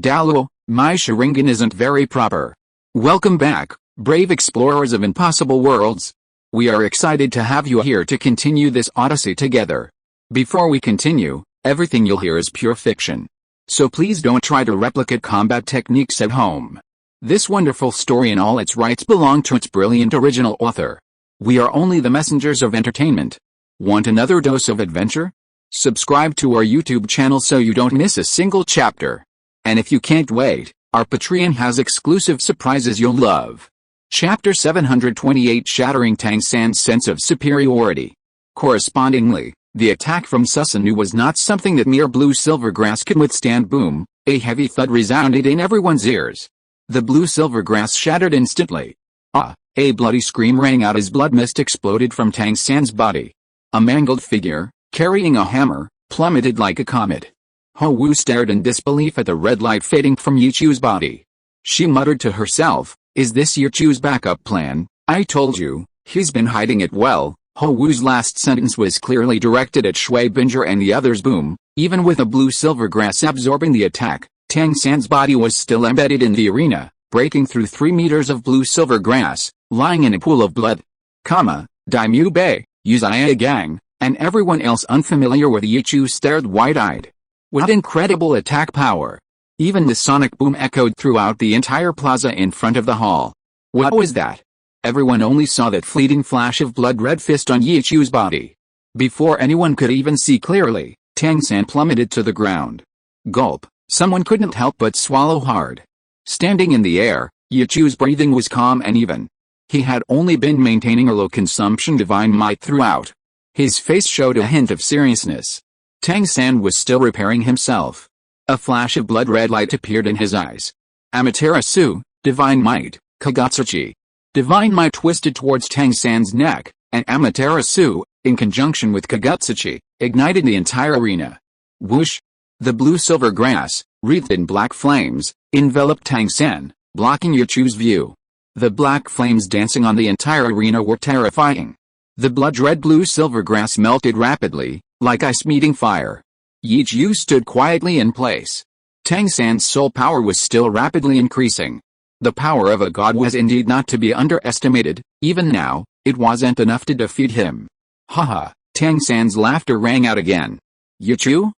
Douluo, my Sharingan isn't very proper. Welcome back, brave explorers of impossible worlds. We are excited to have you here to continue this odyssey together. Before we continue, everything you'll hear is pure fiction. So please don't try to replicate combat techniques at home. This wonderful story in all its rights belong to its brilliant original author. We are only the messengers of entertainment. Want another dose of adventure? Subscribe to our YouTube channel so you don't miss a single chapter. And if you can't wait, our Patreon has exclusive surprises you'll love. Chapter 728, Shattering Tang San's Sense of Superiority. Correspondingly, the attack from Susanu was not something that mere blue silvergrass could withstand. Boom, a heavy thud resounded in everyone's ears. The blue silvergrass shattered instantly. A bloody scream rang out as blood mist exploded from Tang San's body. A mangled figure, carrying a hammer, plummeted like a comet. Xiao Wu stared in disbelief at the red light fading from Yichu's body. She muttered to herself, "Is this Yichu's backup plan? I told you, he's been hiding it well." Xiao Wu's last sentence was clearly directed at Shui Binger and the others. Boom, even with a blue silvergrass absorbing the attack, Tang San's body was still embedded in the arena, breaking through 3 meters of blue silvergrass, lying in a pool of blood. Daimyo Bei, Yuzaya Gang, and everyone else unfamiliar with Yichu stared wide-eyed. What incredible attack power! Even the sonic boom echoed throughout the entire plaza in front of the hall. What was that? Everyone only saw that fleeting flash of blood-red fist on Yichu's body. Before anyone could even see clearly, Tang San plummeted to the ground. Gulp, someone couldn't help but swallow hard. Standing in the air, Yichu's breathing was calm and even. He had only been maintaining a low consumption divine might throughout. His face showed a hint of seriousness. Tang San was still repairing himself. A flash of blood-red light appeared in his eyes. Amaterasu, Divine Might, Kagatsuchi. Divine Might twisted towards Tang San's neck, and Amaterasu, in conjunction with Kagatsuchi, ignited the entire arena. Whoosh! The blue-silver grass, wreathed in black flames, enveloped Tang San, blocking Yichu's view. The black flames dancing on the entire arena were terrifying. The blood-red blue-silver grass melted rapidly, like ice meeting fire. Yichu stood quietly in place. Tang San's soul power was still rapidly increasing. The power of a god was indeed not to be underestimated. Even now, it wasn't enough to defeat him. Haha, Tang San's laughter rang out again. Yichu?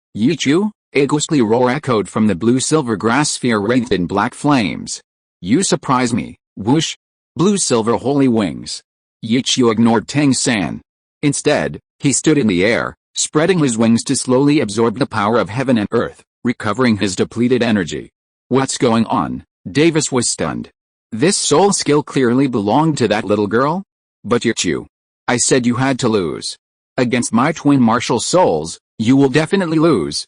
A ghostly roar echoed from the blue-silver grass sphere wreathed in black flames. You surprise me. Whoosh! Blue-silver holy wings. Yichu ignored Tang San. Instead, he stood in the air, spreading his wings to slowly absorb the power of heaven and earth, recovering his depleted energy. What's going on? Davis was stunned. This soul skill clearly belonged to that little girl? But Yichu, I said you had to lose. Against my twin martial souls, you will definitely lose.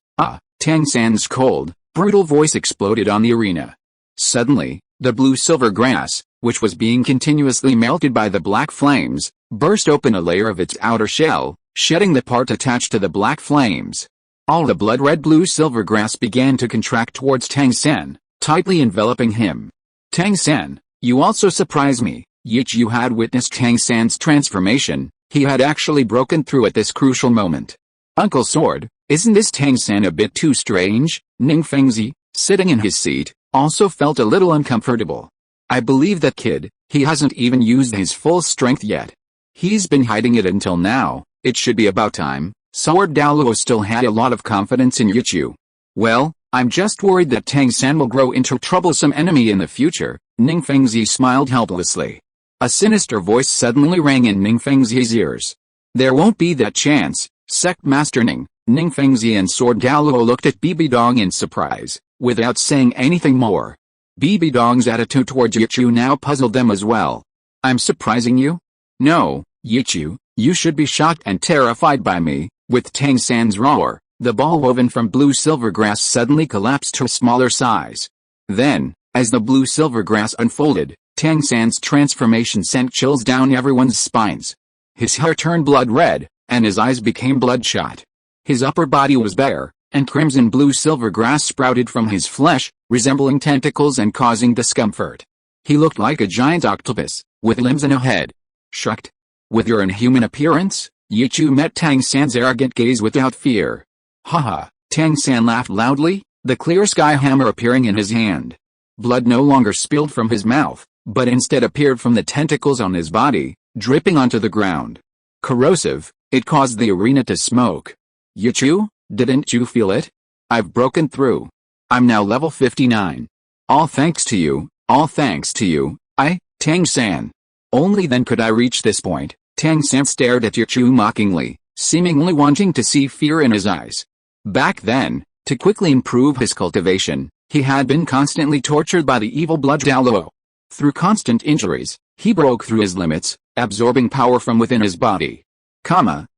Tang San's cold, brutal voice exploded on the arena. Suddenly, the blue-silver grass, which was being continuously melted by the black flames, burst open a layer of its outer shell, shedding the part attached to the black flames. All the blood-red blue-silver grass began to contract towards Tang San, tightly enveloping him. Tang San, you also surprise me. Yichu had witnessed Tang San's transformation. He had actually broken through at this crucial moment. Uncle Sword, isn't this Tang San a bit too strange? Ning Fengzi, sitting in his seat, also felt a little uncomfortable. I believe that kid, he hasn't even used his full strength yet. He's been hiding it until now. It should be about time. Sword Douluo still had a lot of confidence in Yichu. Well, I'm just worried that Tang San will grow into a troublesome enemy in the future. Ning Fengzi smiled helplessly. A sinister voice suddenly rang in Ning Fengzi's ears. There won't be that chance, Sect Master Ning. Ning Fengzi and Sword Douluo looked at Bibi Dong in surprise, without saying anything more. Bibi Dong's attitude towards Yichu now puzzled them as well. I'm surprising you? No, Yichu, you should be shocked and terrified by me. With Tang San's roar, the ball woven from blue-silver grass suddenly collapsed to a smaller size. Then, as the blue-silver grass unfolded, Tang San's transformation sent chills down everyone's spines. His hair turned blood red, and his eyes became bloodshot. His upper body was bare, and crimson blue-silver grass sprouted from his flesh, resembling tentacles and causing discomfort. He looked like a giant octopus, with limbs and a head. Shrugged. With your inhuman appearance? Yichu met Tang San's arrogant gaze without fear. Haha, Tang San laughed loudly. the clear sky hammer appearing in his hand. Blood no longer spilled from his mouth, but instead appeared from the tentacles on his body, dripping onto the ground. Corrosive, it caused the arena to smoke. Yichu, didn't you feel it? I've broken through. I'm now level 59. All thanks to you, Tang San. Only then could I reach this point. Tang San stared at Yichu mockingly, seemingly wanting to see fear in his eyes. Back then, to quickly improve his cultivation, he had been constantly tortured by the evil blood Douluo. Through constant injuries, he broke through his limits, absorbing power from within his body.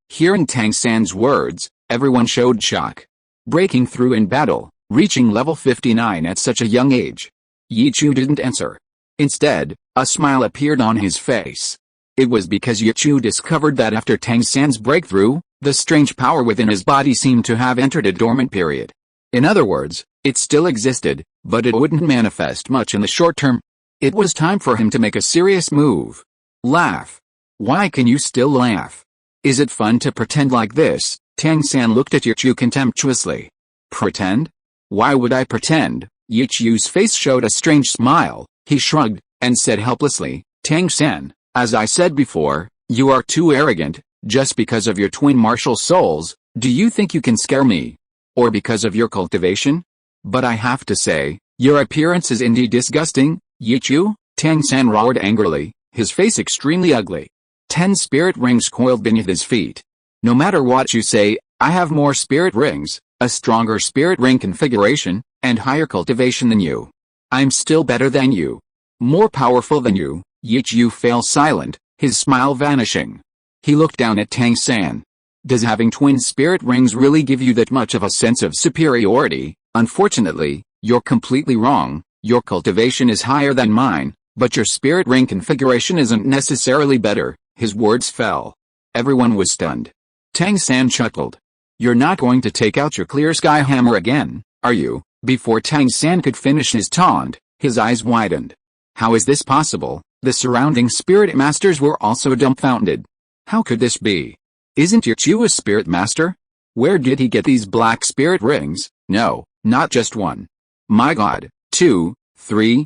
Hearing Tang San's words, everyone showed shock. Breaking through in battle, reaching level 59 at such a young age. Yichu didn't answer. Instead, a smile appeared on his face. It was because Yichu discovered that after Tang San's breakthrough, the strange power within his body seemed to have entered a dormant period. In other words, it still existed, but it wouldn't manifest much in the short term. It was time for him to make a serious move. Laugh. Why can you still laugh? Is it fun to pretend like this? Tang San looked at Yichu contemptuously. Pretend? Why would I pretend? Yichu's face showed a strange smile. He shrugged, and said helplessly, Tang San, as I said before, you are too arrogant. Just because of your twin martial souls, do you think you can scare me? Or because of your cultivation? But I have to say, your appearance is indeed disgusting, Yichu, Tang San roared angrily, his face extremely ugly. 10 spirit rings coiled beneath his feet. No matter what you say, I have more spirit rings, a stronger spirit ring configuration, and higher cultivation than you. I'm still better than you. More powerful than you. Yichu fell silent, his smile vanishing. He looked down at Tang San. Does having twin spirit rings really give you that much of a sense of superiority? Unfortunately, you're completely wrong. Your cultivation is higher than mine, but your spirit ring configuration isn't necessarily better. His words fell. Everyone was stunned. Tang San chuckled. You're not going to take out your clear sky hammer again, are you? Before Tang San could finish his taunt, his eyes widened. How is this possible? The surrounding spirit masters were also dumbfounded. How could this be? Isn't Yichu a spirit master? Where did he get these black spirit rings? No, not just one. My god, 2, 3,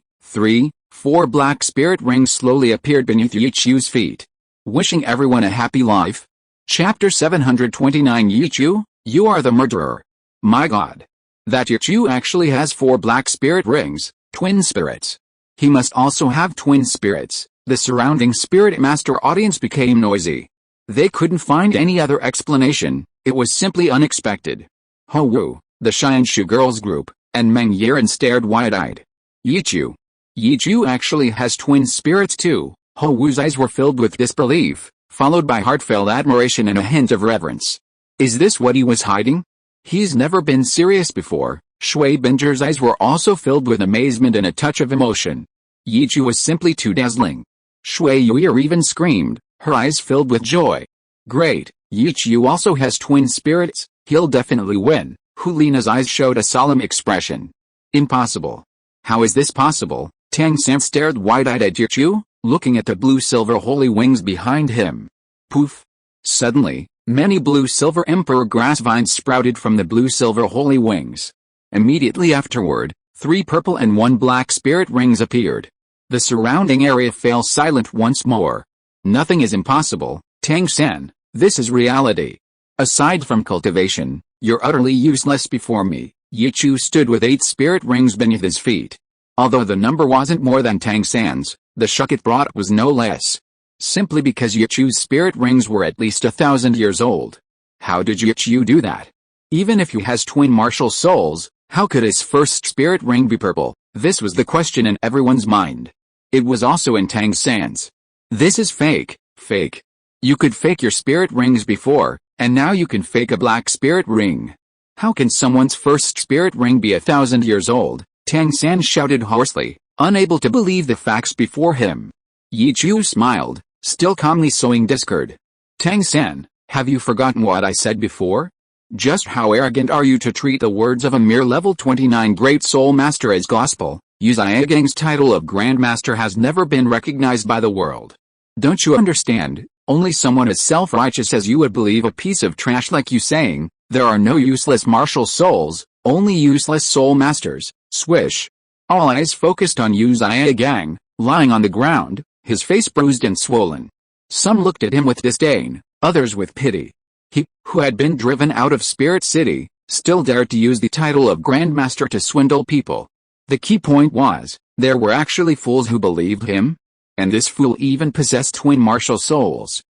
4 black spirit rings slowly appeared beneath Yichu's feet. Wishing everyone a happy life. Chapter 729 Yichu, you are the murderer. My god. That Yichu actually has 4 black spirit rings, twin spirits. He must also have twin spirits. The surrounding spirit master audience became noisy. They couldn't find any other explanation. It was simply unexpected. Xiao Wu, the Xianshu girls group, and Meng Yiren stared wide-eyed. Yichu actually has twin spirits too. Xiao Wu's eyes were filled with disbelief, followed by heartfelt admiration and a hint of reverence. Is this what he was hiding? He's never been serious before. Shui Binger's eyes were also filled with amazement and a touch of emotion. Yichu was simply too dazzling. Shui Yuir even screamed, her eyes filled with joy. Great, Yichu also has twin spirits, he'll definitely win. Hulina's eyes showed a solemn expression. Impossible. How is this possible? Tang San stared wide-eyed at Yichu, looking at the blue-silver holy wings behind him. Poof! Suddenly, many blue-silver emperor grass vines sprouted from the blue-silver holy wings. Immediately afterward, 3 purple and 1 black spirit rings appeared. The surrounding area fell silent once more. Nothing is impossible, Tang San, this is reality. Aside from cultivation, you're utterly useless before me. Yichu stood with 8 spirit rings beneath his feet. Although the number wasn't more than Tang San's, the shock it brought was no less. Simply because Yichu's spirit rings were at least 1,000 years old. How did Yichu do that? Even if he has twin martial souls, how could his first spirit ring be purple? This was the question in everyone's mind. It was also in Tang San's. This is fake. You could fake your spirit rings before, and now you can fake a black spirit ring. How can someone's first spirit ring be 1,000 years old? Tang San shouted hoarsely, unable to believe the facts before him. Yichu smiled, still calmly sowing discord. Tang San, have you forgotten what I said before? Just how arrogant are you to treat the words of a mere level 29 Great Soul Master as gospel? Yu Zhiagang's title of Grand Master has never been recognized by the world. Don't you understand? Only someone as self-righteous as you would believe a piece of trash like you saying, There are no useless martial souls, only useless soul masters. Swish. All eyes focused on Yu Zhigang, lying on the ground, his face bruised and swollen. Some looked at him with disdain, others with pity. He, who had been driven out of Spirit City, still dared to use the title of Grandmaster to swindle people. The key point was, there were actually fools who believed him? And this fool even possessed twin martial souls.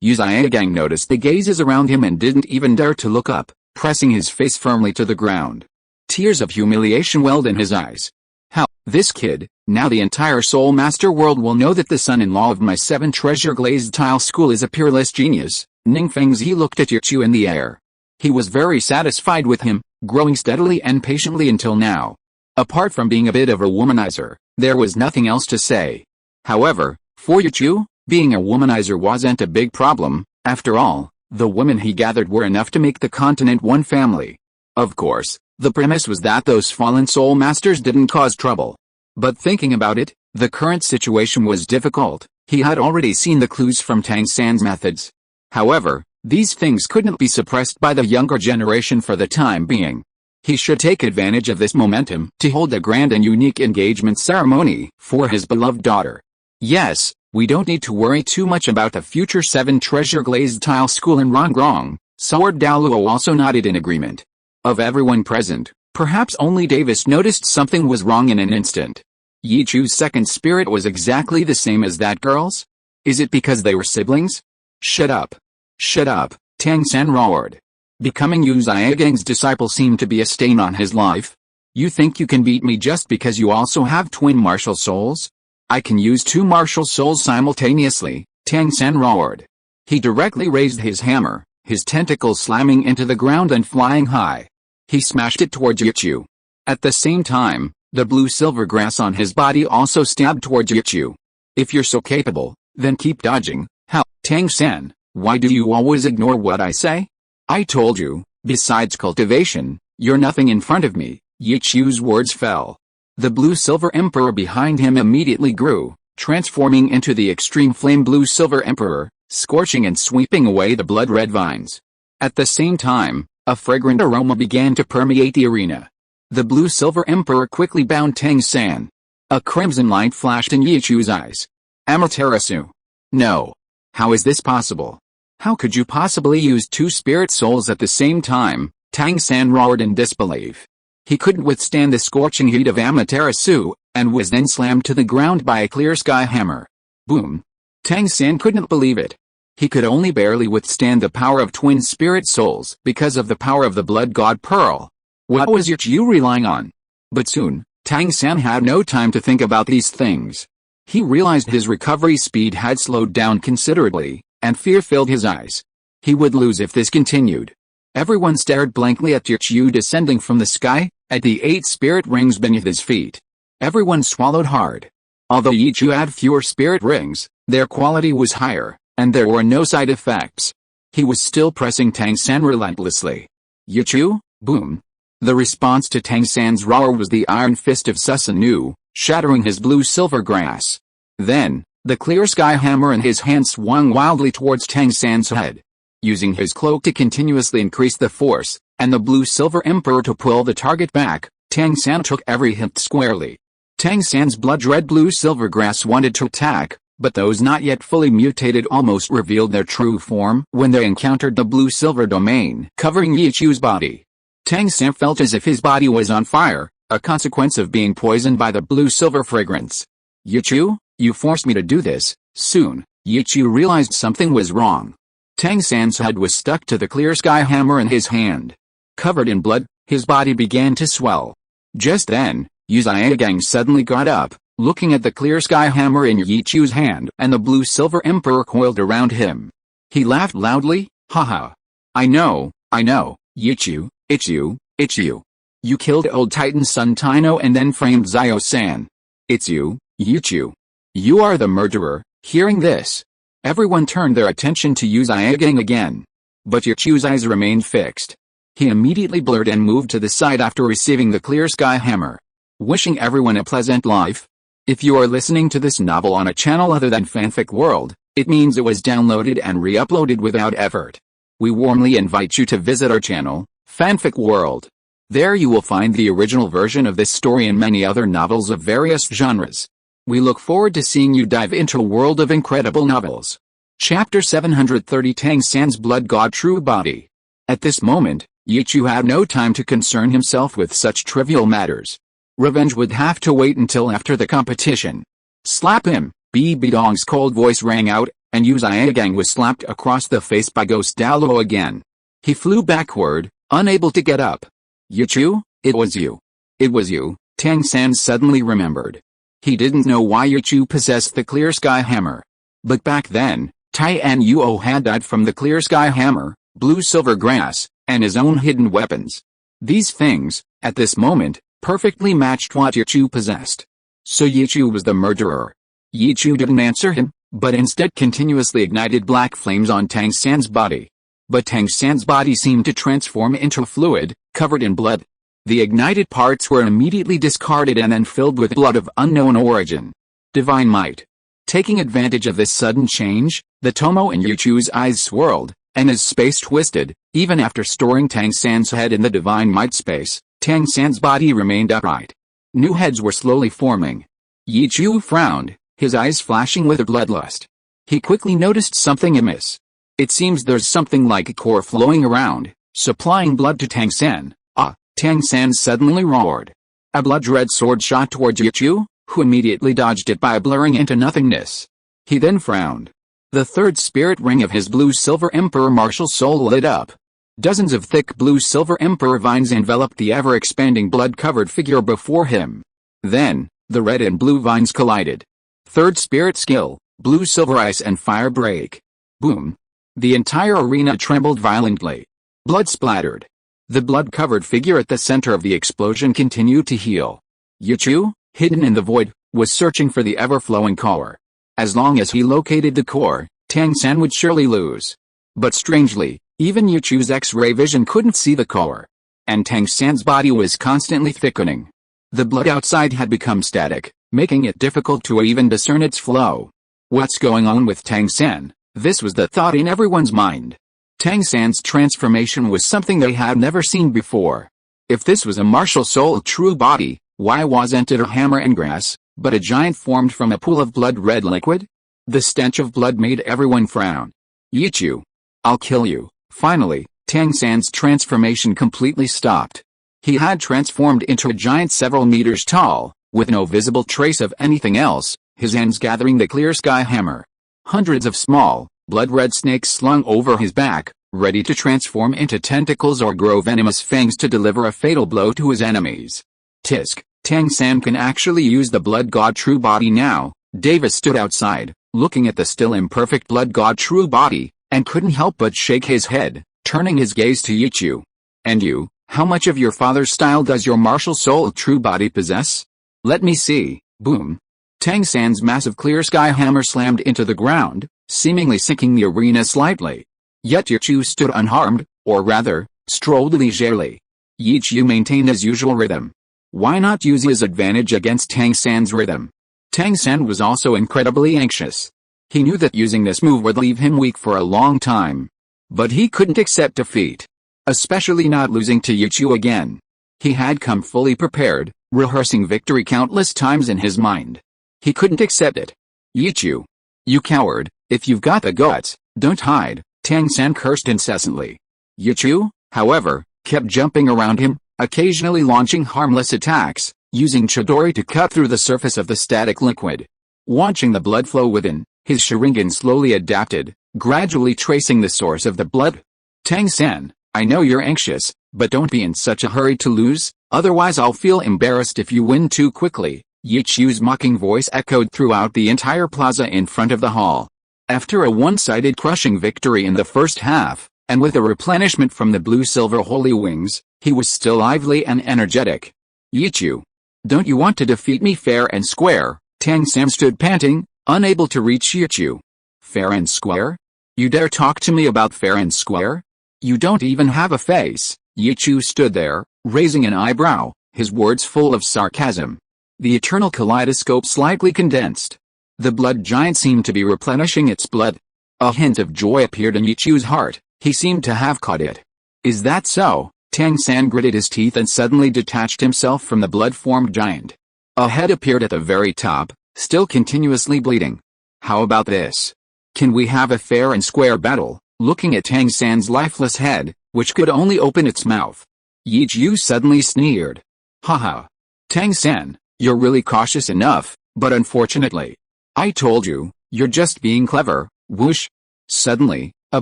Yu Zhigang noticed the gazes around him and didn't even dare to look up, pressing his face firmly to the ground. Tears of humiliation welled in his eyes. How, this kid, now the entire Soul Master world will know that the son-in-law of my 7 treasure glazed tile school is a peerless genius. Ningfengzi looked at Yichu in the air. He was very satisfied with him, growing steadily and patiently until now. Apart from being a bit of a womanizer, there was nothing else to say. However, for Yichu, being a womanizer wasn't a big problem. After all, the women he gathered were enough to make the continent one family. Of course, the premise was that those fallen soul masters didn't cause trouble. But thinking about it, the current situation was difficult. He had already seen the clues from Tang San's methods. However, these things couldn't be suppressed by the younger generation for the time being. He should take advantage of this momentum to hold a grand and unique engagement ceremony for his beloved daughter. Yes, we don't need to worry too much about the future 7 treasure glazed tile school in Rongrong. Sword Douluo also nodded in agreement. Of everyone present, perhaps only Davis noticed something was wrong in an instant. Yichu's second spirit was exactly the same as that girl's? Is it because they were siblings? Shut up. Shut up, Tang San roared. Becoming Yu Zhiagang's disciple seemed to be a stain on his life. You think you can beat me just because you also have twin martial souls? I can use 2 martial souls simultaneously, Tang San roared. He directly raised his hammer, his tentacles slamming into the ground and flying high. He smashed it towards Yichu. At the same time, the blue-silver grass on his body also stabbed towards Yichu. If you're so capable, then keep dodging. How, Tang San, why do you always ignore what I say? I told you, besides cultivation, you're nothing in front of me. Yichu's words fell. The blue-silver emperor behind him immediately grew, transforming into the extreme flame blue-silver emperor, scorching and sweeping away the blood-red vines. At the same time, a fragrant aroma began to permeate the arena. The blue-silver emperor quickly bound Tang San. A crimson light flashed in Yichu's eyes. Amaterasu. No. How is this possible? How could you possibly use 2 spirit souls at the same time? Tang San roared in disbelief. He couldn't withstand the scorching heat of Amaterasu, and was then slammed to the ground by a clear sky hammer. Boom. Tang San couldn't believe it. He could only barely withstand the power of twin spirit souls because of the power of the blood god Pearl. What was Yichu relying on? But soon, Tang San had no time to think about these things. He realized his recovery speed had slowed down considerably, and fear filled his eyes. He would lose if this continued. Everyone stared blankly at Yichu descending from the sky, at the 8 spirit rings beneath his feet. Everyone swallowed hard. Although Yichu had fewer spirit rings, their quality was higher, and there were no side effects. He was still pressing Tang San relentlessly. Yichu, boom. The response to Tang San's roar was the iron fist of Susanu, shattering his blue-silver grass. Then, the clear sky hammer in his hand swung wildly towards Tang San's head. Using his cloak to continuously increase the force, and the blue-silver emperor to pull the target back, Tang San took every hit squarely. Tang San's blood-red blue-silver grass wanted to attack, but those not yet fully mutated almost revealed their true form when they encountered the blue-silver domain covering Yichu's body. Tang San felt as if his body was on fire, a consequence of being poisoned by the blue-silver fragrance. Yichu, you forced me to do this. Soon, Yichu realized something was wrong. Tang San's head was stuck to the clear sky hammer in his hand. Covered in blood, his body began to swell. Just then, Yu Zhiagang suddenly got up, looking at the clear sky hammer in Yichu's hand and the blue-silver emperor coiled around him. He laughed loudly, haha. I know, Yichu, it's you. You killed old Titan Sun Tino and then framed Xiao-san. It's you, Yichu. You are the murderer. Hearing this, everyone turned their attention to Yu Zhiagang again. But Yichu's eyes remained fixed. He immediately blurred and moved to the side after receiving the clear sky hammer. Wishing everyone a pleasant life. If you are listening to this novel on a channel other than Fanfic World, it means it was downloaded and re-uploaded without effort. we warmly invite you to visit our channel, Fanfic World. There you will find the original version of this story and many other novels of various genres. We look forward to seeing you dive into a world of incredible novels. Chapter 730 Tang San's Blood God True Body. At this moment, Yichu had no time to concern himself with such trivial matters. Revenge would have to wait until after the competition. Slap him! Bi Bidong's cold voice rang out, and Yu Xiaogang was slapped across the face by Ghost Douluo again. He flew backward, unable to get up. Yichu, it was you. It was you, Tang San suddenly remembered. He didn't know why Yichu possessed the Clear Sky Hammer. But back then, Tian Yuo had died from the Clear Sky Hammer, Blue Silver Grass, and his own hidden weapons. These things, at this moment, perfectly matched what Yichu possessed. So Yichu was the murderer. Yichu didn't answer him, but instead continuously ignited black flames on Tang San's body. But Tang San's body seemed to transform into a fluid, covered in blood. The ignited parts were immediately discarded and then filled with blood of unknown origin. Divine might. Taking advantage of this sudden change, the Tomo in Yichu's eyes swirled, and his space twisted. Even after storing Tang San's head in the divine might space, Tang San's body remained upright. New heads were slowly forming. Yichu frowned, his eyes flashing with bloodlust. He quickly noticed something amiss. It seems there's something like a core flowing around, supplying blood to Tang San. Ah! Tang San suddenly roared. A blood-red sword shot towards Yichu, who immediately dodged it by blurring into nothingness. He then frowned. The third spirit ring of his blue-silver emperor martial soul lit up. Dozens of thick blue-silver emperor vines enveloped the ever-expanding blood-covered figure before him. Then, the red and blue vines collided. Third spirit skill, blue-silver ice and fire break. Boom. The entire arena trembled violently. Blood splattered. The blood-covered figure at the center of the explosion continued to heal. Yichu, hidden in the void, was searching for the ever-flowing core. As long as he located the core, Tang San would surely lose. But strangely, even Yichu's X-ray vision couldn't see the core. And Tang San's body was constantly thickening. The blood outside had become static, making it difficult to even discern its flow. What's going on with Tang San? This was the thought in everyone's mind. Tang San's transformation was something they had never seen before. If this was a martial soul true body, why wasn't it a hammer and grass, but a giant formed from a pool of blood-red liquid? The stench of blood made everyone frown. Yichu! I'll kill you. Finally, Tang San's transformation completely stopped. He had transformed into a giant several meters tall, with no visible trace of anything else, his hands gathering the Clear Sky Hammer. Hundreds of small, blood-red snakes slung over his back, ready to transform into tentacles or grow venomous fangs to deliver a fatal blow to his enemies. Tisk, Tang San can actually use the Blood God True Body now. Davis stood outside, looking at the still imperfect Blood God True Body, and couldn't help but shake his head, turning his gaze to Yichu. And you, how much of your father's style does your martial soul true body possess? Let me see. Boom. Tang San's massive Clear Sky Hammer slammed into the ground, seemingly sinking the arena slightly. Yet Yichu stood unharmed, or rather, strolled leisurely. Yichu maintained his usual rhythm. Why not use his advantage against Tang San's rhythm? Tang San was also incredibly anxious. He knew that using this move would leave him weak for a long time. But he couldn't accept defeat. Especially not losing to Yichu again. He had come fully prepared, rehearsing victory countless times in his mind. He couldn't accept it. Yichu! You coward, if you've got the guts, don't hide, Tang San cursed incessantly. Yichu, however, kept jumping around him, occasionally launching harmless attacks, using Chidori to cut through the surface of the static liquid. Watching the blood flow within, his Sharingan slowly adapted, gradually tracing the source of the blood. Tang San, I know you're anxious, but don't be in such a hurry to lose, otherwise I'll feel embarrassed if you win too quickly. Yichu's mocking voice echoed throughout the entire plaza in front of the hall. After a one-sided crushing victory in the first half, and with a replenishment from the blue-silver holy wings, he was still lively and energetic. Yichu! Don't you want to defeat me fair and square? Tang San stood panting, unable to reach Yichu. Fair and square? You dare talk to me about fair and square? You don't even have a face. Yichu stood there, raising an eyebrow, his words full of sarcasm. The eternal kaleidoscope slightly condensed. The blood giant seemed to be replenishing its blood. A hint of joy appeared in Yichu's heart. He seemed to have caught it. Is that so? Tang San gritted his teeth and suddenly detached himself from the blood-formed giant. A head appeared at the very top, still continuously bleeding. How about this? Can we have a fair and square battle? Looking at Tang San's lifeless head, which could only open its mouth, Yi Chu suddenly sneered. Haha. Tang San, you're really cautious enough, but unfortunately, I told you, you're just being clever. Whoosh. Suddenly, a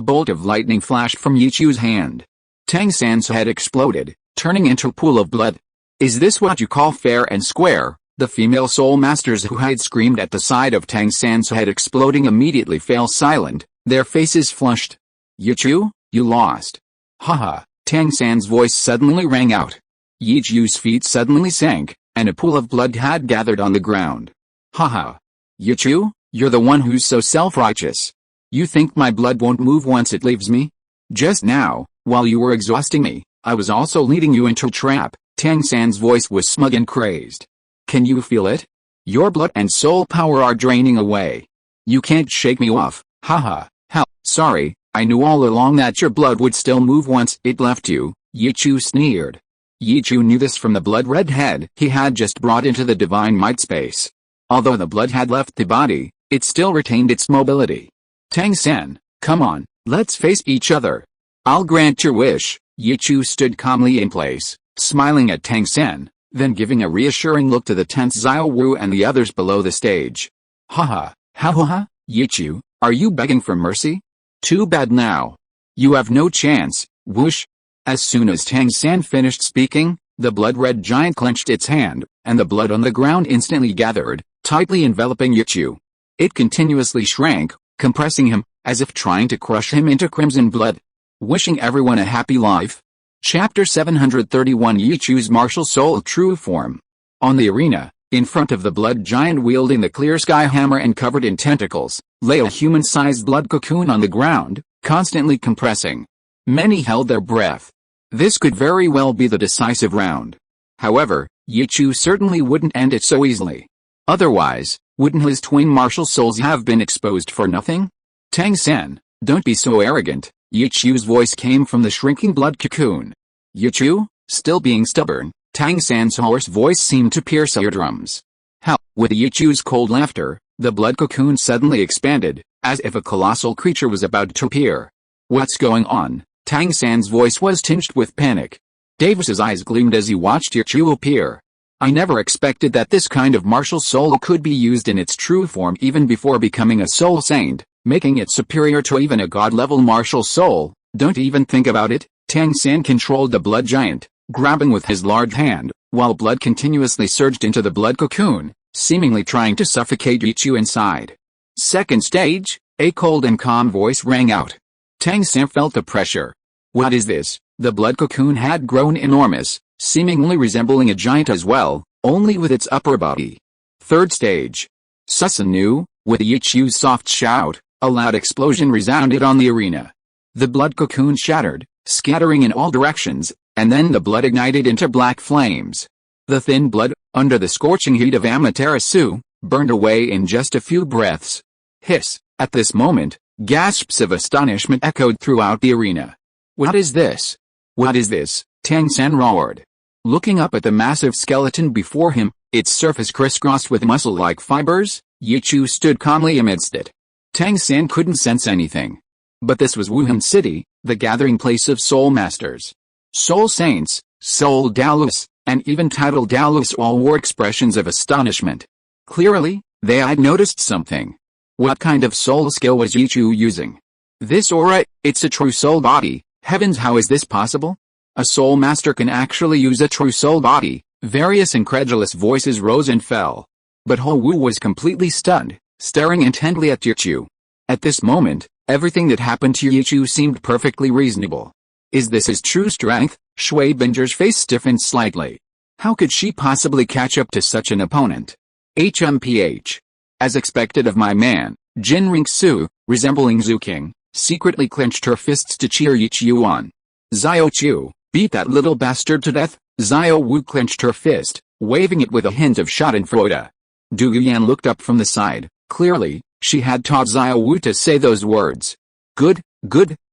bolt of lightning flashed from Yi Chu's hand. Tang San's head exploded, turning into a pool of blood. Is this what you call fair and square? The female soul masters who had screamed at the sight of Tang San's head exploding immediately fell silent, their faces flushed. Yi Chu, you lost. Haha. Tang San's voice suddenly rang out. Yi Chu's feet suddenly sank, and a pool of blood had gathered on the ground. Haha. Yi Chu, you're the one who's so self-righteous. You think my blood won't move once it leaves me? Just now, while you were exhausting me, I was also leading you into a trap. Tang San's voice was smug and crazed. Can you feel it? Your blood and soul power are draining away. You can't shake me off. Haha. Hell, sorry, I knew all along that your blood would still move once it left you, Yi Chu sneered. Yi Chu knew this from the blood-red head he had just brought into the divine might space. Although the blood had left the body, it still retained its mobility. Tang San, come on, let's face each other. I'll grant your wish. Yi Chu stood calmly in place, smiling at Tang San, then giving a reassuring look to the tense Xiao Wu and the others below the stage. Haha, ha. Yi Chu, are you begging for mercy? Too bad now. You have no chance. Whoosh. As soon as Tang San finished speaking, the blood-red giant clenched its hand, and the blood on the ground instantly gathered, tightly enveloping Yi Chu. It continuously shrank, compressing him, as if trying to crush him into crimson blood. Wishing everyone a happy life. Chapter 731 Yi Chu's martial soul true form. On the arena, in front of the blood giant wielding the clear sky hammer and covered in tentacles, lay a human-sized blood cocoon on the ground, constantly compressing. Many held their breath. This could very well be the decisive round. However, Yi Chu certainly wouldn't end it so easily. Otherwise, wouldn't his twin martial souls have been exposed for nothing? Tang San, don't be so arrogant. Yi Chu's voice came from the shrinking blood cocoon. Yi Chu, still being stubborn, Tang San's hoarse voice seemed to pierce eardrums. Hell, with Yi Chu's cold laughter, the blood cocoon suddenly expanded, as if a colossal creature was about to appear. What's going on? Tang San's voice was tinged with panic. Davis's eyes gleamed as he watched Yi Chu appear. I never expected that this kind of martial soul could be used in its true form even before becoming a soul saint, making it superior to even a god-level martial soul. Don't even think about it. Tang San controlled the blood giant, grabbing with his large hand, while blood continuously surged into the blood cocoon, seemingly trying to suffocate Yi Chu inside. Second stage, a cold and calm voice rang out. Tang San felt the pressure. What is this? The blood cocoon had grown enormous, seemingly resembling a giant as well, only with its upper body. Third stage. Susanu, with Yi Chu's soft shout, a loud explosion resounded on the arena. The blood cocoon shattered, scattering in all directions, and then the blood ignited into black flames. The thin blood, under the scorching heat of Amaterasu, burned away in just a few breaths. Hiss! At this moment, gasps of astonishment echoed throughout the arena. What is this? What is this? Tang San roared. Looking up at the massive skeleton before him, its surface crisscrossed with muscle-like fibers, Yi Chu stood calmly amidst it. Tang San couldn't sense anything. But this was Wuhan City, the gathering place of soul masters. Soul saints, soul Daoists, and even titled Daoists all wore expressions of astonishment. Clearly, they had noticed something. What kind of soul skill was Yi Chu using? This aura, it's a true soul body. Heavens, how is this possible? A soul master can actually use a true soul body. Various incredulous voices rose and fell. But Xiao Wu was completely stunned, staring intently at Yi Chu. At this moment, everything that happened to Yi Chu seemed perfectly reasonable. Is this his true strength? Shui Binger's face stiffened slightly. How could she possibly catch up to such an opponent? HMPH. As expected of my man, Jin Ringsu, resembling Zhu King, secretly clenched her fists to cheer Yi Chu on. Xiao Chu, beat that little bastard to death. Xiao Wu clenched her fist, waving it with a hint of schadenfreude. Du Yuan looked up from the side. Clearly, she had taught Xiao Wu to say those words. Good,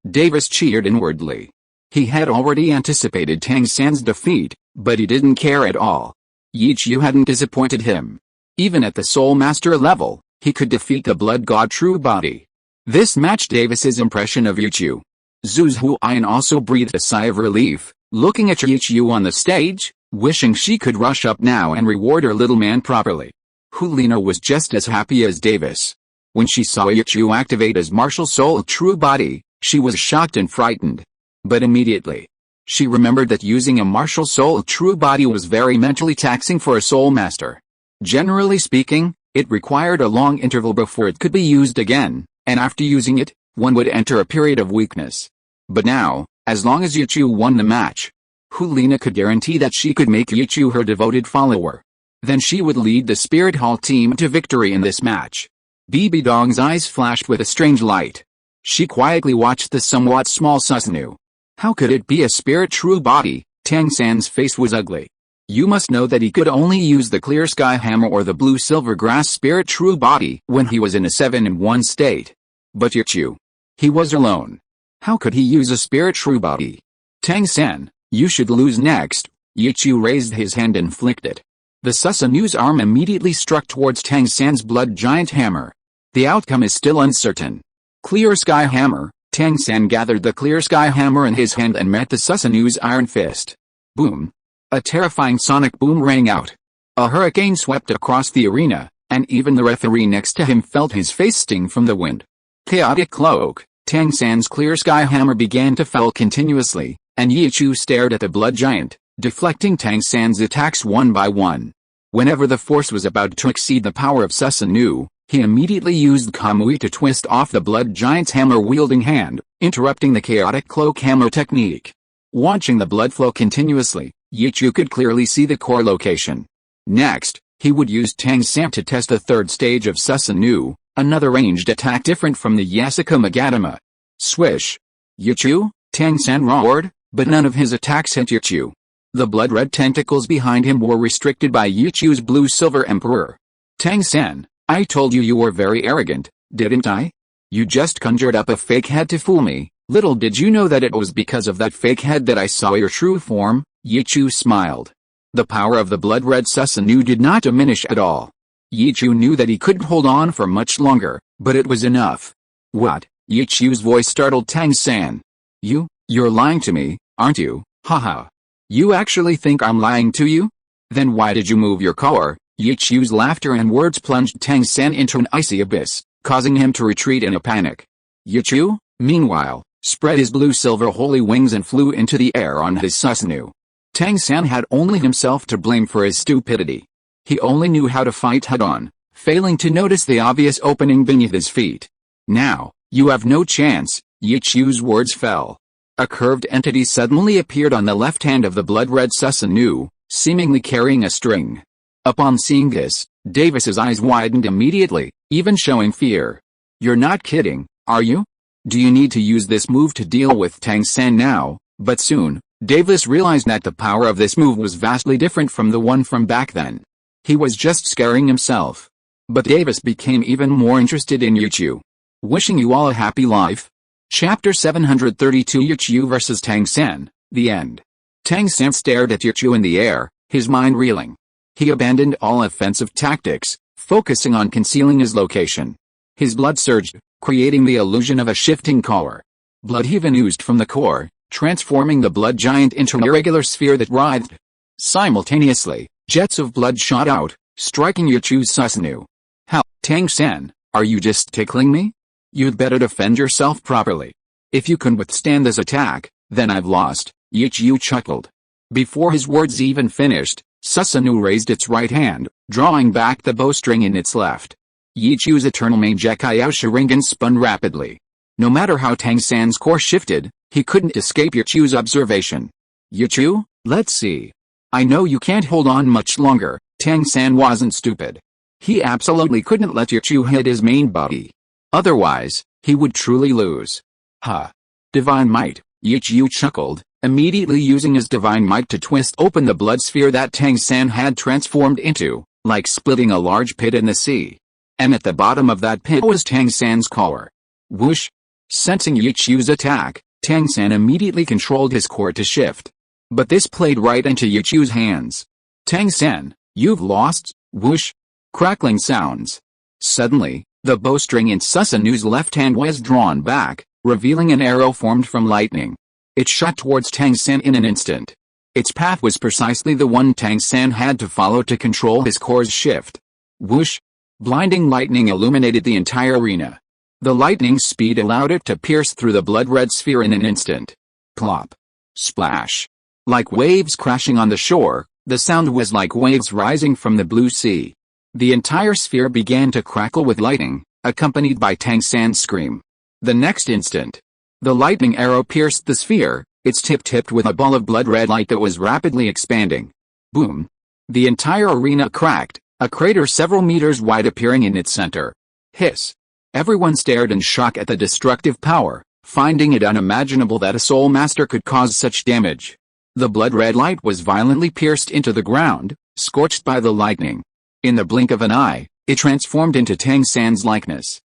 Davis cheered inwardly. He had already anticipated Tang San's defeat, but he didn't care at all. Yi Chu hadn't disappointed him. Even at the Soul Master level, he could defeat the Blood God True Body. This matched Davis's impression of Yi Chu. Zhu Huayan also breathed a sigh of relief, looking at Yi Chu on the stage, wishing she could rush up now and reward her little man properly. Hulina was just as happy as Davis. When she saw Yi Chu activate his martial soul true body, she was shocked and frightened. But immediately, she remembered that using a martial soul true body was very mentally taxing for a soul master. Generally speaking, it required a long interval before it could be used again, and after using it, one would enter a period of weakness. But now, as long as Yi Chu won the match, Hulina could guarantee that she could make Yi Chu her devoted follower. Then she would lead the Spirit Hall team to victory in this match. Bibi Dong's eyes flashed with a strange light. She quietly watched the somewhat small Susanoo. How could it be a spirit true body? Tang San's face was ugly. You must know that he could only use the clear sky hammer or the blue silver grass spirit true body when he was in a 7-in-1 state. But Yi Chu, he was alone. How could he use a spirit true body? Tang San, you should lose next. Yi Chu raised his hand and flicked it. The Susanoo's arm immediately struck towards Tang San's blood giant hammer. The outcome is still uncertain. Clear sky hammer. Tang San gathered the clear sky hammer in his hand and met the Susanoo's iron fist. Boom. A terrifying sonic boom rang out. A hurricane swept across the arena, and even the referee next to him felt his face sting from the wind. Chaotic cloak. Tang San's clear sky hammer began to fall continuously, and Yi Chu stared at the blood giant, deflecting Tang San's attacks one by one. Whenever the force was about to exceed the power of Susanoo, he immediately used Kamui to twist off the blood giant's hammer-wielding hand, interrupting the chaotic cloak hammer technique. Watching the blood flow continuously, Yi Chu could clearly see the core location. Next, he would use Tang San to test the third stage of Susanoo, another ranged attack different from the Yasuka Magatama. Swish! Yi Chu? Tang San roared, but none of his attacks hit Yi Chu. The blood-red tentacles behind him were restricted by Yi Chu's blue-silver emperor. Tang San, I told you you were very arrogant, didn't I? You just conjured up a fake head to fool me. Little did you know that it was because of that fake head that I saw your true form. Yi Chu smiled. The power of the blood-red Susanoo did not diminish at all. Yi Chu knew that he couldn't hold on for much longer, but it was enough. What? Yi Chu's voice startled Tang San. You're lying to me, aren't you? Haha. You actually think I'm lying to you? Then why did you move your core? Yi Chu's laughter and words plunged Tang San into an icy abyss, causing him to retreat in a panic. Yi Chu, meanwhile, spread his blue-silver holy wings and flew into the air on his Susanoo. Tang San had only himself to blame for his stupidity. He only knew how to fight head-on, failing to notice the obvious opening beneath his feet. Now, you have no chance, Yi Chu's words fell. A curved entity suddenly appeared on the left hand of the blood-red Susanoo, seemingly carrying a string. Upon seeing this, Davis's eyes widened immediately, even showing fear. You're not kidding, are you? Do you need to use this move to deal with Tang San now? But soon, Davis realized that the power of this move was vastly different from the one from back then. He was just scaring himself. But Davis became even more interested in Yi Chu. Wishing you all a happy life. Chapter 732 Yi Chu vs Tang San, the end. Tang San stared at Yi Chu in the air, his mind reeling. He abandoned all offensive tactics, focusing on concealing his location. His blood surged, creating the illusion of a shifting core. Blood even oozed from the core, transforming the blood giant into an irregular sphere that writhed. Simultaneously, jets of blood shot out, striking Yi Chu's Susanoo. How, Tang San, are you just tickling me? You'd better defend yourself properly. If you can withstand this attack, then I've lost, Yi Chu chuckled. Before his words even finished, Susanoo raised its right hand, drawing back the bowstring in its left. Yi Chu's eternal Mangekyo Sharingan spun rapidly. No matter how Tang San's core shifted, he couldn't escape Yi Chu's observation. Yi Chu, let's see. I know you can't hold on much longer. Tang San wasn't stupid. He absolutely couldn't let Yi Chu hit his main body. Otherwise, he would truly lose. Ha! Divine Might, Yi Chu chuckled, immediately using his divine might to twist open the blood sphere that Tang San had transformed into, like splitting a large pit in the sea. And at the bottom of that pit was Tang San's core. Whoosh! Sensing Yichu's attack, Tang San immediately controlled his core to shift. But this played right into Yichu's hands. Tang San, you've lost, whoosh. Crackling sounds. Suddenly, the bowstring in Susanu's left hand was drawn back, revealing an arrow formed from lightning. It shot towards Tang San in an instant. Its path was precisely the one Tang San had to follow to control his core's shift. Whoosh! Blinding lightning illuminated the entire arena. The lightning's speed allowed it to pierce through the blood-red sphere in an instant. Plop! Splash! Like waves crashing on the shore, the sound was like waves rising from the blue sea. The entire sphere began to crackle with lightning, accompanied by Tang San's scream. The next instant, the lightning arrow pierced the sphere, its tip tipped with a ball of blood-red light that was rapidly expanding. Boom! The entire arena cracked, a crater several meters wide appearing in its center. Hiss! Everyone stared in shock at the destructive power, finding it unimaginable that a soul master could cause such damage. The blood-red light was violently pierced into the ground, scorched by the lightning. In the blink of an eye, it transformed into Tang San's likeness.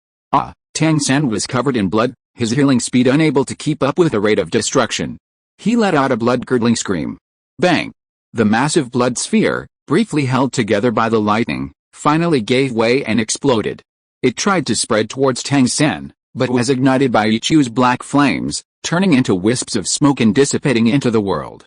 Tang San was covered in blood, his healing speed unable to keep up with the rate of destruction. He let out a blood-curdling scream. Bang! The massive blood sphere, briefly held together by the lightning, finally gave way and exploded. It tried to spread towards Tang San, but was ignited by Yichu's black flames, turning into wisps of smoke and dissipating into the world.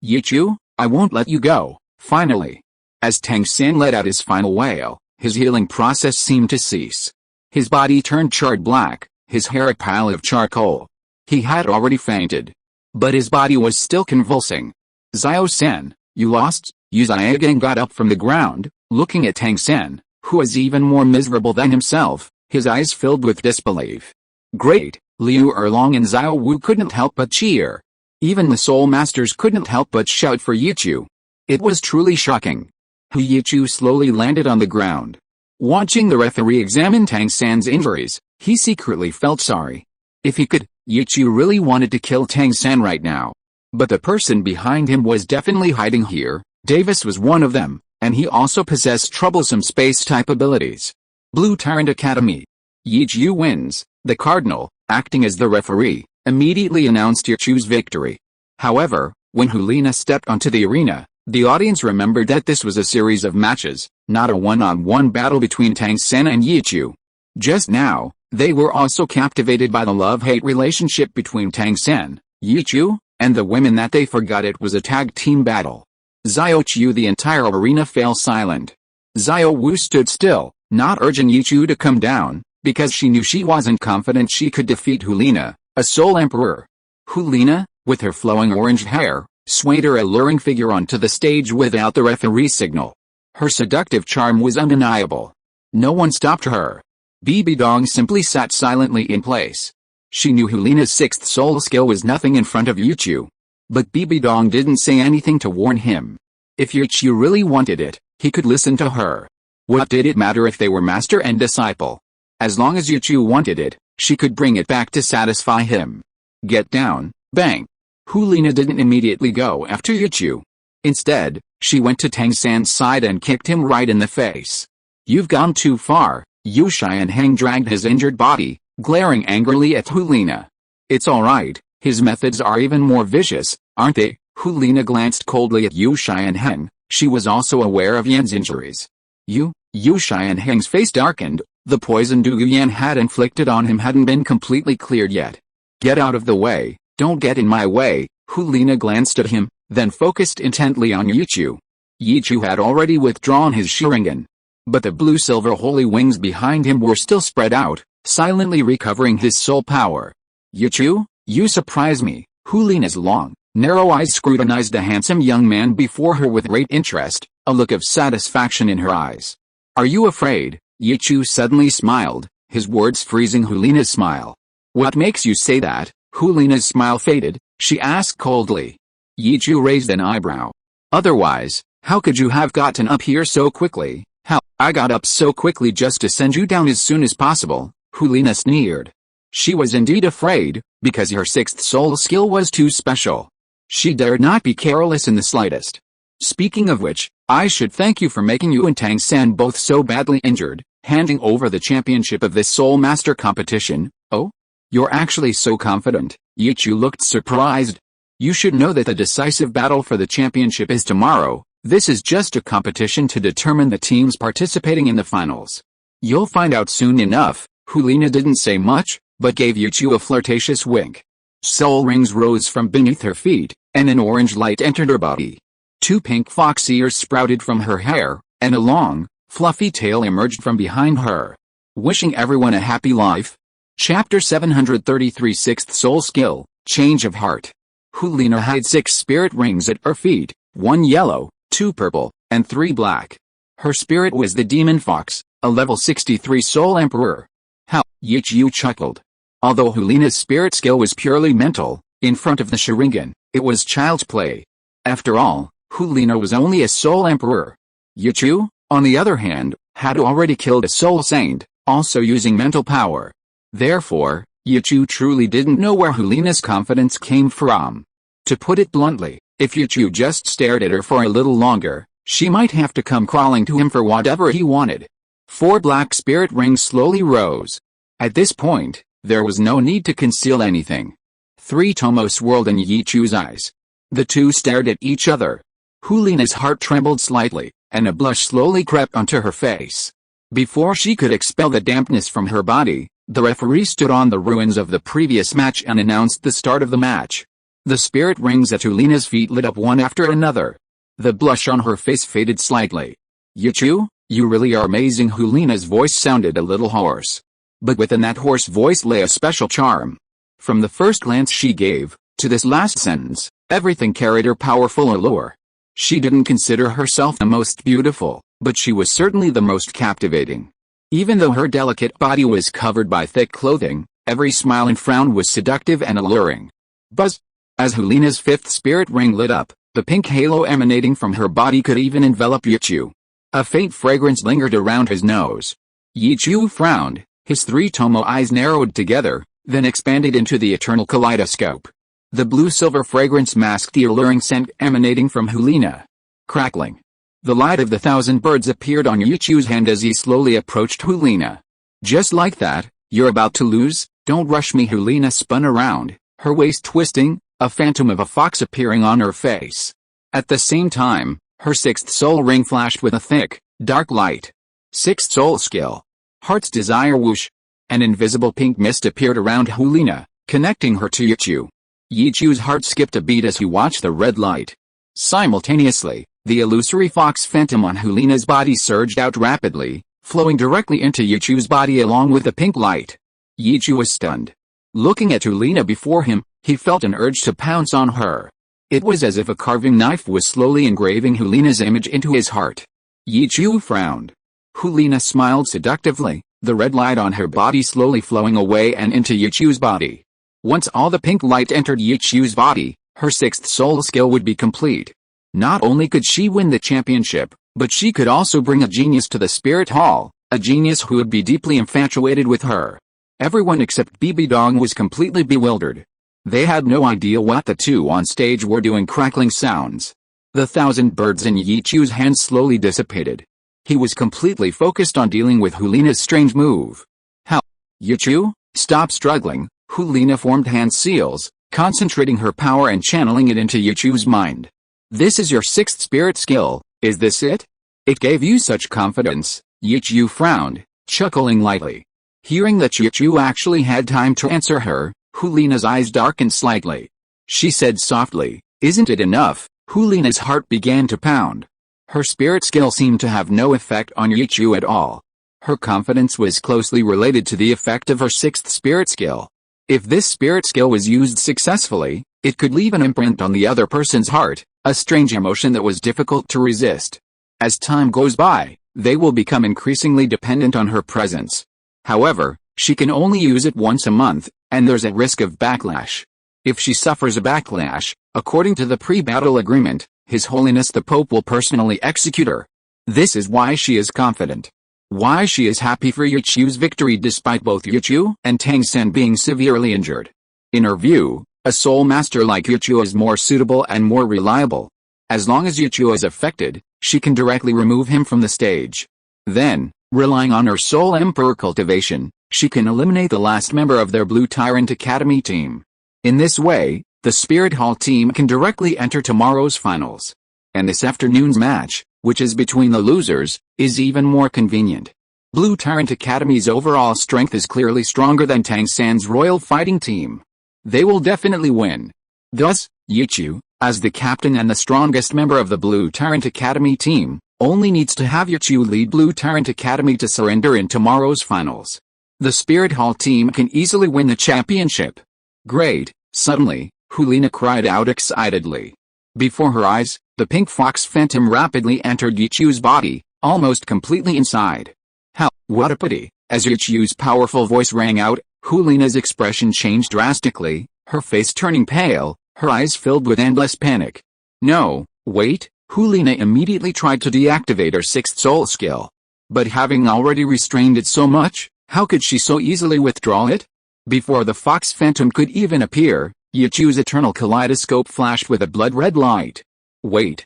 Yichu, I won't let you go, finally. As Tang San let out his final wail, his healing process seemed to cease. His body turned charred black, his hair a pile of charcoal. He had already fainted. But his body was still convulsing. Xiao-san, you lost? Yu Xiaogang got up from the ground, looking at Tang San, who was even more miserable than himself, his eyes filled with disbelief. Great, Liu Erlong and Xiao Wu couldn't help but cheer. Even the Soul Masters couldn't help but shout for Yichu. It was truly shocking. Yichu slowly landed on the ground. Watching the referee examine Tang San's injuries, he secretly felt sorry. If he could, Yichu really wanted to kill Tang San right now. But the person behind him was definitely hiding here. Davis was one of them, and he also possessed troublesome space-type abilities. Blue Tyrant Academy. Yichu wins. The Cardinal, acting as the referee, immediately announced Yichu's victory. However, when Hulina stepped onto the arena, the audience remembered that this was a series of matches, not a one-on-one battle between Tang San and Yichu. Just now, they were also captivated by the love-hate relationship between Tang San, Yichu, and the women that they forgot it was a tag team battle. Xiao, the entire arena fell silent. Xiao Wu stood still, not urging Yichu to come down, because she knew she wasn't confident she could defeat Hulina, a soul emperor. Hulina, with her flowing orange hair, swayed her alluring figure onto the stage without the referee signal. Her seductive charm was undeniable. No one stopped her. Bibi Dong simply sat silently in place. She knew Hulina's sixth soul skill was nothing in front of Yichu. But Bibi Dong didn't say anything to warn him. If Yichu really wanted it, he could listen to her. What did it matter if they were master and disciple? As long as Yichu wanted it, she could bring it back to satisfy him. Get down, bang. Hulina didn't immediately go after Yichu. Instead, she went to Tang San's side and kicked him right in the face. You've gone too far. Yu Xianheng dragged his injured body, glaring angrily at Hulina. It's alright, his methods are even more vicious, aren't they? Hulina glanced coldly at Yu Xianheng. She was also aware of Yan's injuries. Yu Xianheng's face darkened. The poison Du Yan had inflicted on him hadn't been completely cleared yet. Get out of the way, don't get in my way. Hulina glanced at him, then focused intently on Yichu. Yichu had already withdrawn his Sharingan. But the blue-silver holy wings behind him were still spread out, silently recovering his soul power. Yichu, you surprise me. Hulina's long, narrow eyes scrutinized the handsome young man before her with great interest, a look of satisfaction in her eyes. Are you afraid? Yichu suddenly smiled, his words freezing Hulina's smile. What makes you say that? Hulina's smile faded, she asked coldly. Yichu raised an eyebrow. Otherwise, how could you have gotten up here so quickly? How? I got up so quickly just to send you down as soon as possible, Hulina sneered. She was indeed afraid, because her sixth soul skill was too special. She dared not be careless in the slightest. Speaking of which, I should thank you for making you and Tang San both so badly injured, handing over the championship of this Soul Master competition. Oh? You're actually so confident. Yichu looked surprised. You should know that the decisive battle for the championship is tomorrow. This is just a competition to determine the teams participating in the finals. You'll find out soon enough. Hulina didn't say much, but gave Yichu a flirtatious wink. Soul rings rose from beneath her feet, and an orange light entered her body. 2 pink fox ears sprouted from her hair, and a long, fluffy tail emerged from behind her. Wishing everyone a happy life. Chapter 733 Sixth Soul Skill, Change of Heart. Hulina had 6 spirit rings at her feet, 1 yellow, 2 purple, and 3 black. Her spirit was the demon fox, a level 63 soul emperor. How? Yichu chuckled. Although Hulina's spirit skill was purely mental, in front of the Sharingan, it was child's play. After all, Hulina was only a soul emperor. Yichu, on the other hand, had already killed a soul saint, also using mental power. Therefore, Yichu truly didn't know where Hulina's confidence came from. To put it bluntly, if Yichu just stared at her for a little longer, she might have to come crawling to him for whatever he wanted. 4 black spirit rings slowly rose. At this point, there was no need to conceal anything. 3 tomo swirled in Yichu's eyes. The two stared at each other. Hulina's heart trembled slightly, and a blush slowly crept onto her face. Before she could expel the dampness from her body, the referee stood on the ruins of the previous match and announced the start of the match. The spirit rings at Hulina's feet lit up one after another. The blush on her face faded slightly. Yichu, you really are amazing. Hulina's voice sounded a little hoarse. But within that hoarse voice lay a special charm. From the first glance she gave, to this last sentence, everything carried her powerful allure. She didn't consider herself the most beautiful, but she was certainly the most captivating. Even though her delicate body was covered by thick clothing, every smile and frown was seductive and alluring. Buzz! As Hulina's 5th spirit ring lit up, the pink halo emanating from her body could even envelop Yichu. A faint fragrance lingered around his nose. Yichu frowned, his 3 tomo eyes narrowed together, then expanded into the eternal kaleidoscope. The blue-silver fragrance masked the alluring scent emanating from Hulina. Crackling. The light of the 1,000 birds appeared on Yichu's hand as he slowly approached Hulina. Just like that, you're about to lose? Don't rush me. Hulina spun around, her waist twisting, a phantom of a fox appearing on her face. At the same time, her 6th soul ring flashed with a thick, dark light. 6th soul skill. Heart's Desire. Whoosh. An invisible pink mist appeared around Hulina, connecting her to Yichu. Yichu's heart skipped a beat as he watched the red light. Simultaneously, the illusory fox phantom on Hulina's body surged out rapidly, flowing directly into Yichu's body along with the pink light. Yichu was stunned. Looking at Hulina before him, he felt an urge to pounce on her. It was as if a carving knife was slowly engraving Hulina's image into his heart. Yichu frowned. Hulina smiled seductively, the red light on her body slowly flowing away and into Yichu's body. Once all the pink light entered Yichu's body, her 6th soul skill would be complete. Not only could she win the championship, but she could also bring a genius to the spirit hall, a genius who would be deeply infatuated with her. Everyone except Bibi Dong was completely bewildered. They had no idea what the two on stage were doing. Crackling sounds. The 1,000 birds in Yichu's hands slowly dissipated. He was completely focused on dealing with Hulina's strange move. How? Yichu, stop struggling. Hulina formed hand seals, concentrating her power and channeling it into Yichu's mind. This is your 6th spirit skill, is this it? It gave you such confidence. Yichu frowned, chuckling lightly. Hearing that Yichu actually had time to answer her, Hulina's eyes darkened slightly. She said softly, isn't it enough? Hulina's heart began to pound. Her spirit skill seemed to have no effect on Yichu at all. Her confidence was closely related to the effect of her 6th spirit skill. If this spirit skill was used successfully, it could leave an imprint on the other person's heart, a strange emotion that was difficult to resist. As time goes by, they will become increasingly dependent on her presence. However, she can only use it once a month, and there's a risk of backlash. If she suffers a backlash, according to the pre-battle agreement, His Holiness the Pope will personally execute her. This is why she is confident. Why she is happy for Yichu's victory despite both Yichu and Tang Sen being severely injured. In her view, a soul master like Yichu is more suitable and more reliable. As long as Yichu is affected, she can directly remove him from the stage. Then, relying on her soul emperor cultivation, she can eliminate the last member of their Blue Tyrant Academy team. In this way, the Spirit Hall team can directly enter tomorrow's finals. And this afternoon's match, which is between the losers, is even more convenient. Blue Tyrant Academy's overall strength is clearly stronger than Tang San's Royal Fighting Team. They will definitely win. Thus, Yichu, as the captain and the strongest member of the Blue Tyrant Academy team, only needs to have Yichu lead Blue Tyrant Academy to surrender in tomorrow's finals. The Spirit Hall team can easily win the championship. Great! Suddenly, Hulina cried out excitedly. Before her eyes, the pink fox phantom rapidly entered Yichu's body, almost completely inside. How, what a pity! As Yichu's powerful voice rang out, Hulina's expression changed drastically, her face turning pale, her eyes filled with endless panic. No, wait, Hulina immediately tried to deactivate her sixth soul skill. But having already restrained it so much, how could she so easily withdraw it? Before the fox phantom could even appear, Yichu's eternal kaleidoscope flashed with a blood-red light. Wait,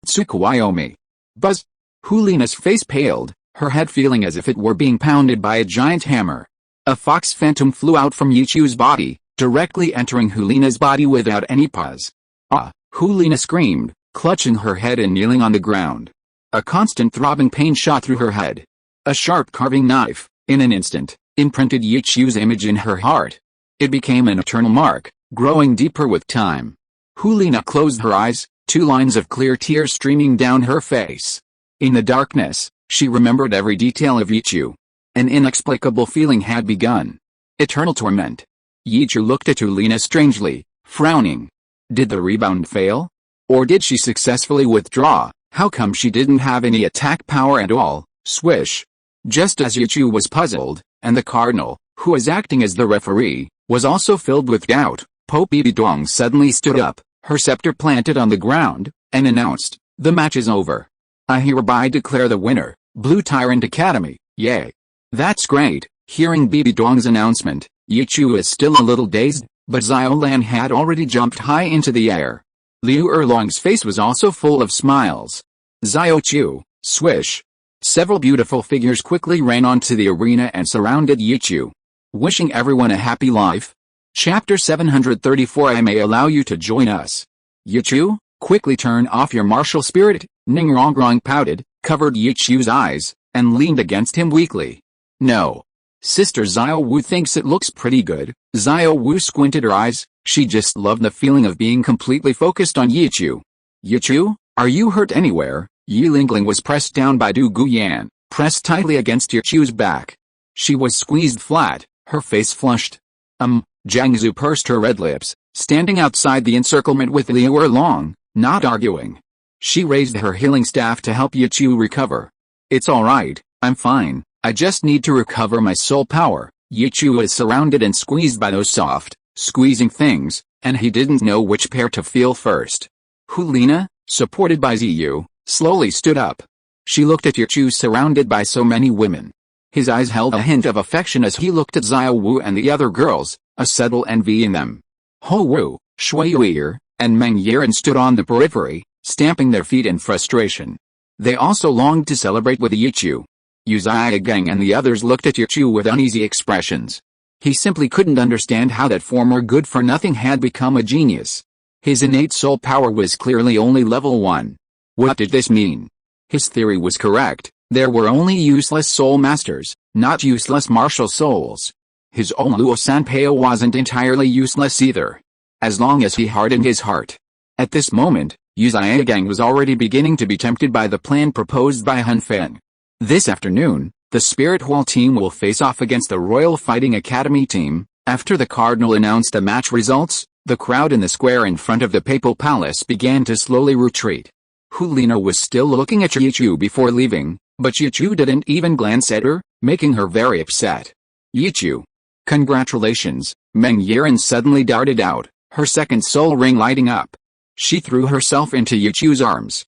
Tsukuyomi. Buzz! Hulina's face paled, her head feeling as if it were being pounded by a giant hammer. A fox phantom flew out from Yichu's body, directly entering Hulina's body without any pause. Ah! Hulina screamed, clutching her head and kneeling on the ground. A constant throbbing pain shot through her head. A sharp carving knife, in an instant, imprinted Yichu's image in her heart. It became an eternal mark, growing deeper with time. Hulina closed her eyes, 2 lines of clear tears streaming down her face. In the darkness, she remembered every detail of Yichu. An inexplicable feeling had begun. Eternal torment. Yichu looked at Hulina strangely, frowning. Did the rebound fail? Or did she successfully withdraw? How come she didn't have any attack power at all? Swish. Just as Yichu was puzzled, and the cardinal, who was acting as the referee, was also filled with doubt, Pope Bidong suddenly stood up, her scepter planted on the ground, and announced, "The match is over. I hereby declare the winner, Blue Tyrant Academy, yay." That's great. Hearing Bidong's announcement, Yichu is still a little dazed, but Xiaolan had already jumped high into the air. Liu Erlong's face was also full of smiles. Xiaochu, swish. Several beautiful figures quickly ran onto the arena and surrounded Yichu. Wishing everyone a happy life. Chapter 734. I may allow you to join us. Yichu, quickly turn off your martial spirit. Ning Rongrong pouted, covered Yichu's eyes, and leaned against him weakly. No. Sister Xiao Wu thinks it looks pretty good. Xiao Wu squinted her eyes, she just loved the feeling of being completely focused on Yichu. Yichu, are you hurt anywhere? Yi Lingling was pressed down by Du Guyan, pressed tightly against Yichu's back. She was squeezed flat, her face flushed. Jiangzu pursed her red lips, standing outside the encirclement with Liu Erlong, not arguing. She raised her healing staff to help Yichu recover. It's alright, I'm fine, I just need to recover my soul power. Yichu was surrounded and squeezed by those soft, squeezing things, and he didn't know which pair to feel first. Hulina, supported by Ziyu, slowly stood up. She looked at Yichu surrounded by so many women. His eyes held a hint of affection as he looked at Xiao Wu and the other girls, a subtle envy in them. Ho Wu, Shui Yuir, and Meng Yiren stood on the periphery, stamping their feet in frustration. They also longed to celebrate with Yichu. Yu Zaigang and the others looked at Yichu with uneasy expressions. He simply couldn't understand how that former good-for-nothing had become a genius. His innate soul power was clearly only level 1. What did this mean? His theory was correct. There were only useless soul masters, not useless martial souls. His own Luo Sanpao wasn't entirely useless either. As long as he hardened his heart. At this moment, Yu Zaigang was already beginning to be tempted by the plan proposed by Hun Feng. This afternoon, the Spirit Hall team will face off against the Royal Fighting Academy team. After the Cardinal announced the match results, the crowd in the square in front of the Papal Palace began to slowly retreat. Hulina was still looking at Yichu before leaving, but Yichu didn't even glance at her, making her very upset. Yichu. Congratulations, Meng Yiren suddenly darted out, her second soul ring lighting up. She threw herself into Yichu's arms.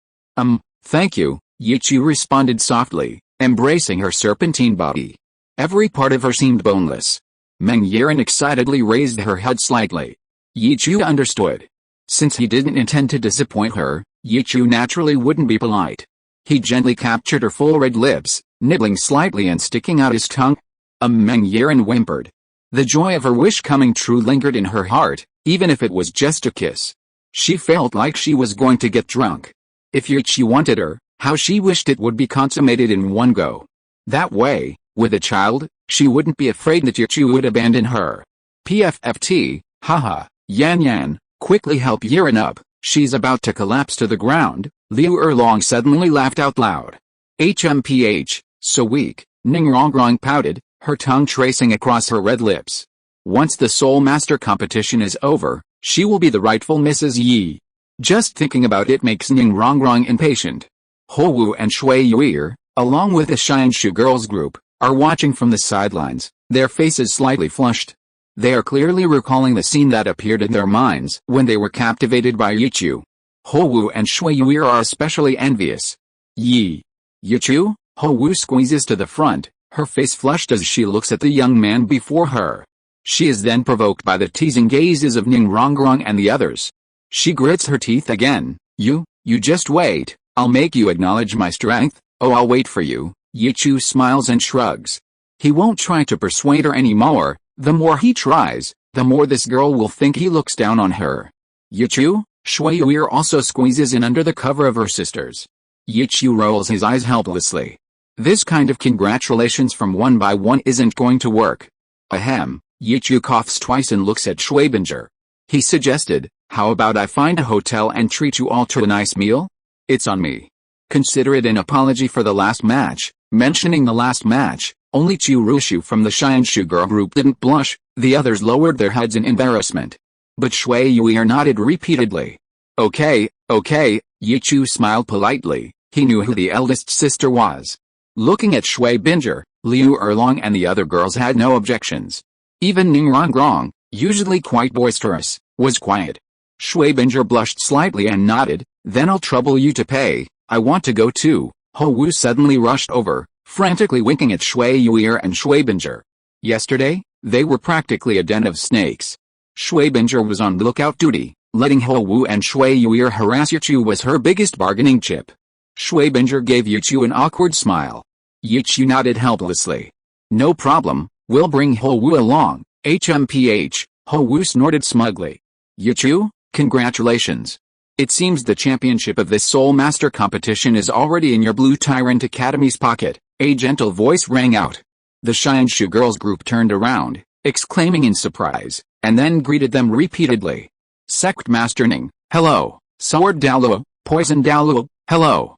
Thank you, Yichu responded softly, embracing her serpentine body. Every part of her seemed boneless. Meng Yiren excitedly raised her head slightly. Yichu understood. Since he didn't intend to disappoint her, Yichu naturally wouldn't be polite. He gently captured her full red lips, nibbling slightly and sticking out his tongue. Meng Yiren whimpered. The joy of her wish coming true lingered in her heart, even if it was just a kiss. She felt like she was going to get drunk. If Yichi wanted her, how she wished it would be consummated in one go. That way, with a child, she wouldn't be afraid that Yichi would abandon her. PFFT, haha, Yan, quickly help Yiren up, she's about to collapse to the ground. Liu Erlong suddenly laughed out loud. HMPH, so weak, Ning Rongrong pouted, her tongue tracing across her red lips. Once the Soul Master competition is over, she will be the rightful Mrs. Yi. Just thinking about it makes Ning Rongrong impatient. Ho Wu and Shui Yuir, along with the Xianshu girls group, are watching from the sidelines, their faces slightly flushed. They are clearly recalling the scene that appeared in their minds when they were captivated by Yichu. Ho Wu and Shui Yuir are especially envious. Yi. Yichu? Ho Wu squeezes to the front, her face flushed as she looks at the young man before her. She is then provoked by the teasing gazes of Ning Rongrong and the others. She grits her teeth again. You just wait, I'll make you acknowledge my strength. Oh, I'll wait for you. Yichu smiles and shrugs. He won't try to persuade her anymore. The more he tries, the more this girl will think he looks down on her. Yichu? Shui Yuir also squeezes in under the cover of her sisters. Yichu rolls his eyes helplessly. This kind of congratulations from one by one isn't going to work. Ahem. Yichu coughs twice and looks at Schwabinger. He suggested, how about I find a hotel and treat you all to a nice meal? It's on me. Consider it an apology for the last match. Mentioning the last match, only Chu Rushu from the Xianshu girl group didn't blush, the others lowered their heads in embarrassment. But Shui Yuir nodded repeatedly. Okay, Yichu smiled politely, he knew who the eldest sister was. Looking at Schwabinger, Liu Erlong and the other girls had no objections. Even Ning Rongrong, usually quite boisterous, was quiet. Schwabinger blushed slightly and nodded, then I'll trouble you to pay, I want to go too. Ho Wu suddenly rushed over, frantically winking at Shui Yuir and Schwabinger. Yesterday, they were practically a den of snakes. Schwabinger was on lookout duty, letting Ho Wu and Shui Yuir harass Yichu was her biggest bargaining chip. Schwabinger gave Yichu an awkward smile. Yichu nodded helplessly. No problem, we'll bring Ho Wu along, HMPH, Ho Wu snorted smugly. Yichu, congratulations. It seems the championship of this Soul Master competition is already in your Blue Tyrant Academy's pocket, a gentle voice rang out. The Xianshu girls group turned around, exclaiming in surprise, and then greeted them repeatedly. Sect Master Ning, hello. Sword Douluo, Poison Douluo, hello.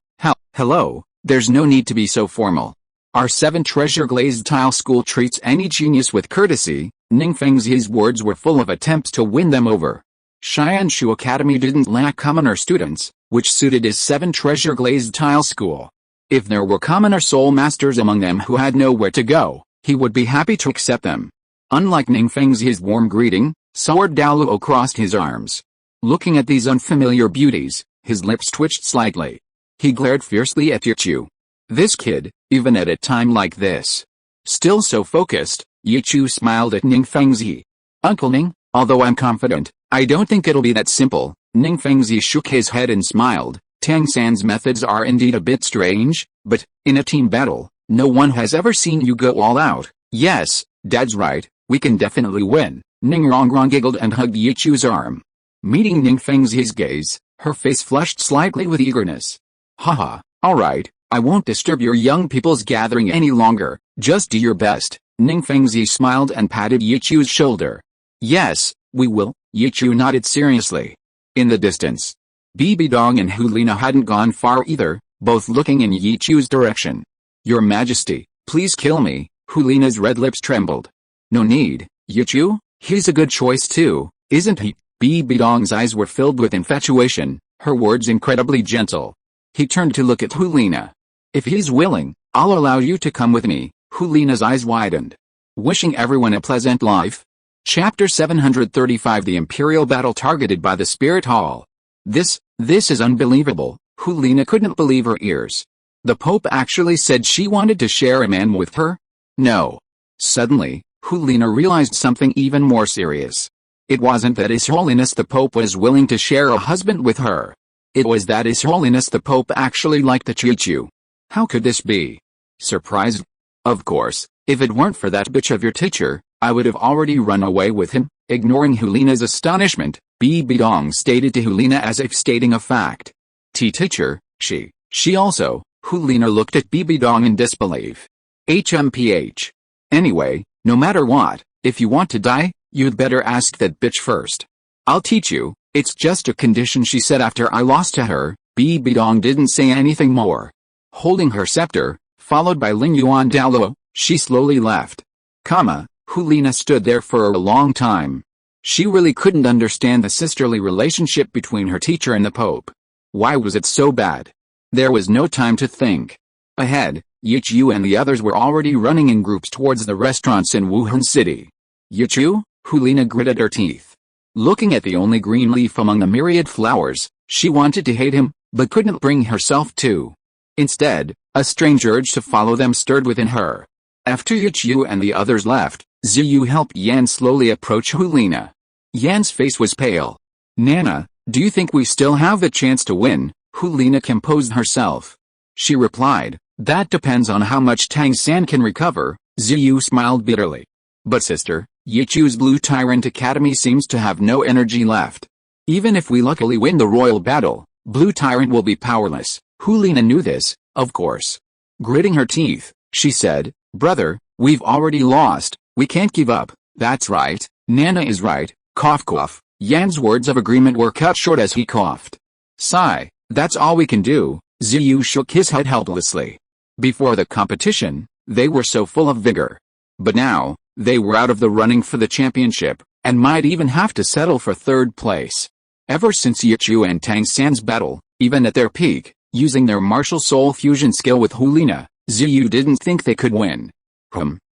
Hello, there's no need to be so formal. Our 7 treasure glazed tile school treats any genius with courtesy. Ning Fengzi's words were full of attempts to win them over. Xianshu Academy didn't lack commoner students, which suited his 7 treasure glazed tile school. If there were commoner soul masters among them who had nowhere to go, he would be happy to accept them. Unlike Ning Fengzi's warm greeting, Sword Douluo crossed his arms. Looking at these unfamiliar beauties, his lips twitched slightly. He glared fiercely at Yichu. This kid, even at a time like this. Still so focused, Yichu smiled at Ning Fengzi. Uncle Ning, although I'm confident, I don't think it'll be that simple. Ning Fengzi shook his head and smiled. Tang San's methods are indeed a bit strange, but, in a team battle, no one has ever seen you go all out. Yes, Dad's right, we can definitely win. Ning Rongrong giggled and hugged Yichu's arm. Meeting Ning Fengzi's gaze, her face flushed slightly with eagerness. Haha, alright, I won't disturb your young people's gathering any longer, just do your best. Ning Fengzi smiled and patted Yichu's shoulder. Yes, we will, Yichu nodded seriously. In the distance, Bibi Dong and Hulina hadn't gone far either, both looking in Yichu's direction. Your Majesty, please kill me, Hulina's red lips trembled. No need, Yichu, he's a good choice too, isn't he? Bibi Dong's eyes were filled with infatuation, her words incredibly gentle. He turned to look at Hulina. If he's willing, I'll allow you to come with me. Hulina's eyes widened. Wishing everyone a pleasant life. Chapter 735 The Imperial Battle Targeted by the Spirit Hall. This is unbelievable. Hulina couldn't believe her ears. The Pope actually said she wanted to share a man with her? No. Suddenly, Hulina realized something even more serious. It wasn't that His Holiness the Pope was willing to share a husband with her. It was that His Holiness the Pope actually liked the Chichu. How could this be? Surprised, Of course, if it weren't for that bitch of your teacher, I would have already run away with him. Ignoring Hulina's astonishment, Bidong stated to Hulina as if stating a fact. Teacher, she also. Hulina looked at Bidong in disbelief. HMPH. Anyway, no matter what, if you want to die, you'd better ask that bitch first. I'll teach you, it's just a condition, she said after I lost to her. Bidong didn't say anything more. Holding her scepter, followed by Ling Yuan Douluo, she slowly left. Hulina stood there for a long time. She really couldn't understand the sisterly relationship between her teacher and the Pope. Why was it so bad? There was no time to think. Ahead, Yichu and the others were already running in groups towards the restaurants in Wuhan City. Yichu? Hulina gritted her teeth. Looking at the only green leaf among the myriad flowers, she wanted to hate him, but couldn't bring herself to. Instead, a strange urge to follow them stirred within her. After Yichu and the others left, Ziyu helped Yan slowly approach Hulina. Yan's face was pale. Nana, do you think we still have a chance to win? Hulina composed herself. She replied, that depends on how much Tang San can recover. Ziyu smiled bitterly. But sister, Yichu's Blue Tyrant Academy seems to have no energy left. Even if we luckily win the royal battle, Blue Tyrant will be powerless. Hulina knew this, of course. Gritting her teeth, she said, brother, we've already lost, we can't give up. That's right, Nana is right. Cough cough. Yan's words of agreement were cut short as he coughed. Sigh, that's all we can do. Ziyu shook his head helplessly. Before the competition, they were so full of vigor. But now, they were out of the running for the championship, and might even have to settle for third place. Ever since Yichu and Tang San's battle, even at their peak, using their martial soul fusion skill with Hulina, Ziyu didn't think they could win.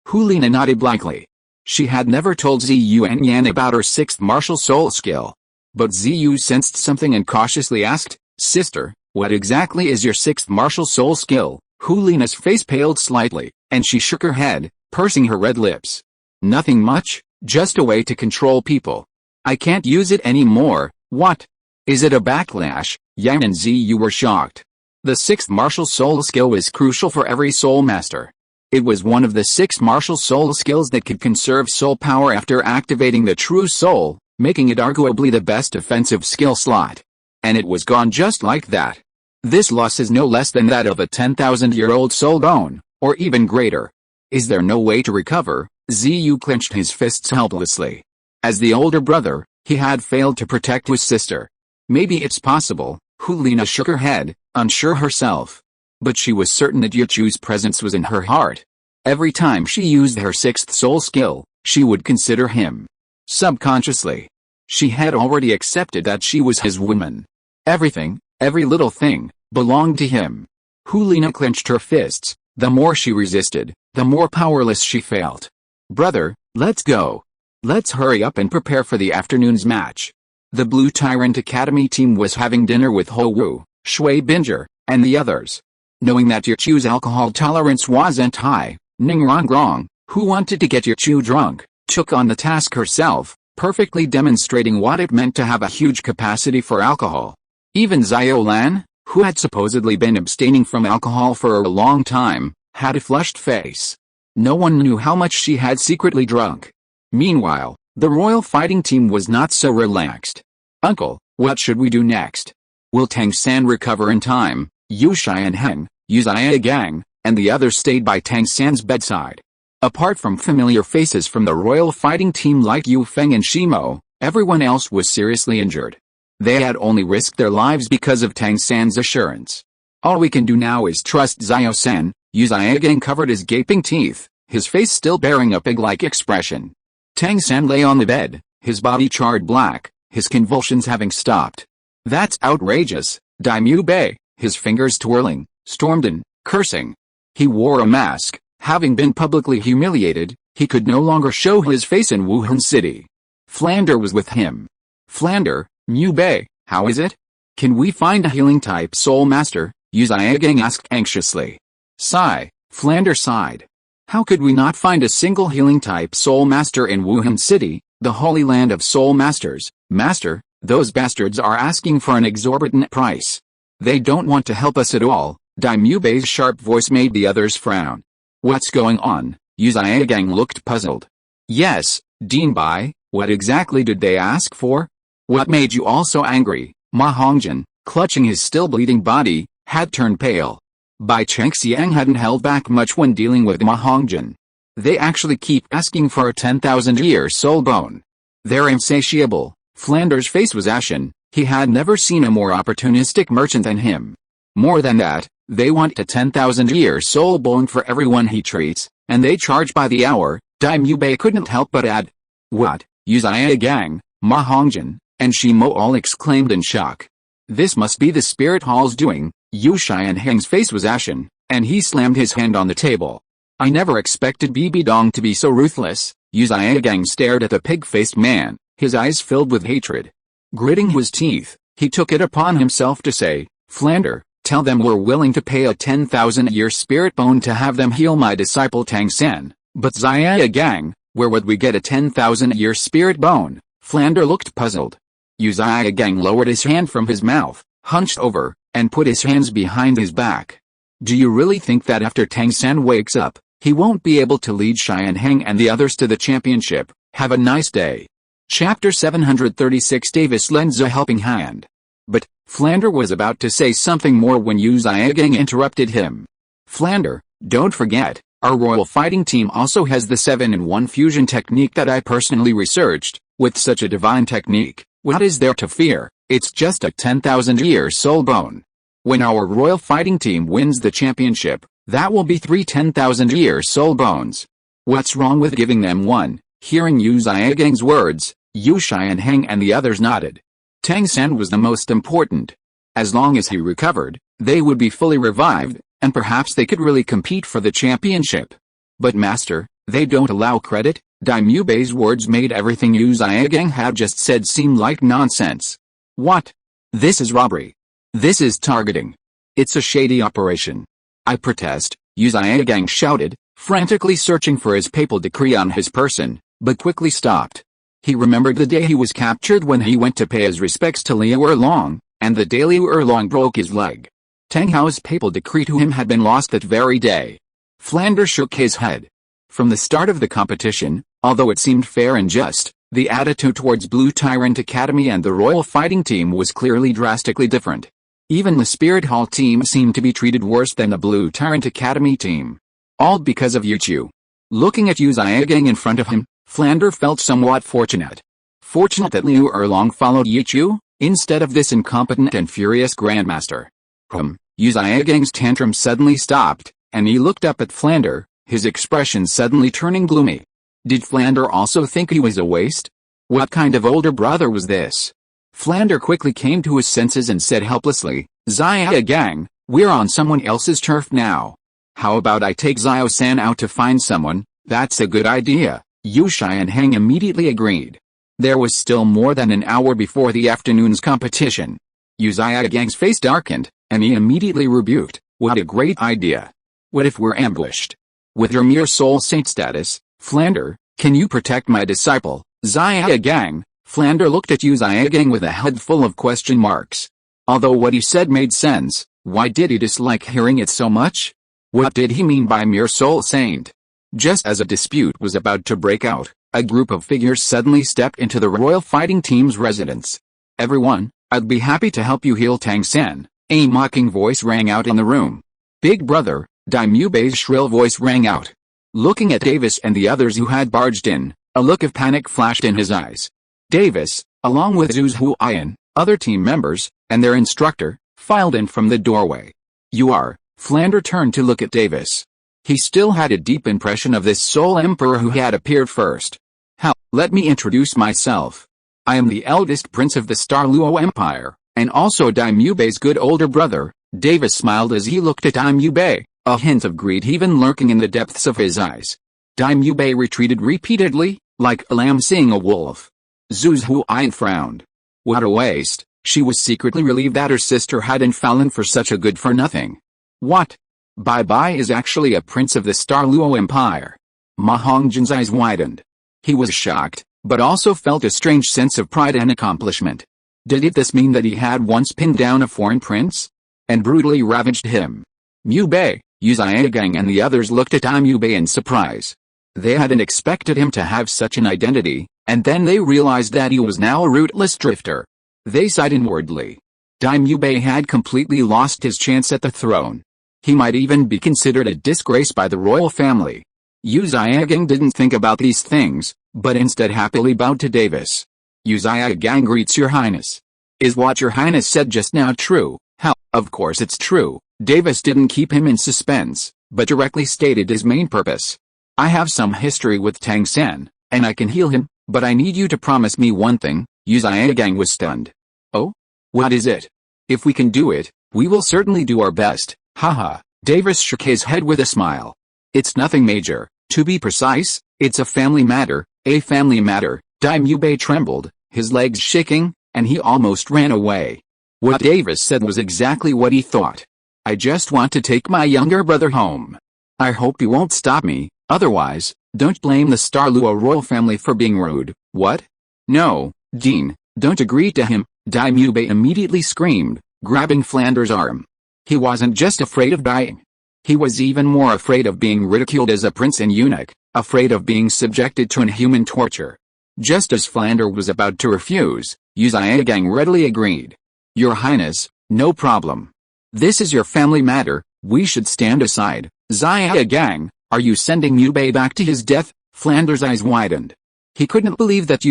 Hulina nodded blankly. She had never told Ziyu and Yan about her sixth martial soul skill. But Ziyu sensed something and cautiously asked, sister, what exactly is your sixth martial soul skill? Hulina's face paled slightly, and she shook her head, pursing her red lips. Nothing much, just a way to control people. I can't use it anymore. What? Is it a backlash? Yan and Ziyu were shocked. The sixth martial soul skill was crucial for every soul master. It was one of the 6 martial soul skills that could conserve soul power after activating the true soul, making it arguably the best offensive skill slot. And it was gone just like that. This loss is no less than that of a 10,000-year-old soul gone, or even greater. Is there no way to recover? Ziyu clenched his fists helplessly. As the older brother, he had failed to protect his sister. Maybe it's possible. Hulina shook her head, unsure herself. But she was certain that Yichu's presence was in her heart. Every time she used her 6th soul skill, she would consider him. Subconsciously, she had already accepted that she was his woman. Everything, every little thing, belonged to him. Hulina clenched her fists. The more she resisted, the more powerless she felt. Brother, let's go. Let's hurry up and prepare for the afternoon's match. The Blue Tyrant Academy team was having dinner with Xiao Wu, Shui Binger, and the others. Knowing that Yichu's alcohol tolerance wasn't high, Ning Rongrong, who wanted to get Yichu drunk, took on the task herself, perfectly demonstrating what it meant to have a huge capacity for alcohol. Even Xiao Lan, who had supposedly been abstaining from alcohol for a long time, had a flushed face. No one knew how much she had secretly drunk. Meanwhile, the royal fighting team was not so relaxed. Uncle, what should we do next? Will Tang San recover in time? Yushai and Heng, Uzia Gang, and the others stayed by Tang San's bedside. Apart from familiar faces from the royal fighting team like Yu Feng and Shimo, everyone else was seriously injured. They had only risked their lives because of Tang San's assurance. All we can do now is trust Xiao Sen. Uzia Gang covered his gaping teeth, his face still bearing a pig-like expression. Tang San lay on the bed, his body charred black, his convulsions having stopped. That's outrageous, Daimyo Bei, his fingers twirling, stormed in, cursing. He wore a mask. Having been publicly humiliated, he could no longer show his face in Wuhan City. Flander was with him. Flander, Mu Bei, how is it? Can we find a healing-type soul master? Uzia Gang asked anxiously. Sigh, Flander sighed. How could we not find a single healing-type soul master in Wuhan City, the holy land of soul masters? Master, those bastards are asking for an exorbitant price. They don't want to help us at all. Daimyo Bei's sharp voice made the others frown. What's going on? Yu Xiaogang looked puzzled. Yes, Dean Bai, what exactly did they ask for? What made you all so angry? Ma Hongjin, clutching his still bleeding body, had turned pale. Bai Chengxiang hadn't held back much when dealing with Ma Hongjin. They actually keep asking for a 10,000-year soul bone. They're insatiable. Flanders' face was ashen. He had never seen a more opportunistic merchant than him. More than that, they want a 10,000-year soul bone for everyone he treats, and they charge by the hour. Daimyo Bei couldn't help but add. What? Yu Xiaogang, Ma Hongjin, and Shimo all exclaimed in shock. This must be the spirit hall's doing. Yu Xianheng's face was ashen, and he slammed his hand on the table. I never expected Bibi Dong to be so ruthless. Yu Xiaogang stared at the pig-faced man, his eyes filled with hatred. Gritting his teeth, he took it upon himself to say, Flander, tell them we're willing to pay a 10,000-year spirit bone to have them heal my disciple Tang San. But Xiaogang, where would we get a 10,000-year spirit bone? Flander looked puzzled. Yu Xiaogang lowered his hand from his mouth, hunched over, and put his hands behind his back. Do you really think that after Tang San wakes up, he won't be able to lead Xianheng and the others to the championship? Have a nice day. Chapter 736 Davis lends a helping hand. But, Flander was about to say something more when Yu Xiaogang interrupted him. Flander, don't forget, our royal fighting team also has the 7-in-1 fusion technique that I personally researched. With such a divine technique, what is there to fear? It's just a 10,000-year soul bone. When our royal fighting team wins the championship, that will be 3 10,000-year soul bones. What's wrong with giving them one? Hearing Yu Xiaogang's words, Yu Xianheng and the others nodded. Tang San was the most important. As long as he recovered, they would be fully revived, and perhaps they could really compete for the championship. But master, they don't allow credit? Daimyo Bei's words made everything Yu Xiaogang had just said seem like nonsense. What? This is robbery. This is targeting. It's a shady operation. I protest, Yu Xiaogang shouted, frantically searching for his papal decree on his person, but quickly stopped. He remembered the day he was captured when he went to pay his respects to Liu Erlong, and the day Liu Erlong broke his leg. Tang Hao's papal decree to him had been lost that very day. Flander shook his head. From the start of the competition, although it seemed fair and just, the attitude towards Blue Tyrant Academy and the Royal Fighting Team was clearly drastically different. Even the Spirit Hall team seemed to be treated worse than the Blue Tyrant Academy team. All because of Yichu. Looking at Yu Xiaogang in front of him, Flander felt somewhat fortunate. Fortunate that Liu Erlong followed Yichu, instead of this incompetent and furious Grandmaster. Yu Xiaogang's tantrum suddenly stopped, and he looked up at Flander, his expression suddenly turning gloomy. Did Flander also think he was a waste? What kind of older brother was this? Flander quickly came to his senses and said helplessly, Xiaogang, we're on someone else's turf now. How about I take Xiao-san out to find someone? That's a good idea. Yu Xianheng immediately agreed. There was still more than an hour before the afternoon's competition. Yu Xiaogang's face darkened, and he immediately rebuked, what a great idea. What if we're ambushed? With your mere soul saint status, Flander, can you protect my disciple, Xiaogang? Flander looked at Yu Xiaogang with a head full of question marks. Although what he said made sense, why did he dislike hearing it so much? What did he mean by mere soul saint? Just as a dispute was about to break out, a group of figures suddenly stepped into the royal fighting team's residence. Everyone, I'd be happy to help you heal Tang San, a mocking voice rang out in the room. Big brother, Daimyo Bei's shrill voice rang out. Looking at Davis and the others who had barged in, a look of panic flashed in his eyes. Davis, along with Zhu Huayan, other team members, and their instructor, filed in from the doorway. You are, Flander turned to look at Davis. He still had a deep impression of this Soul Emperor who had appeared first. Hell, let me introduce myself. I am the eldest prince of the Luo Empire, and also Daimyo Bei's good older brother. Davis smiled as he looked at Daimyo Bei, a hint of greed even lurking in the depths of his eyes. Daimyo Bei retreated repeatedly, like a lamb seeing a wolf. Zhu Huayan frowned. What a waste. She was secretly relieved that her sister hadn't fallen for such a good-for-nothing. What? Bai Bai is actually a prince of the Luo Empire. Ma Hongjin's eyes widened. He was shocked, but also felt a strange sense of pride and accomplishment. Did this mean that he had once pinned down a foreign prince? And brutally ravaged him? Mu Bei, Gang and the others looked at Yubei in surprise. They hadn't expected him to have such an identity, and then they realized that he was now a rootless drifter. They sighed inwardly. Yubei had completely lost his chance at the throne. He might even be considered a disgrace by the royal family. Gang didn't think about these things, but instead happily bowed to Davis. Gang greets your highness. Is what your highness said just now true? How? Of course it's true. Davis didn't keep him in suspense, but directly stated his main purpose. I have some history with Tang San, and I can heal him, but I need you to promise me one thing. Gang was stunned. Oh? What is it? If we can do it, we will certainly do our best. Haha. Davis shook his head with a smile. It's nothing major. To be precise, it's a family matter. A family matter. Yubei trembled, his legs shaking, and he almost ran away. What Davis said was exactly what he thought. I just want to take my younger brother home. I hope you won't stop me, otherwise, don't blame the Douluo royal family for being rude. What? No, Dean, don't agree to him, Yubei immediately screamed, grabbing Flanders' arm. He wasn't just afraid of dying. He was even more afraid of being ridiculed as a prince and eunuch, afraid of being subjected to inhuman torture. Just as Flanders was about to refuse, Gang readily agreed. Your Highness, no problem. This is your family matter, we should stand aside. Gang, are you sending Yubei back to his death? Flanders' eyes widened. He couldn't believe that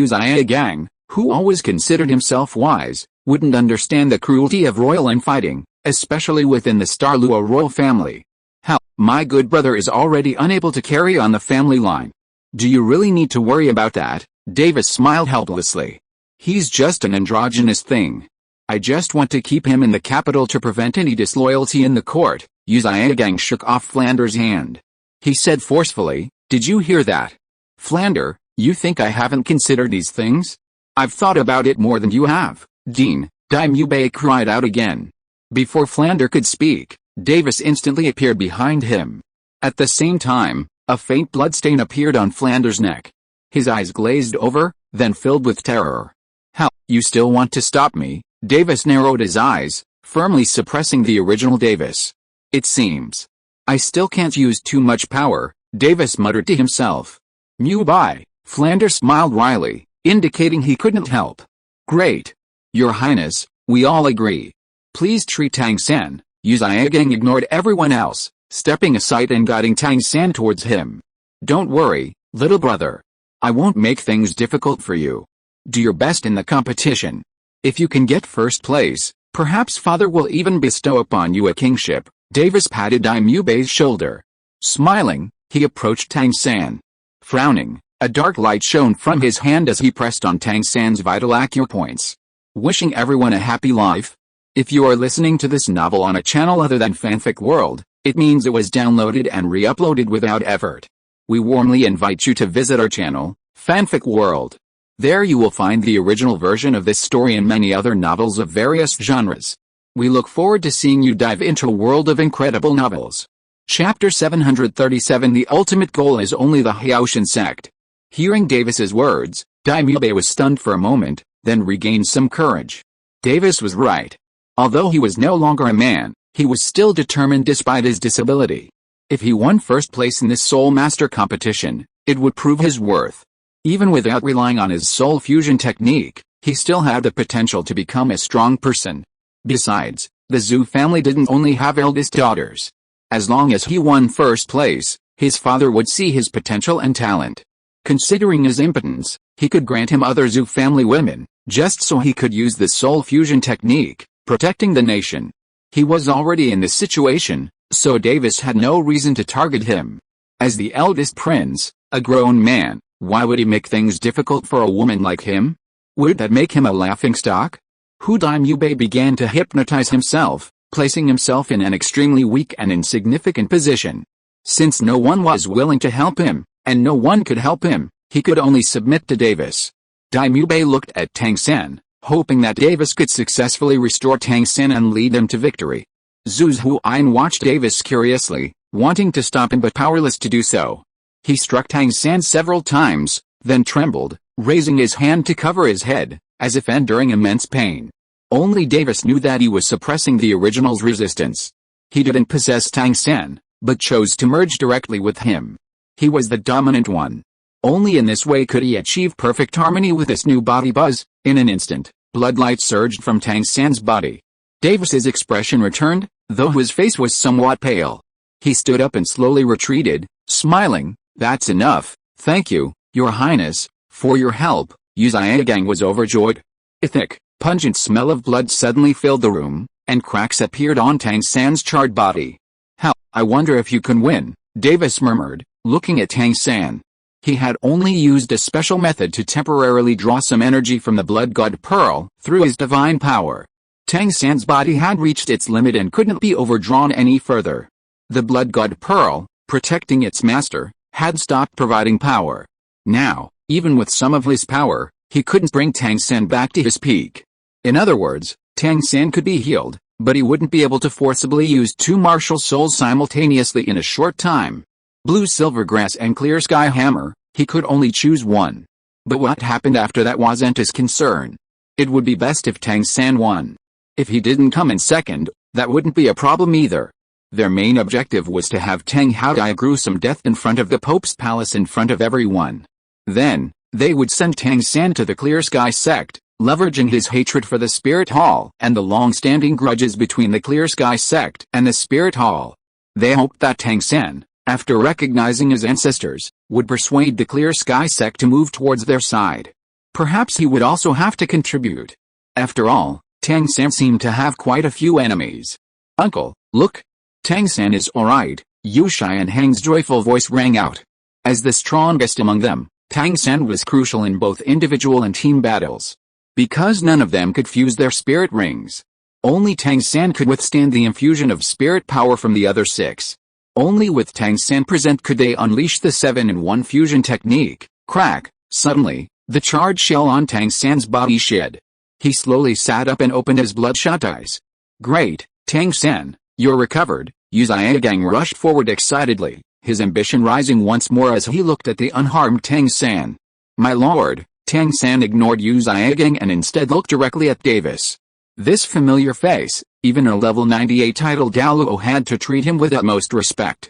Gang, who always considered himself wise, wouldn't understand the cruelty of royal infighting, especially within the Douluo royal family. How? My good brother is already unable to carry on the family line. Do you really need to worry about that? Davis smiled helplessly. He's just an androgynous thing. I just want to keep him in the capital to prevent any disloyalty in the court. Gang shook off Flanders' hand. He said forcefully, did you hear that? Flanders, you think I haven't considered these things? I've thought about it more than you have, Dean. Yubei cried out again. Before Flanders could speak, Davis instantly appeared behind him. At the same time, a faint bloodstain appeared on Flanders' neck. His eyes glazed over, then filled with terror. How? You still want to stop me? Davis narrowed his eyes, firmly suppressing the original Davis. It seems. I still can't use too much power, Davis muttered to himself. Bye. Flanders smiled wryly, indicating he couldn't help. Great. Your Highness, we all agree. Please treat Tang San. Gang ignored everyone else, stepping aside and guiding Tang San towards him. Don't worry, little brother. I won't make things difficult for you. Do your best in the competition. If you can get first place, perhaps father will even bestow upon you a kingship. Davis patted Yubei's shoulder. Smiling, he approached Tang San. Frowning, a dark light shone from his hand as he pressed on Tang San's vital acupoints. Wishing everyone a happy life. If you are listening to this novel on a channel other than Fanfic World, it means it was downloaded and re-uploaded without effort. We warmly invite you to visit our channel, Fanfic World. There you will find the original version of this story and many other novels of various genres. We look forward to seeing you dive into a world of incredible novels. Chapter 737 The ultimate goal is only the Haoshan sect. Hearing Davis's words, Yubei was stunned for a moment, then regained some courage. Davis was right. Although he was no longer a man, he was still determined despite his disability. If he won first place in this Soul Master competition, it would prove his worth. Even without relying on his soul fusion technique, he still had the potential to become a strong person. Besides, the Zhu family didn't only have eldest daughters. As long as he won first place, his father would see his potential and talent. Considering his impotence, he could grant him other Zhu family women, just so he could use the soul fusion technique, protecting the nation. He was already in this situation, so Davis had no reason to target him. As the eldest prince, a grown man, why would he make things difficult for a woman like him? Would that make him a laughingstock? Yubei began to hypnotize himself, placing himself in an extremely weak and insignificant position. Since no one was willing to help him, and no one could help him, he could only submit to Davis. Yubei looked at Tang San, hoping that Davis could successfully restore Tang San and lead them to victory. Zhu Huayan watched Davis curiously, wanting to stop him but powerless to do so. He struck Tang San several times, then trembled, raising his hand to cover his head, as if enduring immense pain. Only Davis knew that he was suppressing the original's resistance. He didn't possess Tang San, but chose to merge directly with him. He was the dominant one. Only in this way could he achieve perfect harmony with this new body buzz. In an instant, bloodlight surged from Tang San's body. Davis's expression returned, though his face was somewhat pale. He stood up and slowly retreated, smiling. "That's enough, thank you, Your Highness, for your help." Yu Zhigang was overjoyed. A thick, pungent smell of blood suddenly filled the room, and cracks appeared on Tang San's charred body. "How, I wonder if you can win," Davis murmured, looking at Tang San. He had only used a special method to temporarily draw some energy from the blood god pearl through his divine power. Tang San's body had reached its limit and couldn't be overdrawn any further. The blood god pearl, protecting its master, had stopped providing power. Now, even with some of his power, he couldn't bring Tang San back to his peak. In other words, Tang San could be healed, but he wouldn't be able to forcibly use two martial souls simultaneously in a short time. Blue silver grass and clear sky hammer, he could only choose one. But what happened after that wasn't his concern. It would be best if Tang San won. If he didn't come in second, that wouldn't be a problem either. Their main objective was to have Tang Hao die a gruesome death in front of the Pope's palace in front of everyone. Then, they would send Tang San to the Clear Sky sect, leveraging his hatred for the Spirit Hall and the long-standing grudges between the Clear Sky sect and the Spirit Hall. They hoped that Tang San, after recognizing his ancestors, would persuade the Clear Sky sect to move towards their side. Perhaps he would also have to contribute. After all, Tang San seemed to have quite a few enemies. "Uncle, look! Tang San is alright," Yu Xianhang's joyful voice rang out. As the strongest among them, Tang San was crucial in both individual and team battles. Because none of them could fuse their spirit rings. Only Tang San could withstand the infusion of spirit power from the other six. Only with Tang San present could they unleash the 7-in-1 fusion technique. Crack! Suddenly, the charred shell on Tang San's body shed. He slowly sat up and opened his bloodshot eyes. "Great, Tang San, you're recovered." Yu Zhigang rushed forward excitedly, his ambition rising once more as he looked at the unharmed Tang San. "My lord," Tang San ignored Yu Zhigang and instead looked directly at Davis. This familiar face, even a level 98 title Douluo had to treat him with utmost respect.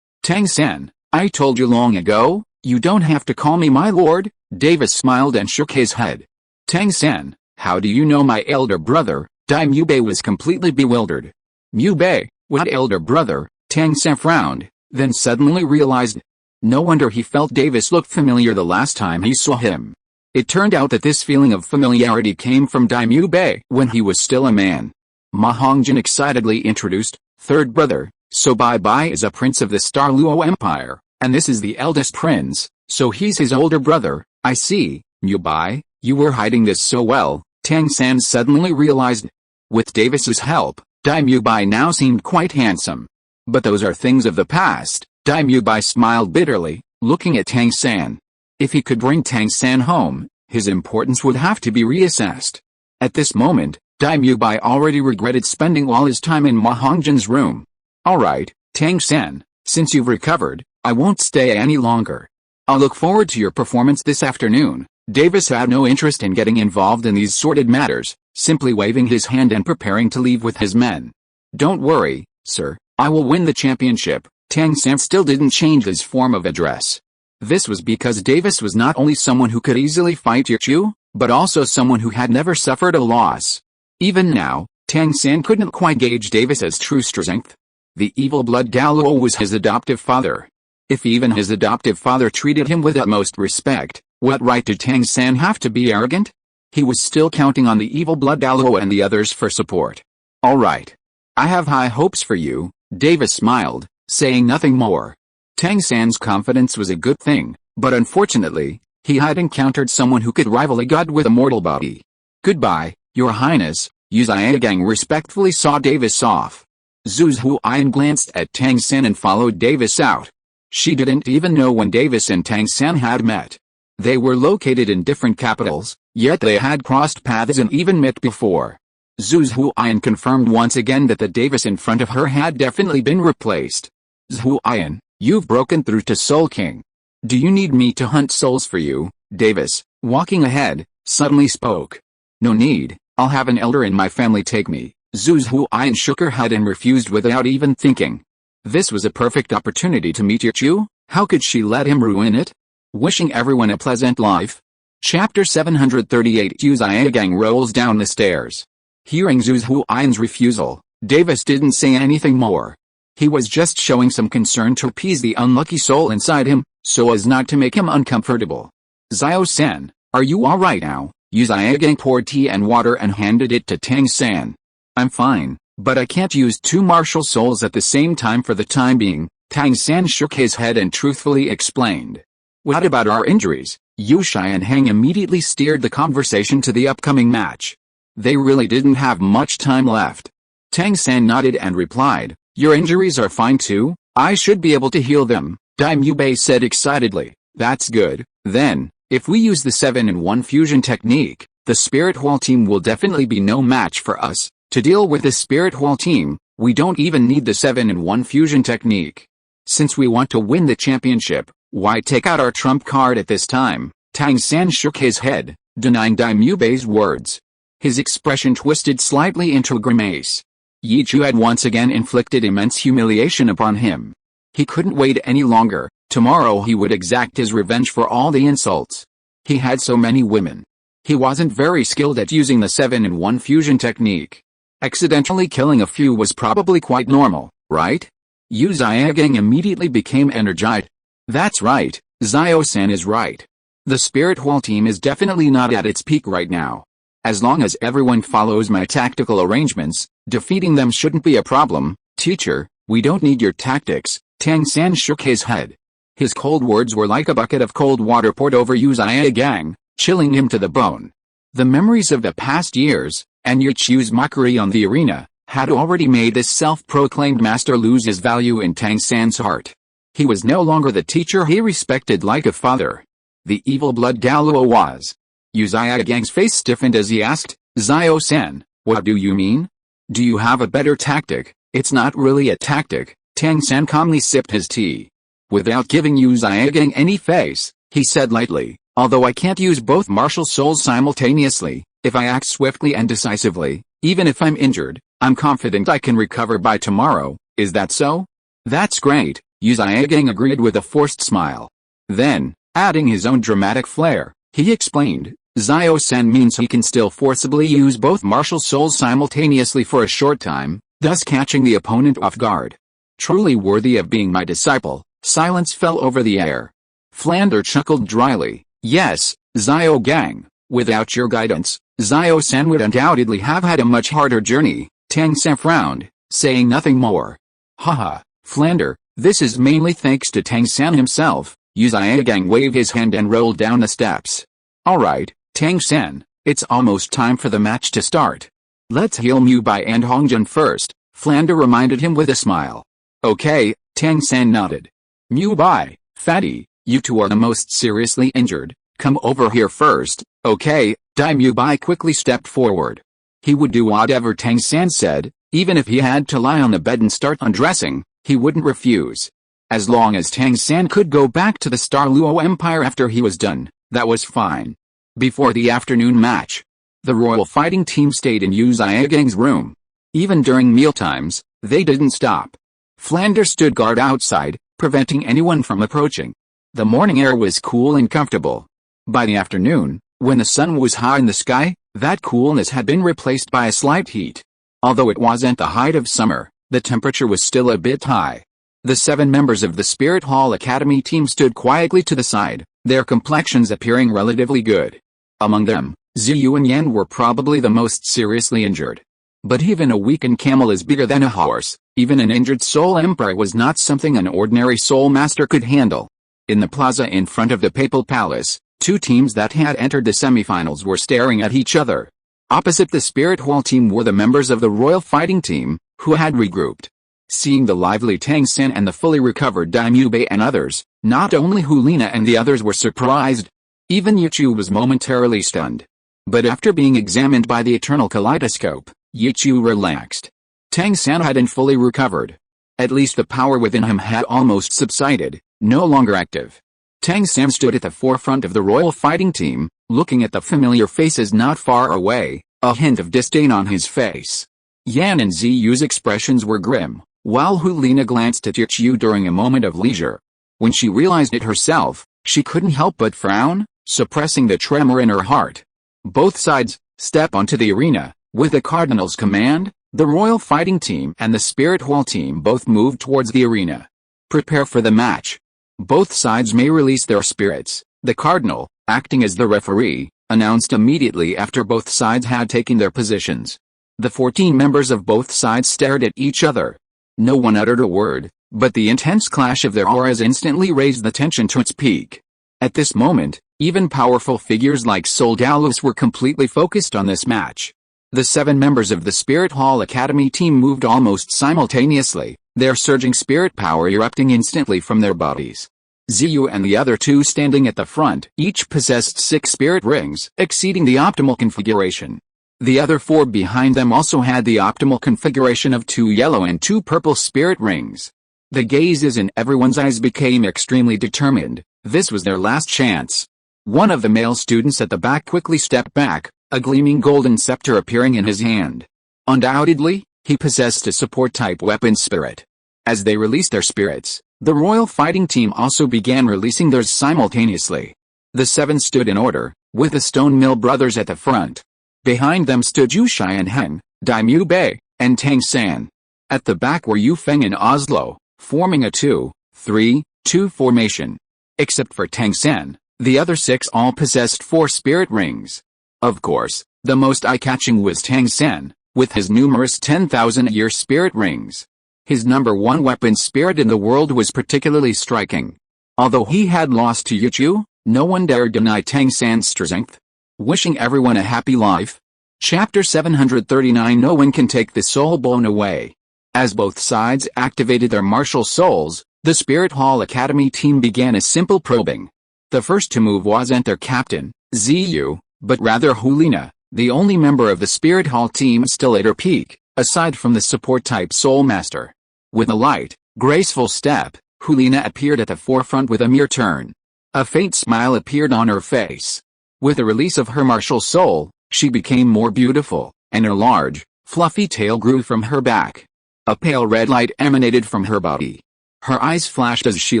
"Tang San, I told you long ago, you don't have to call me my lord." Davis smiled and shook his head. "Tang San, how do you know my elder brother?" Dai Mubei was completely bewildered. "Mubei, what elder brother?" Tang San frowned, then suddenly realized. No wonder he felt Davis looked familiar the last time he saw him. It turned out that this feeling of familiarity came from Dai Mubei when he was still a man. Ma Hongjin excitedly introduced, "Third brother, so Bai Bai is a prince of the Star Luo Empire, and this is the eldest prince, so he's his older brother." "I see, Mubei, you were hiding this so well," Tang San suddenly realized. With Davis's help, Dai Mubei now seemed quite handsome. But those are things of the past. Dai Mubei smiled bitterly, looking at Tang San. If he could bring Tang San home, his importance would have to be reassessed. At this moment, Dai Mubei already regretted spending all his time in Ma Hongjin's room. "Alright, Tang San, since you've recovered, I won't stay any longer. I'll look forward to your performance this afternoon." Davis had no interest in getting involved in these sordid matters, simply waving his hand and preparing to leave with his men. "Don't worry, sir, I will win the championship." Tang San still didn't change his form of address. This was because Davis was not only someone who could easily fight Yichu, but also someone who had never suffered a loss. Even now, Tang San couldn't quite gauge Davis's true strength. The evil blood Douluo was his adoptive father. If even his adoptive father treated him with utmost respect, what right did Tang San have to be arrogant? He was still counting on the evil blood Douluo and the others for support. "Alright. I have high hopes for you," Davis smiled, saying nothing more. Tang San's confidence was a good thing, but unfortunately, he had encountered someone who could rival a god with a mortal body. "Goodbye, Your Highness." Yu Zhigang respectfully saw Davis off. Zhu Huayan glanced at Tang San and followed Davis out. She didn't even know when Davis and Tang San had met. They were located in different capitals, yet they had crossed paths and even met before. Zhu Huayan confirmed once again that the Davis in front of her had definitely been replaced. "Huayan, you've broken through to Soul King. Do you need me to hunt souls for you?" Davis, walking ahead, suddenly spoke. "No need, I'll have an elder in my family take me." Zhu Huayan shook her head and refused without even thinking. This was a perfect opportunity to meet Yichu. How could she let him ruin it? Wishing everyone a pleasant life. Chapter 738 Zhu Xiaogang rolls down the stairs. Hearing Zhu Huayan's refusal, Davis didn't say anything more. He was just showing some concern to appease the unlucky soul inside him, so as not to make him uncomfortable. Xiao-san, are you alright now? Zhu Xiaogang poured tea and water and handed it to Tang-san. I'm fine, but I can't use two martial souls at the same time for the time being. Tang-san shook his head and truthfully explained. What about our injuries? Yu Shai and Hang immediately steered the conversation to the upcoming match. They really didn't have much time left. Tang-san nodded and replied, your injuries are fine too, I should be able to heal them, Daimyo said excitedly. That's good, then, if we use the 7-in-1 fusion technique, the Spirit Hall team will definitely be no match for us. To deal with the Spirit Hall team, we don't even need the 7-in-1 fusion technique. Since we want to win the championship, why take out our trump card at this time? Tang-san shook his head, denying Daimyo's words. His expression twisted slightly into a grimace. Yichu had once again inflicted immense humiliation upon him. He couldn't wait any longer. Tomorrow he would exact his revenge for all the insults. He had so many women. He wasn't very skilled at using the 7-in-1 fusion technique. Accidentally killing a few was probably quite normal, right? Yu Xiaogang immediately became energized. That's right, Xiao-san is right. The Spirit Hall team is definitely not at its peak right now. As long as everyone follows my tactical arrangements, defeating them shouldn't be a problem. Teacher, we don't need your tactics. Tang-san shook his head. His cold words were like a bucket of cold water poured over Yu Xiaogang, chilling him to the bone. The memories of the past years, and Yichu's mockery on the arena, had already made this self-proclaimed master lose his value in Tang-san's heart. He was no longer the teacher he respected like a father. The evil blood Douluo was. Yu Xiaogang's face stiffened as he asked, Xiao-san, what do you mean? Do you have a better tactic? It's not really a tactic. Tang-san calmly sipped his tea. Without giving Yu Xiaogang any face, he said lightly, although I can't use both martial souls simultaneously, if I act swiftly and decisively, even if I'm injured, I'm confident I can recover by tomorrow. Is that so? That's great, Yu Xiaogang agreed with a forced smile. Then, adding his own dramatic flair, he explained, Xiao-san means he can still forcibly use both martial souls simultaneously for a short time, thus catching the opponent off guard. Truly worthy of being my disciple. Silence fell over the air. Flander chuckled dryly. Yes, Xiaogang, without your guidance, Xiao-san would undoubtedly have had a much harder journey. Tang-san frowned, saying nothing more. Haha, Flander, this is mainly thanks to Tang-san himself. Yu Xiaogang waved his hand and rolled down the steps. Alright, Tang-san, it's almost time for the match to start. Let's heal Mu Bai and Hongjun first, Flander reminded him with a smile. Okay, Tang-san nodded. Mu Bai, Fatty, you two are the most seriously injured, come over here first, okay? Mu Bai quickly stepped forward. He would do whatever Tang-san said, even if he had to lie on the bed and start undressing, he wouldn't refuse. As long as Tang-san could go back to the Star Luo Empire after he was done, that was fine. Before the afternoon match, the royal fighting team stayed in Yu Xiaogang's room. Even during mealtimes, they didn't stop. Flander stood guard outside, preventing anyone from approaching. The morning air was cool and comfortable. By the afternoon, when the sun was high in the sky, that coolness had been replaced by a slight heat. Although it wasn't the height of summer, the temperature was still a bit high. The 7 members of the Spirit Hall Academy team stood quietly to the side, their complexions appearing relatively good. Among them, Ziyu and Yan were probably the most seriously injured. But even a weakened camel is bigger than a horse. Even an injured soul emperor was not something an ordinary soul master could handle. In the plaza in front of the papal palace, 2 teams that had entered the semifinals were staring at each other. Opposite the Spirit Hall team were the members of the royal fighting team, who had regrouped. Seeing the lively Tang-san and the fully recovered Daimyo and others, not only Hulina and the others were surprised. Even Yichu was momentarily stunned. But after being examined by the eternal kaleidoscope, Yichu relaxed. Tang-san hadn't fully recovered. At least the power within him had almost subsided, no longer active. Tang-san stood at the forefront of the royal fighting team, looking at the familiar faces not far away, a hint of disdain on his face. Yan and Ziyu's expressions were grim, while Hulina glanced at Xiao during a moment of leisure. When she realized it herself, she couldn't help but frown, suppressing the tremor in her heart. Both sides step onto the arena. With the Cardinal's command, the Royal Fighting Team and the Spirit Hall Team both move towards the arena. Prepare for the match. Both sides may release their spirits. The Cardinal, acting as the referee, announced immediately after both sides had taken their positions. The 14 members of both sides stared at each other. No one uttered a word, but the intense clash of their auras instantly raised the tension to its peak. At this moment, even powerful figures like Douluo were completely focused on this match. The 7 members of the Spirit Hall Academy team moved almost simultaneously, their surging spirit power erupting instantly from their bodies. Xiao and the other 2 standing at the front each possessed 6 spirit rings, exceeding the optimal configuration. The other 4 behind them also had the optimal configuration of 2 yellow and 2 purple spirit rings. The gazes in everyone's eyes became extremely determined. This was their last chance. One of the male students at the back quickly stepped back, a gleaming golden scepter appearing in his hand. Undoubtedly, he possessed a support-type weapon spirit. As they released their spirits, the Royal Fighting Team also began releasing theirs simultaneously. The 7 stood in order, with the Stone Mill brothers at the front. Behind them stood Yu Xianheng, Daimyu Bei, and Tang San. At the back were Yu Feng and Oslo, forming a 2-3-2 formation. Except for Tang San, the other 6 all possessed 4 spirit rings. Of course, the most eye-catching was Tang San, with his numerous 10,000-year spirit rings. His number 1 weapon spirit in the world was particularly striking. Although he had lost to Xiao, no one dared deny Tang San's strength. Wishing everyone a happy life. Chapter 739. No one can take the soul bone away. As both sides activated their martial souls, the Spirit Hall Academy team began a simple probing. The first to move wasn't their captain, Xiao, but rather Hulina, the only member of the Spirit Hall team still at her peak, aside from the support-type Soul Master. With a light, graceful step, Hulina appeared at the forefront with a mere turn. A faint smile appeared on her face. With the release of her martial soul, she became more beautiful, and her large, fluffy tail grew from her back. A pale red light emanated from her body. Her eyes flashed as she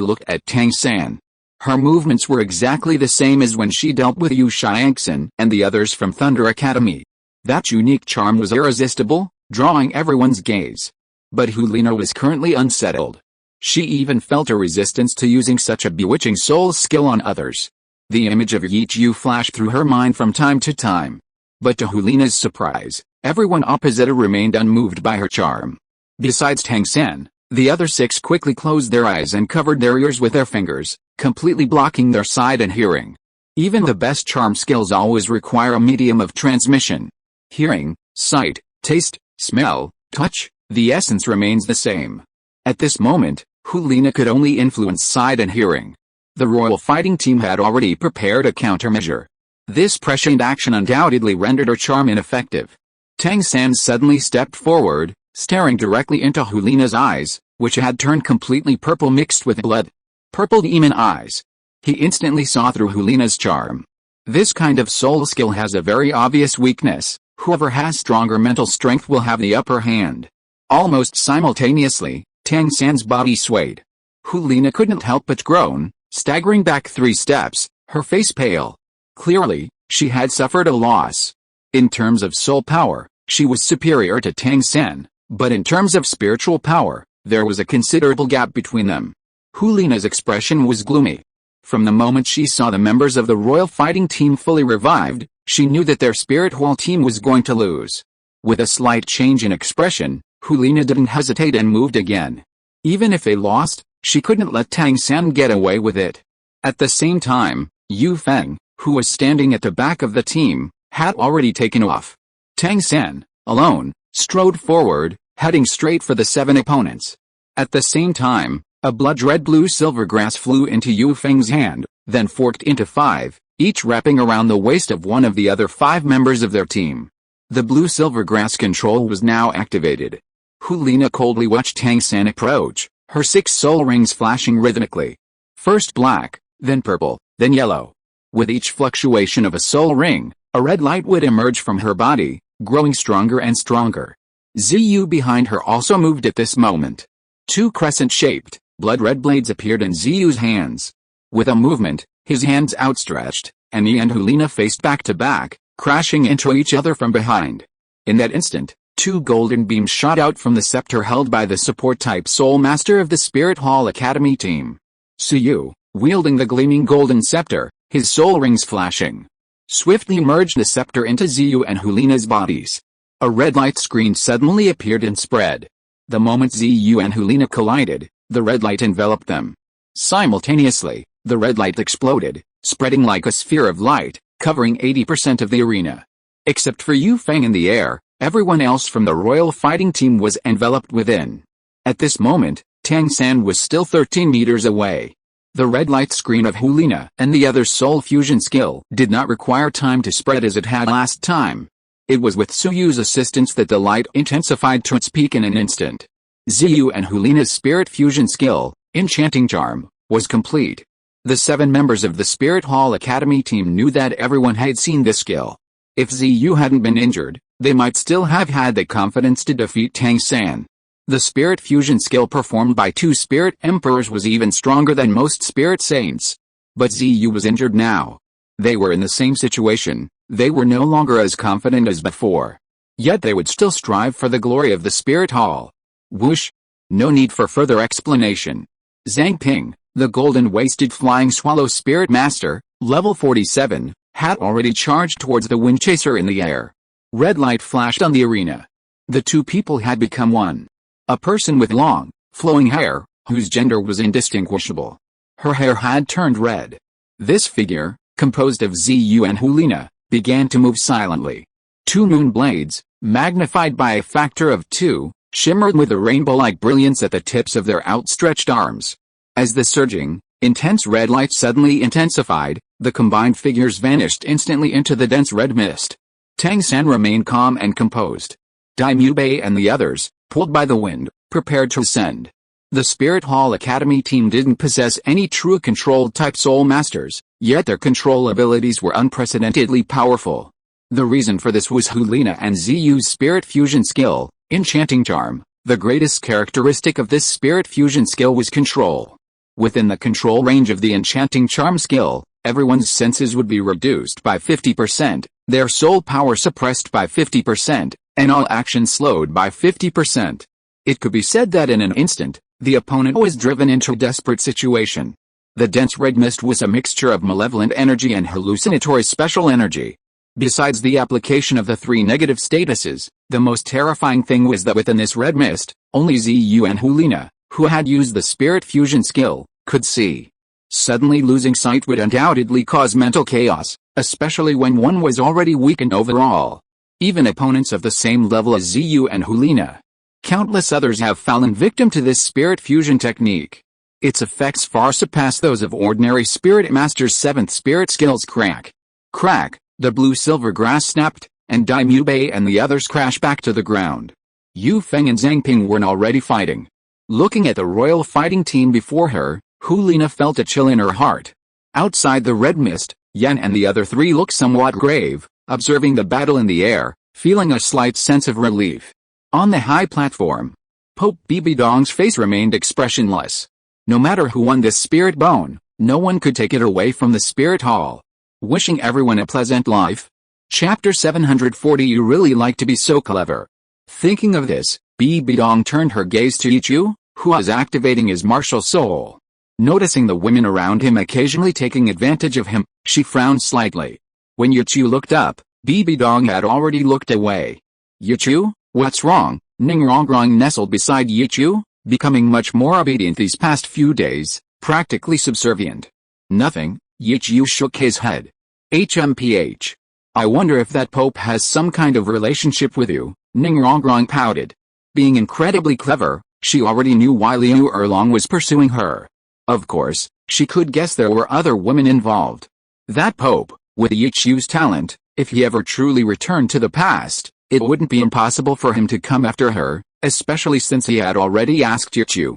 looked at Tang San. Her movements were exactly the same as when she dealt with Yu Xiangxin and the others from Thunder Academy. That unique charm was irresistible, drawing everyone's gaze. But Hulina was currently unsettled. She even felt a resistance to using such a bewitching soul skill on others. The image of Xiao flashed through her mind from time to time. But to Hulina's surprise, everyone opposite her remained unmoved by her charm. Besides Tang San, the other 6 quickly closed their eyes and covered their ears with their fingers, completely blocking their sight and hearing. Even the best charm skills always require a medium of transmission. Hearing, sight, taste, smell, touch, the essence remains the same. At this moment, Hulina could only influence sight and hearing. The Royal Fighting Team had already prepared a countermeasure. This prescient action undoubtedly rendered her charm ineffective. Tang San suddenly stepped forward, staring directly into Hulina's eyes, which had turned completely purple mixed with blood. Purple demon eyes. He instantly saw through Hulina's charm. This kind of soul skill has a very obvious weakness. Whoever has stronger mental strength will have the upper hand. Almost simultaneously, Tang San's body swayed. Hulina couldn't help but groan, staggering back 3 steps, her face pale. Clearly, she had suffered a loss. In terms of soul power, she was superior to Tang San, but in terms of spiritual power, there was a considerable gap between them. Hulina's expression was gloomy. From the moment she saw the members of the Royal Fighting Team fully revived, she knew that their Spirit Hall team was going to lose. With a slight change in expression, Hulina didn't hesitate and moved again. Even if they lost, she couldn't let Tang San get away with it. At the same time, Yu Feng, who was standing at the back of the team, had already taken off. Tang San, alone, strode forward, heading straight for the 7 opponents. At the same time, a blood-red blue-silver grass flew into Yu Feng's hand, then forked into 5, each wrapping around the waist of one of the other 5 members of their team. The blue-silver grass control was now activated. Hulina coldly watched Tang San approach, her 6 soul rings flashing rhythmically. First black, then purple, then yellow. With each fluctuation of a soul ring, a red light would emerge from her body, growing stronger and stronger. Xiao behind her also moved at this moment. Two crescent-shaped, blood-red blades appeared in Ziyu's hands. With a movement, his hands outstretched, and he and Hulina faced back-to-back, crashing into each other from behind. In that instant, two golden beams shot out from the scepter held by the support-type Soul Master of the Spirit Hall Academy team. Ziyu, wielding the gleaming golden scepter, his soul rings flashing, swiftly merged the scepter into Ziyu and Hulina's bodies. A red light screen suddenly appeared and spread. The moment Ziyu and Hulina collided, the red light enveloped them. Simultaneously, the red light exploded, spreading like a sphere of light, covering 80% of the arena. Except for Yu Feng in the air, everyone else from the royal fighting team was enveloped within. At this moment, Tang San was still 13 meters away. The red light screen of Hulina and the other soul fusion skill did not require time to spread as it had last time. It was with Ziyu's assistance that the light intensified to its peak in an instant. Ziyu and Hulina's spirit fusion skill, enchanting charm, was complete. The 7 members of the Spirit Hall Academy team knew that everyone had seen this skill. If Ziyu hadn't been injured, they might still have had the confidence to defeat Tang San. The spirit fusion skill performed by 2 spirit emperors was even stronger than most spirit saints. But Ziyu was injured now. They were in the same situation, they were no longer as confident as before. Yet they would still strive for the glory of the Spirit Hall. Whoosh! No need for further explanation. Zhang Ping, the golden-waisted flying swallow spirit master, level 47, had already charged towards the wind chaser in the air. Red light flashed on the arena. The two people had become one. A person with long, flowing hair, whose gender was indistinguishable. Her hair had turned red. This figure, composed of Ziyu and Hulina, began to move silently. 2 moon blades, magnified by a factor of 2, shimmered with a rainbow-like brilliance at the tips of their outstretched arms. As the surging, intense red light suddenly intensified, the combined figures vanished instantly into the dense red mist. Tang San remained calm and composed. Dai Mubei and the others, pulled by the wind, prepared to ascend. The Spirit Hall Academy team didn't possess any true control-type soul masters, yet their control abilities were unprecedentedly powerful. The reason for this was Hulina and Ziyu's spirit fusion skill, enchanting charm. The greatest characteristic of this spirit fusion skill was control. Within the control range of the enchanting charm skill, everyone's senses would be reduced by 50%, their soul power suppressed by 50%, and all action slowed by 50%. It could be said that in an instant, the opponent was driven into a desperate situation. The dense red mist was a mixture of malevolent energy and hallucinatory special energy. Besides the application of the 3 negative statuses, the most terrifying thing was that within this red mist, only Ziyu and Hulina, who had used the spirit fusion skill, could see. Suddenly losing sight would undoubtedly cause mental chaos, especially when one was already weakened overall. Even opponents of the same level as Ziyu and Hulina. Countless others have fallen victim to this spirit fusion technique. Its effects far surpass those of ordinary spirit masters' 7th spirit skills. Crack. Crack, the blue-silver grass snapped, and Dai Mubei and the others crashed back to the ground. Yu Feng and Zhang Ping were already fighting. Looking at the royal fighting team before her, Hulina felt a chill in her heart. Outside the red mist, Yan and the other 3 looked somewhat grave, observing the battle in the air, feeling a slight sense of relief. On the high platform, Pope Bibidong's face remained expressionless. No matter who won this spirit bone, no one could take it away from the Spirit Hall. Wishing everyone a pleasant life. Chapter 740. You really like to be so clever. Thinking of this, Bibidong turned her gaze to Yichu, who was activating his martial soul. Noticing the women around him occasionally taking advantage of him, she frowned slightly. When Yichu looked up, Bibidong had already looked away. Yichu, what's wrong? Ningrongrong nestled beside Yichu, becoming much more obedient these past few days, practically subservient. Nothing, Yichu shook his head. HMPH. I wonder if that Pope has some kind of relationship with you, Ningrongrong pouted. Being incredibly clever, she already knew why Liu Erlong was pursuing her. Of course, she could guess there were other women involved. That Pope, with Yichu's talent, if he ever truly returned to the past, it wouldn't be impossible for him to come after her, especially since he had already asked Yichu.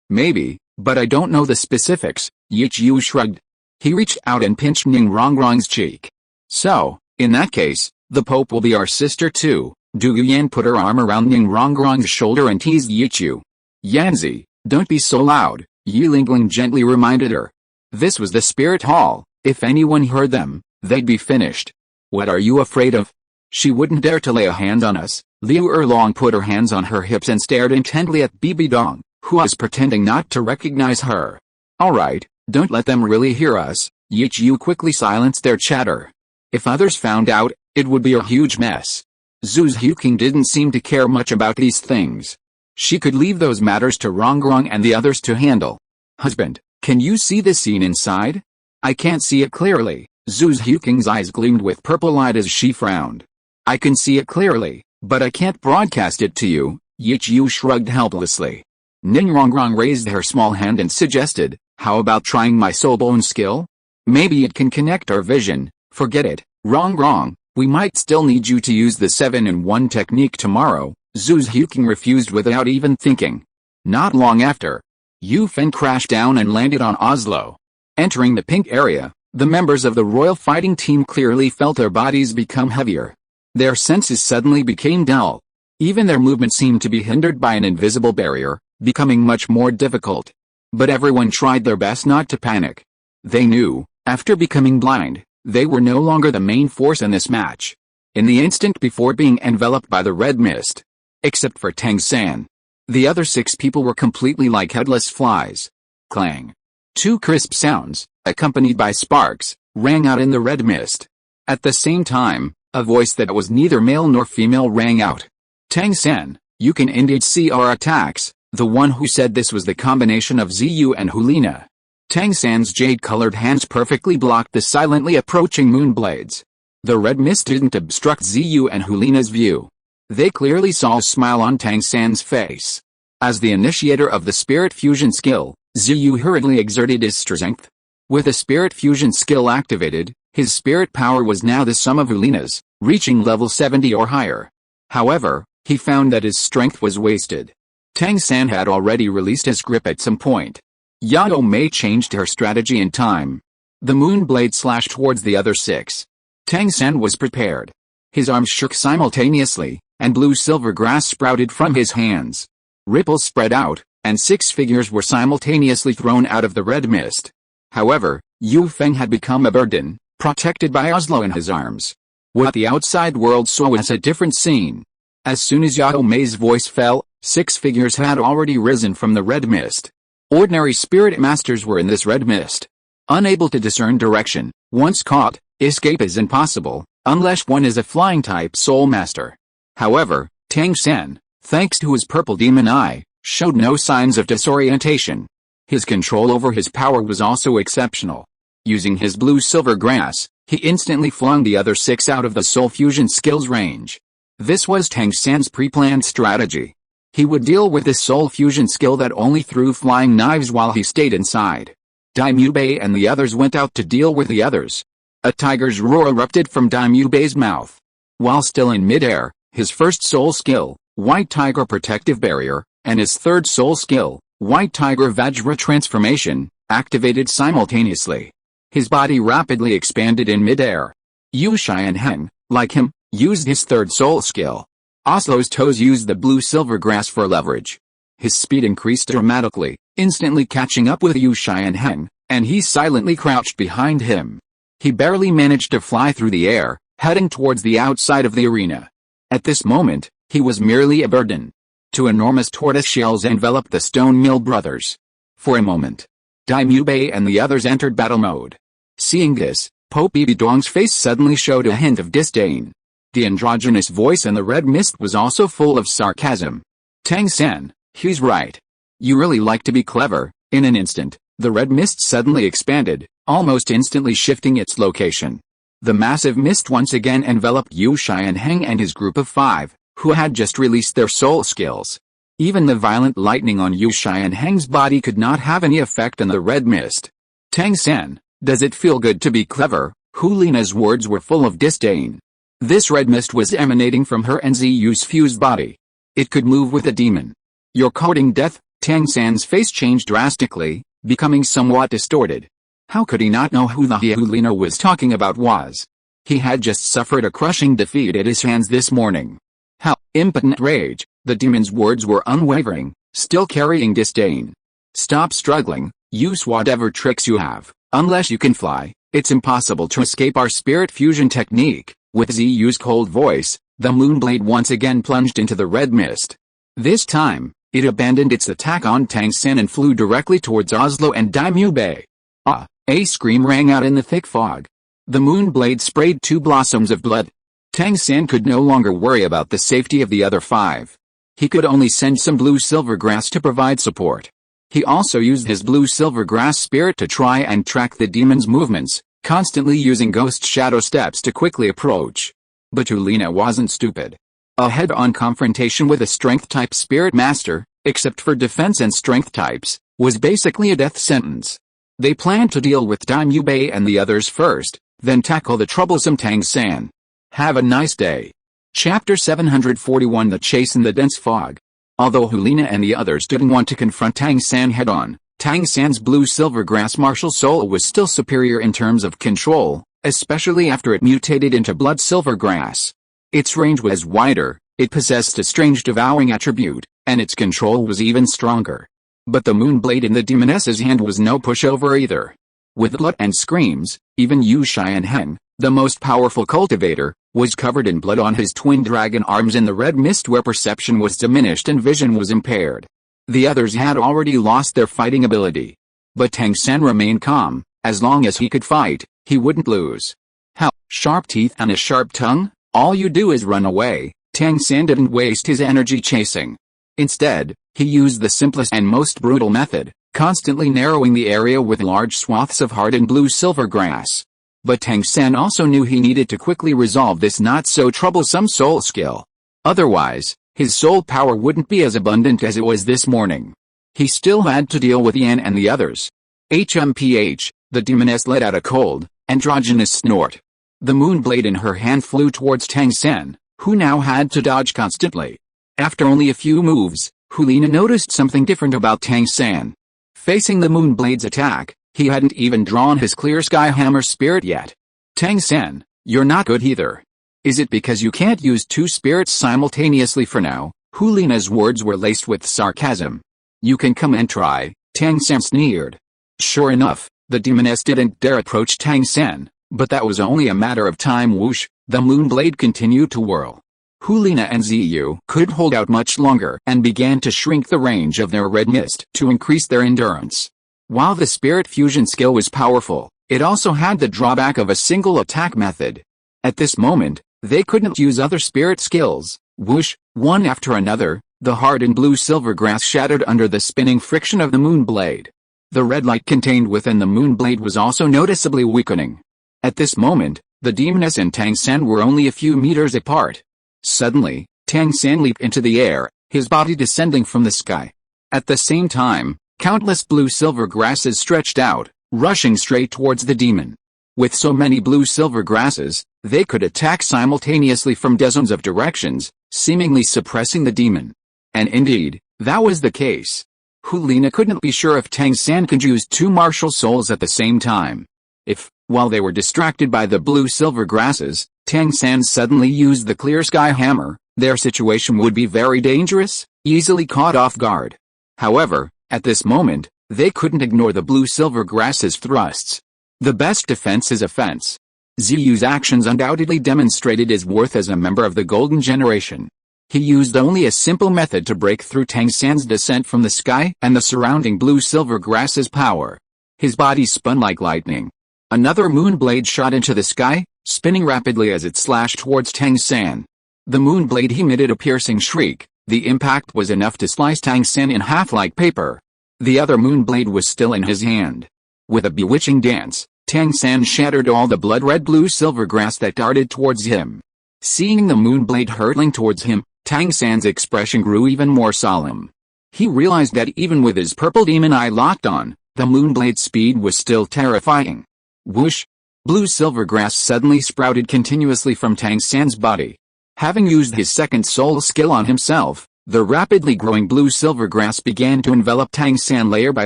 Maybe, but I don't know the specifics, Yichu shrugged. He reached out and pinched Ningrongrong's cheek. So, in that case, the Pope will be our sister too. Du Yuyan put her arm around Ningrongrong's shoulder and teased Yichu. Yanzi, don't be so loud, Yilingling gently reminded her. This was the spirit hall. If anyone heard them, they'd be finished. What are you afraid of? She wouldn't dare to lay a hand on us. Liu Erlong put her hands on her hips and stared intently at Bibi Dong, who was pretending not to recognize her. Alright, don't let them really hear us. Yi Yu quickly silenced their chatter. If others found out, it would be a huge mess. Zhu Huqing didn't seem to care much about these things. She could leave those matters to Rongrong and the others to handle. Husband, can you see the scene inside? I can't see it clearly. Zhu Huqing's eyes gleamed with purple light as she frowned. I can see it clearly, but I can't broadcast it to you. Yi Yu shrugged helplessly. Ningrongrong raised her small hand and suggested, how about trying my soulbone skill? Maybe it can connect our vision. Forget it, Rongrong, we might still need you to use the 7-in-1 technique tomorrow. Zhu Huqing refused without even thinking. Not long after, Yu Fen crashed down and landed on Oslo. Entering the pink area, the members of the royal fighting team clearly felt their bodies become heavier. Their senses suddenly became dull. Even their movement seemed to be hindered by an invisible barrier, becoming much more difficult. But everyone tried their best not to panic. They knew, after becoming blind, they were no longer the main force in this match. In the instant before being enveloped by the red mist, except for Tang San, the other 6 people were completely like headless flies. Clang. 2 crisp sounds, accompanied by sparks, rang out in the red mist. At the same time, a voice that was neither male nor female rang out. Tang San, you can indeed see our attacks. The one who said this was the combination of Ziyu and Hulina. Tang San's jade-colored hands perfectly blocked the silently approaching moon blades. The red mist didn't obstruct Ziyu and Hulina's view. They clearly saw a smile on Tang San's face. As the initiator of the spirit fusion skill, Ziyu hurriedly exerted his strength. With the spirit fusion skill activated, his spirit power was now the sum of Hulina's, reaching level 70 or higher. However, he found that his strength was wasted. Tang San had already released his grip at some point. Yao Mei changed her strategy in time. The moon blade slashed towards the other 6. Tang San was prepared. His arms shook simultaneously, and blue-silver grass sprouted from his hands. Ripples spread out, and 6 figures were simultaneously thrown out of the red mist. However, Yu Feng had become a burden, protected by Oslo in his arms. What the outside world saw was a different scene. As soon as Yao Mei's voice fell, 6 figures had already risen from the red mist. Ordinary spirit masters were in this red mist. Unable to discern direction, once caught, escape is impossible, unless one is a flying-type soul master. However, Tang San, thanks to his purple demon eye, showed no signs of disorientation. His control over his power was also exceptional. Using his blue-silver grass, he instantly flung the other 6 out of the soul fusion skills range. This was Tang San's pre-planned strategy. He would deal with this soul fusion skill that only threw flying knives while he stayed inside. Daimubei and the others went out to deal with the others. A tiger's roar erupted from Daimubei's mouth. While still in midair, his first soul skill, White Tiger Protective Barrier, and his third soul skill, White Tiger Vajra Transformation, activated simultaneously. His body rapidly expanded in midair. Yu Xianheng, like him, used his third soul skill. Oslo's toes used the blue-silver grass for leverage. His speed increased dramatically, instantly catching up with Yu Xianheng, and he silently crouched behind him. He barely managed to fly through the air, heading towards the outside of the arena. At this moment, he was merely a burden. 2 enormous tortoise shells enveloped the Stone Mill brothers. For a moment, Daimubei and the others entered battle mode. Seeing this, Pope Bidong's face suddenly showed a hint of disdain. The androgynous voice in the red mist was also full of sarcasm. Tang San, he's right. You really like to be clever. In an instant, the red mist suddenly expanded, almost instantly shifting its location. The massive mist once again enveloped Yu Xianheng and his group of 5, who had just released their soul skills. Even the violent lightning on Yu Xianheng's body could not have any effect on the red mist. Tang San, does it feel good to be clever? Hulina's words were full of disdain. This red mist was emanating from her and Ziyu's fused body. It could move with a demon. You're courting death? Tang San's face changed drastically, becoming somewhat distorted. How could he not know who the Hulina was talking about was? He had just suffered a crushing defeat at his hands this morning. How impotent rage, the demon's words were unwavering, still carrying disdain. Stop struggling, use whatever tricks you have. Unless you can fly, it's impossible to escape our spirit fusion technique. With Ziyu's cold voice, the Moonblade once again plunged into the red mist. This time, it abandoned its attack on Tang San and flew directly towards Oslo and Daimyo Bay. Ah! A scream rang out in the thick fog. The Moonblade sprayed 2 blossoms of blood. Tang San could no longer worry about the safety of the other 5. He could only send some blue silvergrass to provide support. He also used his blue silvergrass spirit to try and track the demon's movements, constantly using ghost shadow steps to quickly approach. But Hulina wasn't stupid. A head-on confrontation with a strength-type spirit master, except for defense and strength types, was basically a death sentence. They planned to deal with Daimyo Bay and the others first, then tackle the troublesome Tang San. Have a nice day. Chapter 741 The Chase in the Dense Fog. Although Hulina and the others didn't want to confront Tang San head-on, Tang San's blue silvergrass martial soul was still superior in terms of control, especially after it mutated into blood silvergrass. Its range was wider, it possessed a strange devouring attribute, and its control was even stronger. But the Moonblade in the demoness's hand was no pushover either. With blood and screams, even Yu Xianheng, the most powerful cultivator, was covered in blood on his twin dragon arms in the red mist where perception was diminished and vision was impaired. The others had already lost their fighting ability. But Tang San remained calm. As long as he could fight, he wouldn't lose. How? Sharp teeth and a sharp tongue? All you do is run away. Tang San didn't waste his energy chasing. Instead, he used the simplest and most brutal method, constantly narrowing the area with large swaths of hardened blue silvergrass. But Tang San also knew he needed to quickly resolve this not-so-troublesome soul skill. Otherwise, his soul power wouldn't be as abundant as it was this morning. He still had to deal with Yan and the others. HMPH, the demoness let out a cold, androgynous snort. The Moonblade in her hand flew towards Tang San, who now had to dodge constantly. After only a few moves, Hulina noticed something different about Tang San. Facing the Moonblade's attack, he hadn't even drawn his clear sky hammer spirit yet. Tang San, you're not good either. Is it because you can't use 2 spirits simultaneously for now? Hulina's words were laced with sarcasm. You can come and try, Tang San sneered. Sure enough, the demoness didn't dare approach Tang San, but that was only a matter of time. Whoosh, the Moonblade continued to whirl. Hulina and Ziyu couldn't hold out much longer and began to shrink the range of their red mist to increase their endurance. While the spirit fusion skill was powerful, it also had the drawback of a single attack method. At this moment, they couldn't use other spirit skills. Whoosh, one after another, the hardened blue silvergrass shattered under the spinning friction of the Moonblade. The red light contained within the Moonblade was also noticeably weakening. At this moment, the demoness and Tang San were only a few meters apart. Suddenly, Tang San leaped into the air, his body descending from the sky. At the same time, countless blue silver grasses stretched out, rushing straight towards the demon. With so many blue silver grasses, they could attack simultaneously from dozens of directions, seemingly suppressing the demon. And indeed, that was the case. Hulina couldn't be sure if Tang San could use 2 martial souls at the same time. If, while they were distracted by the blue silver grasses, Tang San suddenly used the clear sky hammer, their situation would be very dangerous, easily caught off guard. However, at this moment, they couldn't ignore the blue silver grasses' thrusts. The best defense is offense. Ziyu's actions undoubtedly demonstrated his worth as a member of the Golden Generation. He used only a simple method to break through Tang San's descent from the sky and the surrounding blue silver grasses' power. His body spun like lightning. Another Moonblade shot into the sky, spinning rapidly as it slashed towards Tang San. The Moonblade emitted a piercing shriek. The impact was enough to slice Tang San in half like paper. The other Moonblade was still in his hand. With a bewitching dance, Tang San shattered all the blood-red blue silvergrass that darted towards him. Seeing the Moonblade hurtling towards him, Tang San's expression grew even more solemn. He realized that even with his purple demon eye locked on, the Moonblade's speed was still terrifying. Whoosh! Blue silvergrass suddenly sprouted continuously from Tang San's body. Having used his second soul skill on himself, the rapidly growing blue silvergrass began to envelop Tang San layer by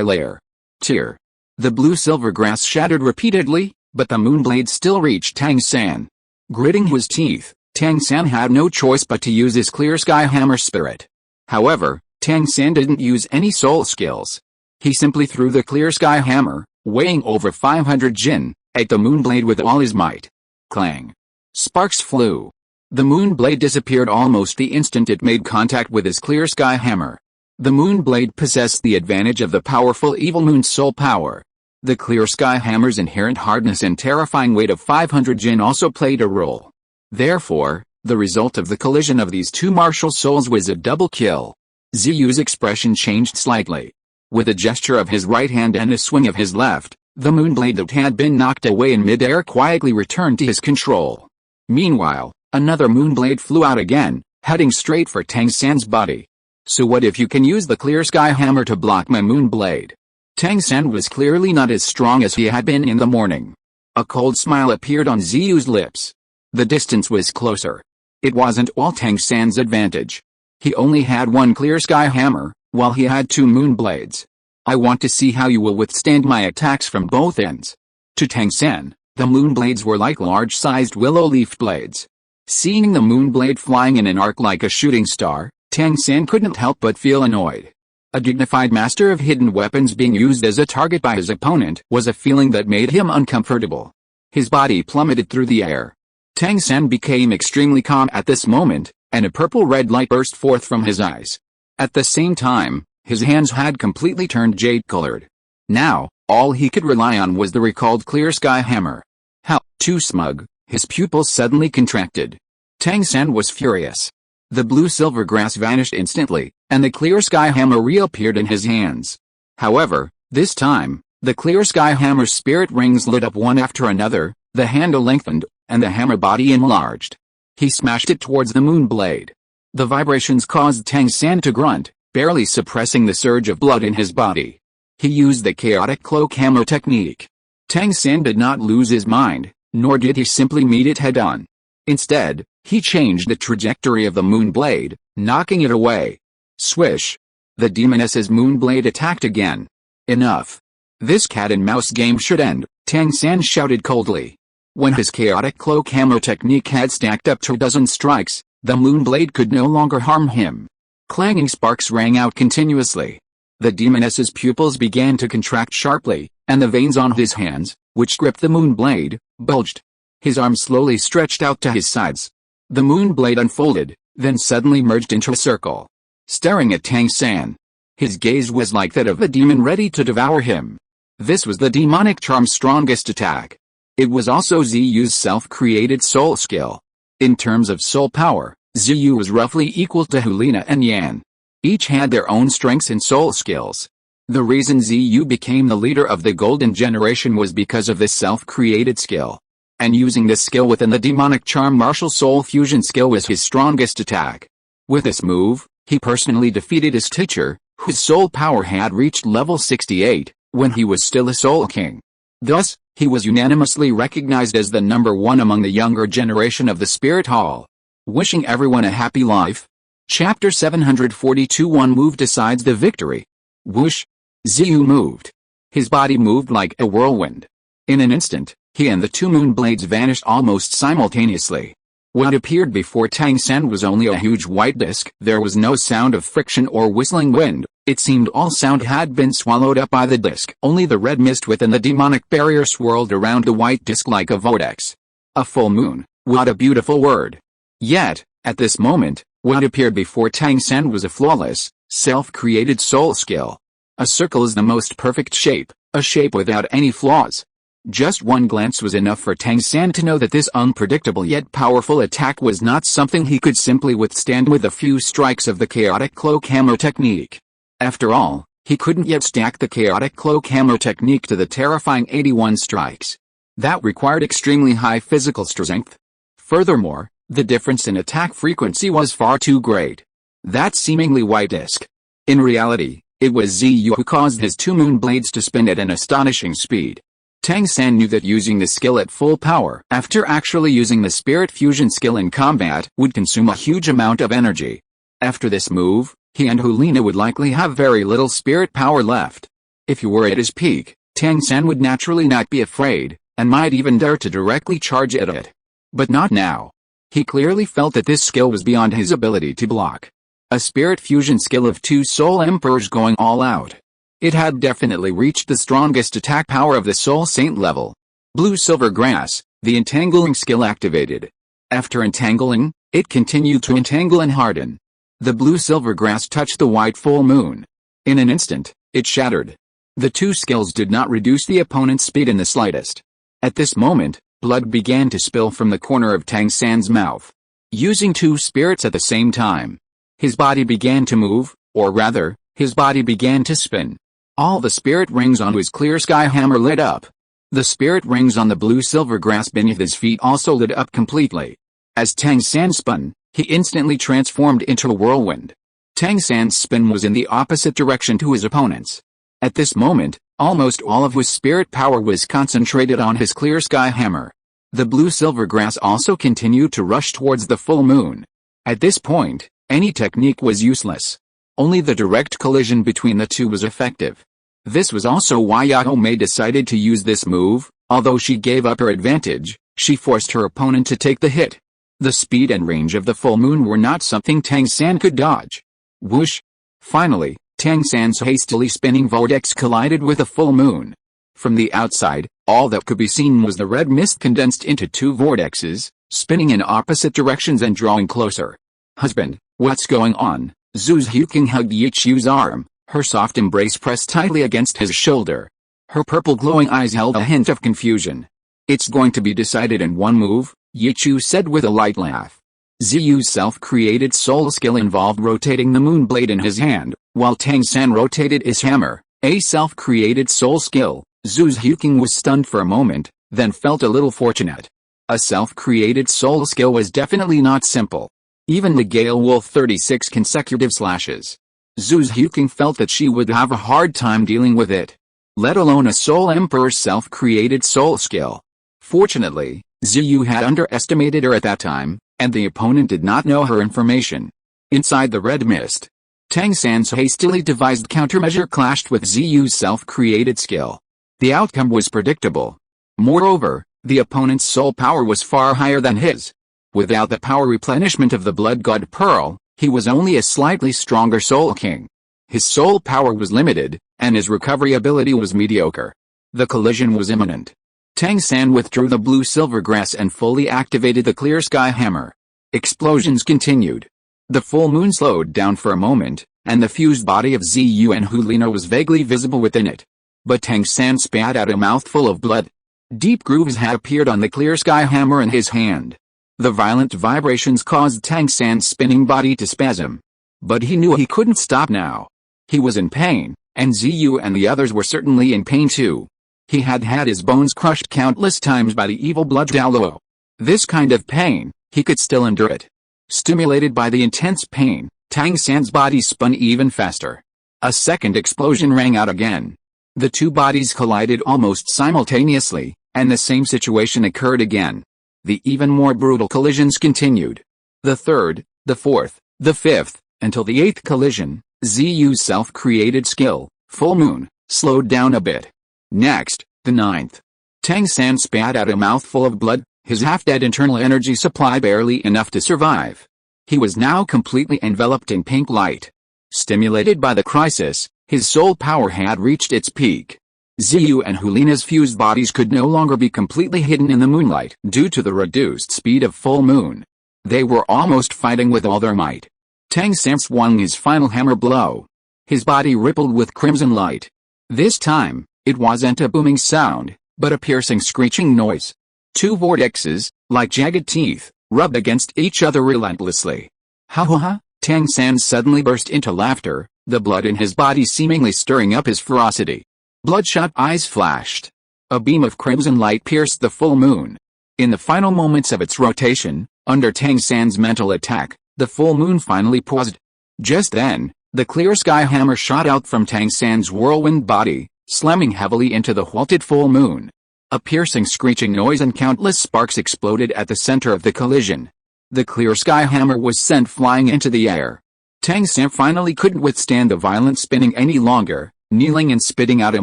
layer. Tear. The blue silvergrass shattered repeatedly, but the Moonblade still reached Tang San. Gritting his teeth, Tang San had no choice but to use his clear sky hammer spirit. However, Tang San didn't use any soul skills. He simply threw the clear sky hammer, weighing over 500 jin, at the moonblade with all his might. Clang! Sparks flew. The moonblade disappeared almost the instant it made contact with his clear sky hammer. The moonblade possessed the advantage of the powerful evil moon's soul power. The clear sky hammer's inherent hardness and terrifying weight of 500 jin also played a role. Therefore, the result of the collision of these two martial souls was a double kill. Ziyu's expression changed slightly. With a gesture of his right hand and a swing of his left, the moonblade that had been knocked away in midair quietly returned to his control. Meanwhile, another moonblade flew out again, heading straight for Tang San's body. So what if you can use the clear sky hammer to block my moonblade? Tang San was clearly not as strong as he had been in the morning. A cold smile appeared on Ziyu's lips. The distance was closer. It wasn't all Tang San's advantage. He only had one clear sky hammer, while he had two moonblades. I want to see how you will withstand my attacks from both ends. To Tang San, the moonblades were like large-sized willow leaf blades. Seeing the moonblade flying in an arc like a shooting star, Tang San couldn't help but feel annoyed. A dignified master of hidden weapons being used as a target by his opponent was a feeling that made him uncomfortable. His body plummeted through the air. Tang San became extremely calm at this moment, and a purple-red light burst forth from his eyes. At the same time, his hands had completely turned jade-colored. Now, all he could rely on was the recalled clear sky hammer. How, too smug, his pupils suddenly contracted. Tang San was furious. The blue-silver grass vanished instantly, and the clear sky hammer reappeared in his hands. However, this time, the clear sky hammer's spirit rings lit up one after another, the handle lengthened, and the hammer body enlarged. He smashed it towards the moonblade. The vibrations caused Tang San to grunt, barely suppressing the surge of blood in his body. He used the chaotic cloak hammer technique. Tang San did not lose his mind, nor did he simply meet it head-on. Instead, he changed the trajectory of the moonblade, knocking it away. Swish! The demoness's moonblade attacked again. Enough. This cat-and-mouse game should end, Tang San shouted coldly. When his chaotic cloak hammer technique had stacked up to a dozen strikes, the moonblade could no longer harm him. Clanging sparks rang out continuously. The demoness's pupils began to contract sharply, and the veins on his hands, which gripped the moonblade, bulged. His arms slowly stretched out to his sides. The moonblade unfolded, then suddenly merged into a circle. Staring at Tang San. His gaze was like that of a demon ready to devour him. This was the demonic charm's strongest attack. It was also Ziyu's self-created soul skill. In terms of soul power, Ziyu was roughly equal to Hulina and Yan. Each had their own strengths and soul skills. The reason Ziyu became the leader of the Golden Generation was because of this self-created skill. And using this skill within the demonic charm martial soul fusion skill was his strongest attack. With this move, he personally defeated his teacher, whose soul power had reached level 68, when he was still a soul king. Thus, he was unanimously recognized as the #1 among the younger generation of the Spirit Hall. Wishing everyone a happy life. Chapter 742. One move decides the victory. Whoosh! Ziyu moved. His body moved like a whirlwind. In an instant, he and the two moonblades vanished almost simultaneously. What appeared before Tang San was only a huge white disk. There was no sound of friction or whistling wind. It seemed all sound had been swallowed up by the disk. Only the red mist within the demonic barrier swirled around the white disk like a vortex. A full moon. What a beautiful word. Yet, at this moment, what appeared before Tang San was a flawless, self-created soul skill. A circle is the most perfect shape, a shape without any flaws. Just one glance was enough for Tang San to know that this unpredictable yet powerful attack was not something he could simply withstand with a few strikes of the chaotic cloak hammer technique. After all, he couldn't yet stack the chaotic cloak hammer technique to the terrifying 81 strikes. That required extremely high physical strength. Furthermore, the difference in attack frequency was far too great. That seemingly white disk. In reality, it was Ziyu who caused his two moonblades to spin at an astonishing speed. Tang San knew that using the skill at full power after actually using the spirit fusion skill in combat would consume a huge amount of energy. After this move, he and Hulina would likely have very little spirit power left. If he were at his peak, Tang San would naturally not be afraid, and might even dare to directly charge at it. But not now. He clearly felt that this skill was beyond his ability to block. A spirit fusion skill of two soul emperors going all out. It had definitely reached the strongest attack power of the soul saint level. Blue silver grass, the entangling skill activated. After entangling, it continued to entangle and harden. The blue silver grass touched the white full moon. In an instant, it shattered. The two skills did not reduce the opponent's speed in the slightest. At this moment, blood began to spill from the corner of Tang San's mouth. Using two spirits at the same time, his body began to move, or rather, his body began to spin. All the spirit rings on his clear sky hammer lit up. The spirit rings on the blue-silver grass beneath his feet also lit up completely. As Tang San spun, he instantly transformed into a whirlwind. Tang San's spin was in the opposite direction to his opponent's. At this moment, almost all of his spirit power was concentrated on his clear sky hammer. The blue-silver grass also continued to rush towards the full moon. At this point, any technique was useless. Only the direct collision between the two was effective. This was also why Yao Mei decided to use this move. Although she gave up her advantage, she forced her opponent to take the hit. The speed and range of the full moon were not something Tang San could dodge. Whoosh! Finally, Tang San's hastily spinning vortex collided with the full moon. From the outside, all that could be seen was the red mist condensed into two vortexes, spinning in opposite directions and drawing closer. "Husband, what's going on?" Zhu Huqing hugged Ye Chu's arm, her soft embrace pressed tightly against his shoulder. Her purple glowing eyes held a hint of confusion. "It's going to be decided in one move," Ye Chu said with a light laugh. Ziyu's self-created soul skill involved rotating the moon blade in his hand, while Tang San rotated his hammer, a self-created soul skill. Zhu Huqing was stunned for a moment, then felt a little fortunate. A self-created soul skill was definitely not simple. Even the Gale Wolf 36 consecutive slashes. Zhu Huqing felt that she would have a hard time dealing with it, let alone a Soul Emperor's self-created soul skill. Fortunately, Ziyu had underestimated her at that time, and the opponent did not know her information. Inside the red mist, Tang San's hastily devised countermeasure clashed with Ziyu's self-created skill. The outcome was predictable. Moreover, the opponent's soul power was far higher than his. Without the power replenishment of the Blood God Pearl, he was only a slightly stronger Soul King. His soul power was limited, and his recovery ability was mediocre. The collision was imminent. Tang San withdrew the blue-silver grass and fully activated the clear sky hammer. Explosions continued. The full moon slowed down for a moment, and the fused body of Ziyu and Hulina was vaguely visible within it. But Tang San spat out a mouthful of blood. Deep grooves had appeared on the clear sky hammer in his hand. The violent vibrations caused Tang San's spinning body to spasm. But he knew he couldn't stop now. He was in pain, and Ziyu and the others were certainly in pain too. He had had his bones crushed countless times by the evil blood Douluo. This kind of pain, he could still endure it. Stimulated by the intense pain, Tang San's body spun even faster. A second explosion rang out again. The two bodies collided almost simultaneously, and the same situation occurred again. The even more brutal collisions continued. The third, the fourth, the fifth, until the eighth collision, Ziyu's self-created skill, Full Moon, slowed down a bit. Next, the ninth. Tang San spat out a mouthful of blood, his half-dead internal energy supply barely enough to survive. He was now completely enveloped in pink light. Stimulated by the crisis, his soul power had reached its peak. Ziyu and Hulina's fused bodies could no longer be completely hidden in the moonlight due to the reduced speed of full moon. They were almost fighting with all their might. Tang San swung his final hammer blow. His body rippled with crimson light. This time, it wasn't a booming sound, but a piercing screeching noise. Two vortexes, like jagged teeth, rubbed against each other relentlessly. Ha ha ha! Tang San suddenly burst into laughter, the blood in his body seemingly stirring up his ferocity. Bloodshot eyes flashed. A beam of crimson light pierced the full moon. In the final moments of its rotation, under Tang San's mental attack, the full moon finally paused. Just then, the clear sky hammer shot out from Tang San's whirlwind body, slamming heavily into the halted full moon. A piercing screeching noise and countless sparks exploded at the center of the collision. The clear sky hammer was sent flying into the air. Tang San finally couldn't withstand the violent spinning any longer, kneeling and spitting out a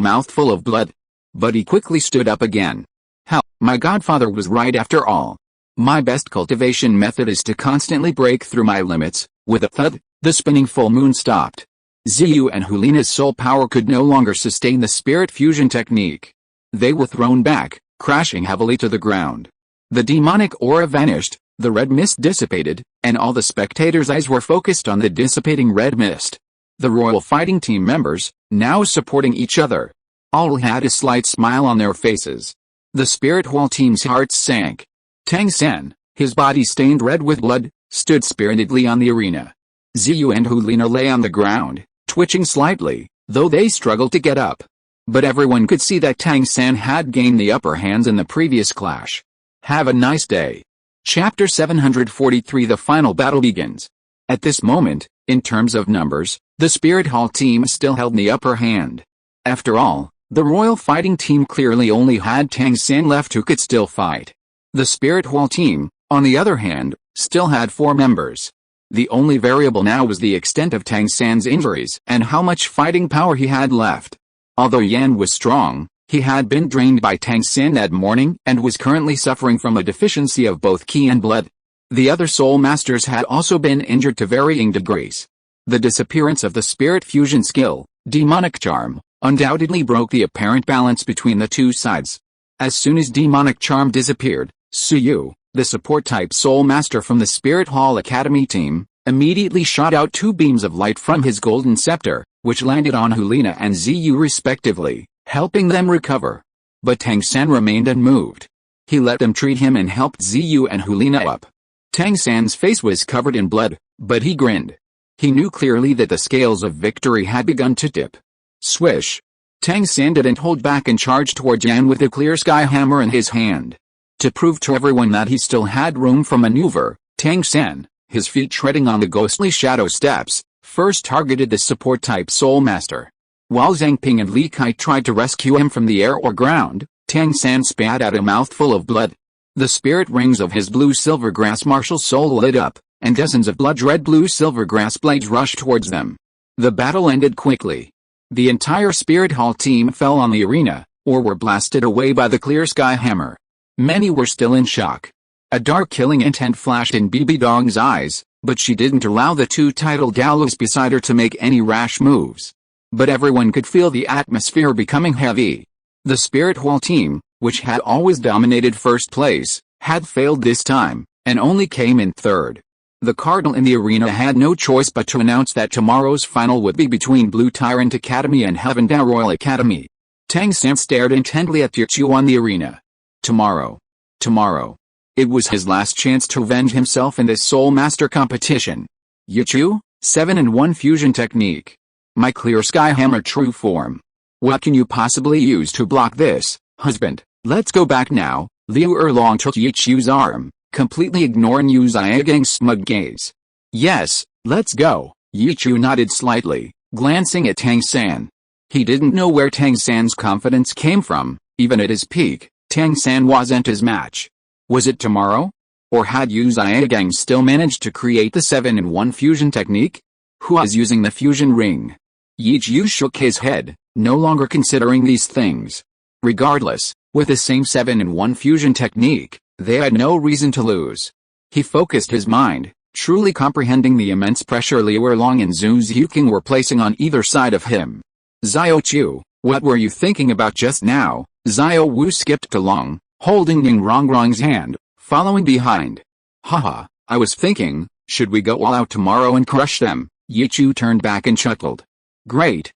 mouthful of blood. But he quickly stood up again. Hell, my godfather was right after all. My best cultivation method is to constantly break through my limits. With a thud, The spinning full moon stopped. Xiu and Hulina's soul power could no longer sustain the spirit fusion technique. They were thrown back, crashing heavily to the ground. The demonic aura vanished, the red mist dissipated, and all the spectators' eyes were focused on the dissipating red mist. The royal fighting team members, now supporting each other, all had a slight smile on their faces. The spirit hall team's hearts sank. Tang San, his body stained red with blood, stood spiritedly on the arena. Xiu and Hulina lay on the ground, twitching slightly, though they struggled to get up. But everyone could see that Tang San had gained the upper hands in the previous clash. Have a nice day. Chapter 743. The final battle begins. At this moment, in terms of numbers, the Spirit Hall team still held the upper hand. After all, the Royal Fighting Team clearly only had Tang San left who could still fight. The Spirit Hall team, on the other hand, still had 4 members. The only variable now was the extent of Tang San's injuries and how much fighting power he had left. Although Yan was strong, he had been drained by Tang San that morning and was currently suffering from a deficiency of both ki and blood. The other soul masters had also been injured to varying degrees. The disappearance of the spirit fusion skill, demonic charm, undoubtedly broke the apparent balance between the two sides. As soon as demonic charm disappeared, Suyu, the support-type soul master from the Spirit Hall Academy team, immediately shot out 2 beams of light from his golden scepter, which landed on Hulina and Xiu respectively, helping them recover. But Tang San remained unmoved. He let them treat him and helped Xiu and Hulina up. Tang San's face was covered in blood, but he grinned. He knew clearly that the scales of victory had begun to tip. Swish! Tang San didn't hold back and charged toward Yan with a clear sky hammer in his hand. To prove to everyone that he still had room for maneuver, Tang San, his feet treading on the ghostly shadow steps, first targeted the support-type soul master. While Zhang Ping and Li Kai tried to rescue him from the air or ground, Tang San spat out a mouthful of blood. The spirit rings of his blue-silver grass martial soul lit up, and dozens of blood-red blue-silver grass blades rushed towards them. The battle ended quickly. The entire Spirit Hall team fell on the arena, or were blasted away by the clear sky hammer. Many were still in shock. A dark killing intent flashed in Bibi Dong's eyes, but she didn't allow the 2 titled gallows beside her to make any rash moves. But everyone could feel the atmosphere becoming heavy. The Spirit Hall team, which had always dominated first place, had failed this time, and only came in third. The cardinal in the arena had no choice but to announce that tomorrow's final would be between Blue Tyrant Academy and Heavendale Royal Academy. Tang San stared intently at Yichu on the arena. Tomorrow. It was his last chance to avenge himself in this Soul Master competition. Yichu, 7-in-1 fusion technique. My clear sky hammer true form. What can you possibly use to block this, husband? Let's go back now. Liu Erlong took Yichu's arm, completely ignoring Yu Xiaogang's smug gaze. Yes, let's go. Yichu nodded slightly, glancing at Tang San. He didn't know where Tang San's confidence came from. Even at his peak, Tang San wasn't his match. Was it tomorrow? Or had Yu Xiaogang still managed to create the 7-in-1 fusion technique? Who was using the fusion ring? Yichu shook his head, no longer considering these things. Regardless, with the same 7-in-1 fusion technique, they had no reason to lose. He focused his mind, truly comprehending the immense pressure Liu Erlong and Zhu Xiuqing were placing on either side of him. Xiao Chu, what were you thinking about just now? Xiao Wu skipped along, holding Ning Rongrong's hand, following behind. Haha, I was thinking, should we go all out tomorrow and crush them? Yichu turned back and chuckled. Great,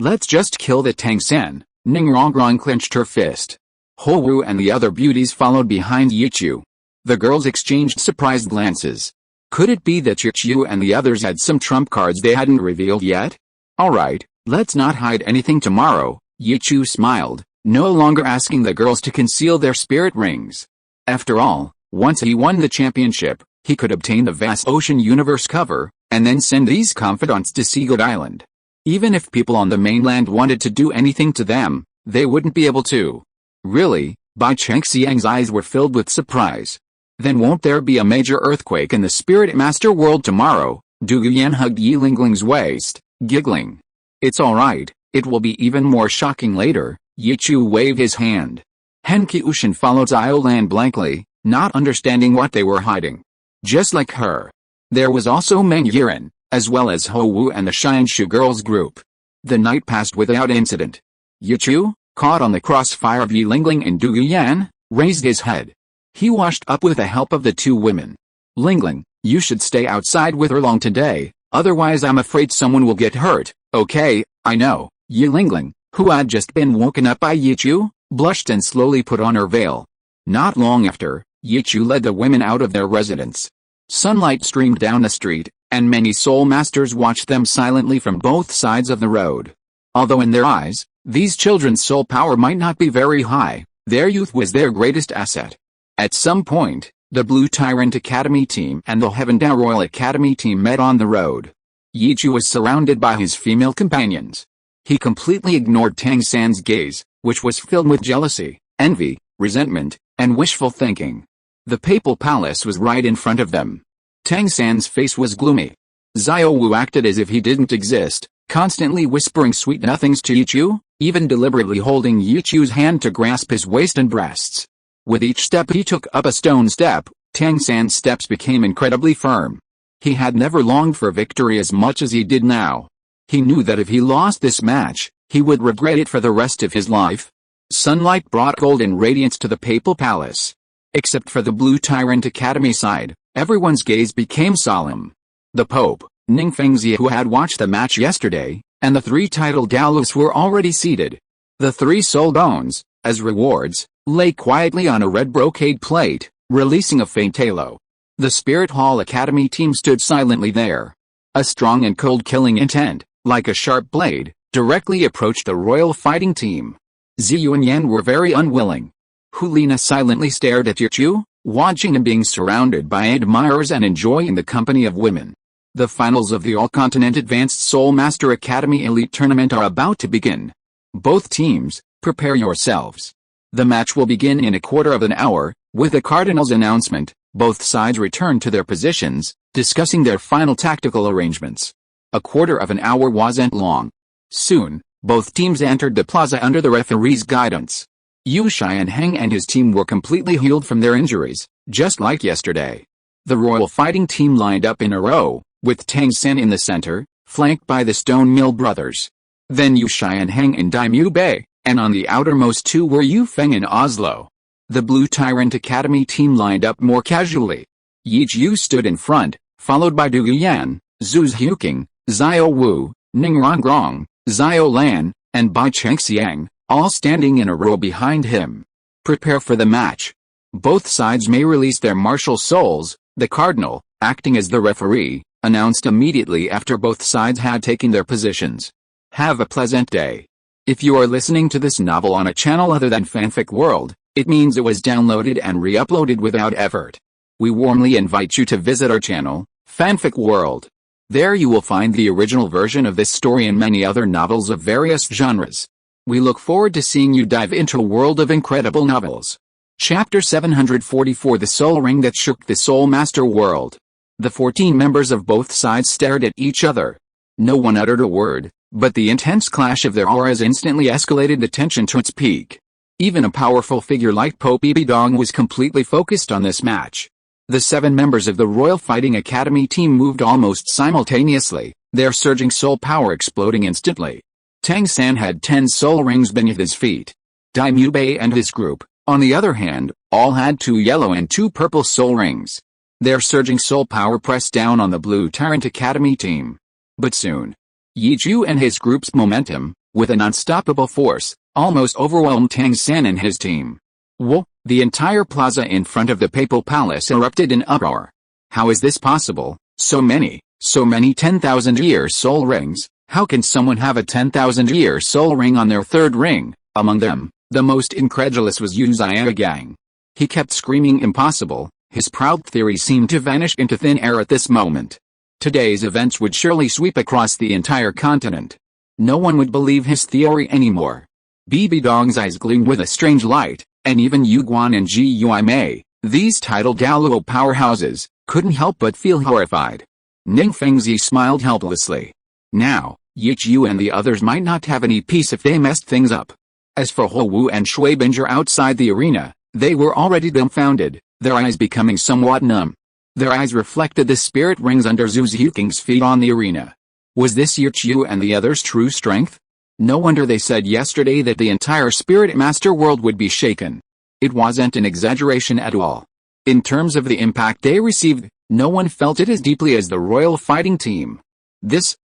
let's just kill the Tang San. Ning Rongrong clenched her fist. Ho Wu and the other beauties followed behind Yichu. The girls exchanged surprised glances. Could it be that Yichu and the others had some trump cards they hadn't revealed yet? Alright, let's not hide anything tomorrow. Yichu smiled, no longer asking the girls to conceal their spirit rings. After all, once he won the championship, he could obtain the vast ocean universe cover, and then send these confidants to Seagoat Island. Even if people on the mainland wanted to do anything to them, they wouldn't be able to. Really? Bai Chengxiang's eyes were filled with surprise. Then won't there be a major earthquake in the Spirit Master world tomorrow? Du Guyan hugged Yi Lingling's waist, giggling. It's alright, it will be even more shocking later. Yichu waved his hand. Hen Qiushan followed Xiao Lan blankly, not understanding what they were hiding. Just like her. There was also Meng Yiren, as well as Xiao Wu and the Xianshu girls group. The night passed without incident. Yichu, caught on the crossfire of Yi Lingling and Du Yan, raised his head. He washed up with the help of the two women. Lingling, you should stay outside with Erlong today, otherwise I'm afraid someone will get hurt. Okay, I know. Yi Lingling, who had just been woken up by Yichu, blushed and slowly put on her veil. Not long after, Yichu led the women out of their residence. Sunlight streamed down the street, and many soul masters watched them silently from both sides of the road. Although in their eyes, these children's soul power might not be very high, their youth was their greatest asset. At some point, the Blue Tyrant Academy team and the Heavendao Royal Academy team met on the road. Yichu was surrounded by his female companions. He completely ignored Tang San's gaze, which was filled with jealousy, envy, resentment, and wishful thinking. The papal palace was right in front of them. Tang San's face was gloomy. Xiao Wu acted as if he didn't exist, constantly whispering sweet nothings to Yichu, even deliberately holding Yichu's hand to grasp his waist and breasts. With each step he took up a stone step, Tang San's steps became incredibly firm. He had never longed for victory as much as he did now. He knew that if he lost this match, he would regret it for the rest of his life. Sunlight brought golden radiance to the papal palace. Except for the Blue Tyrant Academy side, everyone's gaze became solemn. The Pope, Ning Fengzi, who had watched the match yesterday, and the three titled Dalos were already seated. The three soul bones, as rewards, lay quietly on a red brocade plate, releasing a faint halo. The Spirit Hall Academy team stood silently there. A strong and cold killing intent, like a sharp blade, directly approached the royal fighting team. Ziyu and Yan were very unwilling. Hulina silently stared at Yichu, watching him being surrounded by admirers and enjoying the company of women. The finals of the All-Continent Advanced Soul Master Academy Elite Tournament are about to begin. Both teams, prepare yourselves. The match will begin in a quarter of an hour. With the Cardinal's announcement, both sides returned to their positions, discussing their final tactical arrangements. A quarter of an hour wasn't long. Soon, both teams entered the plaza under the referee's guidance. Yu Xianheng and his team were completely healed from their injuries, just like yesterday. The royal fighting team lined up in a row, with Tang San in the center, flanked by the Stone Mill brothers. Then Yu Xianheng and Daimyu Bei, and on the outermost two were Yu Feng and Oslo. The Blue Tyrant Academy team lined up more casually. Yi Yu stood in front, followed by Du Yan, Zhu Huqing, Xiao Wu, Ning Rongrong, Xiao Lan, and Bai Chengxiang, all standing in a row behind him. Prepare for the match. Both sides may release their martial souls, the Cardinal, acting as the referee, announced immediately after both sides had taken their positions. Have a pleasant day. If you are listening to this novel on a channel other than Fanfic World, it means it was downloaded and re-uploaded without effort. We warmly invite you to visit our channel, Fanfic World. There you will find the original version of this story and many other novels of various genres. We look forward to seeing you dive into a world of incredible novels. Chapter 744: The Soul Ring That Shook the Soul Master World. The 14 members of both sides stared at each other. No one uttered a word, but the intense clash of their auras instantly escalated the tension to its peak. Even a powerful figure like Pope Ibidong was completely focused on this match. The 7 members of the Royal Fighting Academy team moved almost simultaneously, their surging soul power exploding instantly. Tang San had 10 soul rings beneath his feet. Daimyu Bei and his group, on the other hand, all had 2 yellow and 2 purple soul rings. Their surging soul power pressed down on the Blue Tyrant Academy team. But soon, Yichu and his group's momentum, with an unstoppable force, almost overwhelmed Tang San and his team. Whoa! The entire plaza in front of the Papal Palace erupted in uproar. How is this possible? So many 10,000-year soul rings. How can someone have a 10,000-year soul ring on their third ring? Among them, the most incredulous was Yu Xiaogang. He kept screaming impossible. His proud theory seemed to vanish into thin air at this moment. Today's events would surely sweep across the entire continent. No one would believe his theory anymore. Bibidong's eyes gleamed with a strange light, and even Yu Guan and Ji Yuimei, these titled Douluo powerhouses, couldn't help but feel horrified. Ning Fengzi smiled helplessly. Now, Yichu and the others might not have any peace if they messed things up. As for Xiao Wu and Shui Binger outside the arena, they were already dumbfounded, their eyes becoming somewhat numb. Their eyes reflected the spirit rings under Zhu Zhuking's feet on the arena. Was this Yichu and the others' true strength? No wonder they said yesterday that the entire Spirit Master world would be shaken. It wasn't an exaggeration at all. In terms of the impact they received, no one felt it as deeply as the royal fighting team.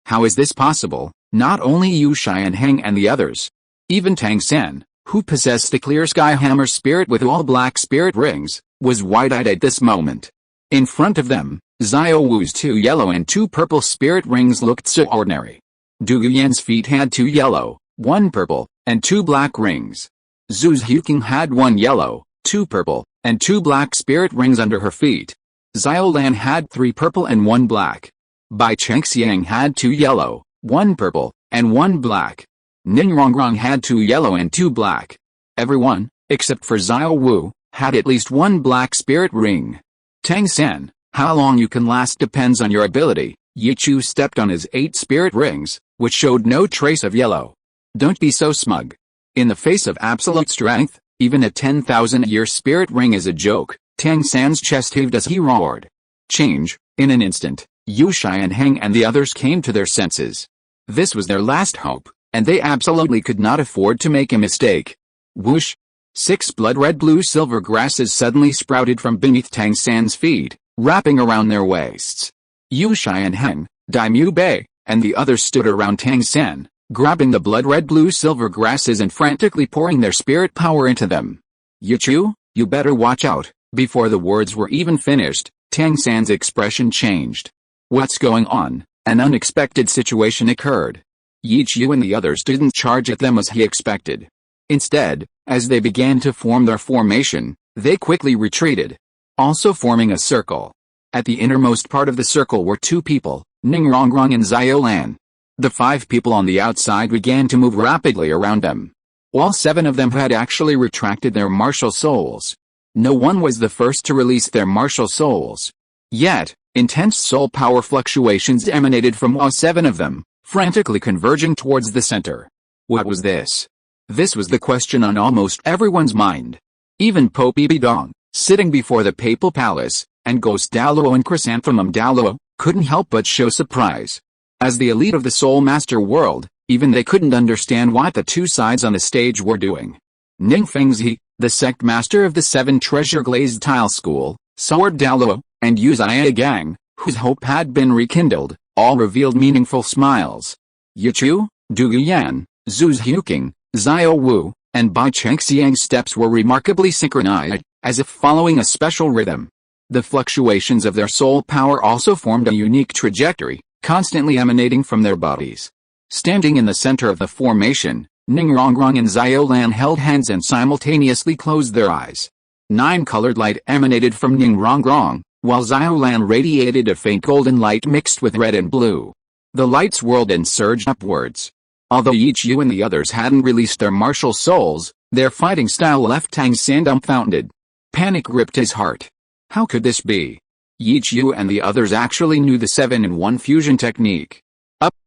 How is this possible? Not only Yu Xianheng and the others. Even Tang San, who possessed the clear sky hammer spirit with all black spirit rings, was wide-eyed at this moment. In front of them, Xiao Wu's 2 yellow and 2 purple spirit rings looked so ordinary. Du Guyan's feet had 2 yellow, 1 purple, and 2 black rings. Zhu Zhuking had 1 yellow, 2 purple, and 2 black spirit rings under her feet. Xiao Lan had 3 purple and 1 black. Bai Chengxiang had 2 yellow, 1 purple, and 1 black. Ningrongrong had 2 yellow and 2 black. Everyone, except for Xiao Wu, had at least 1 black spirit ring. Tang San, how long you can last depends on your ability. Yichu stepped on his 8 spirit rings, which showed no trace of yellow. Don't be so smug. In the face of absolute strength, even a 10,000-year spirit ring is a joke. Tang San's chest heaved as he roared. Change. In an instant, Yu Xianheng and the others came to their senses. This was their last hope, and they absolutely could not afford to make a mistake. Whoosh! 6 blood-red-blue silver grasses suddenly sprouted from beneath Tang San's feet, wrapping around their waists. Yu Xianheng, Daimyu Bei, and the others stood around Tang San, grabbing the blood-red-blue silver grasses and frantically pouring their spirit power into them. Yichu, you better watch out. Before the words were even finished, Tang San's expression changed. What's going on? An unexpected situation occurred. Yichu and the others didn't charge at them as he expected. Instead, as they began to form their formation, they quickly retreated, also forming a circle. At the innermost part of the circle were 2 people, Ningrongrong and Xiao Lan. The 5 people on the outside began to move rapidly around them. All 7 of them had actually retracted their martial souls. No one was the first to release their martial souls. Yet, intense soul power fluctuations emanated from all 7 of them, frantically converging towards the center. What was this? This was the question on almost everyone's mind. Even Pope Ibidong, sitting before the papal palace, and Ghost Douluo and Chrysanthemum Douluo, couldn't help but show surprise. As the elite of the Soul Master world, even they couldn't understand what the 2 sides on the stage were doing. Ning Fengzi, the sect master of the 7 treasure glazed tile school, Sword Douluo, and Yu Gang, whose hope had been rekindled, all revealed meaningful smiles. Yichu, Du Guyan, Zhu Zhuking, Xiao Wu, and Bai Chengxiang's steps were remarkably synchronized, as if following a special rhythm. The fluctuations of their soul power also formed a unique trajectory, constantly emanating from their bodies. Standing in the center of the formation, Ningrongrong and Xiao Lan held hands and simultaneously closed their eyes. 9-colored light emanated from Ningrongrong, while Xiao Lan radiated a faint golden light mixed with red and blue. The light swirled and surged upwards. Although Yichu and the others hadn't released their martial souls, their fighting style left Tang San dumbfounded. Panic gripped his heart. How could this be? Yichu and the others actually knew the 7-in-1 fusion technique.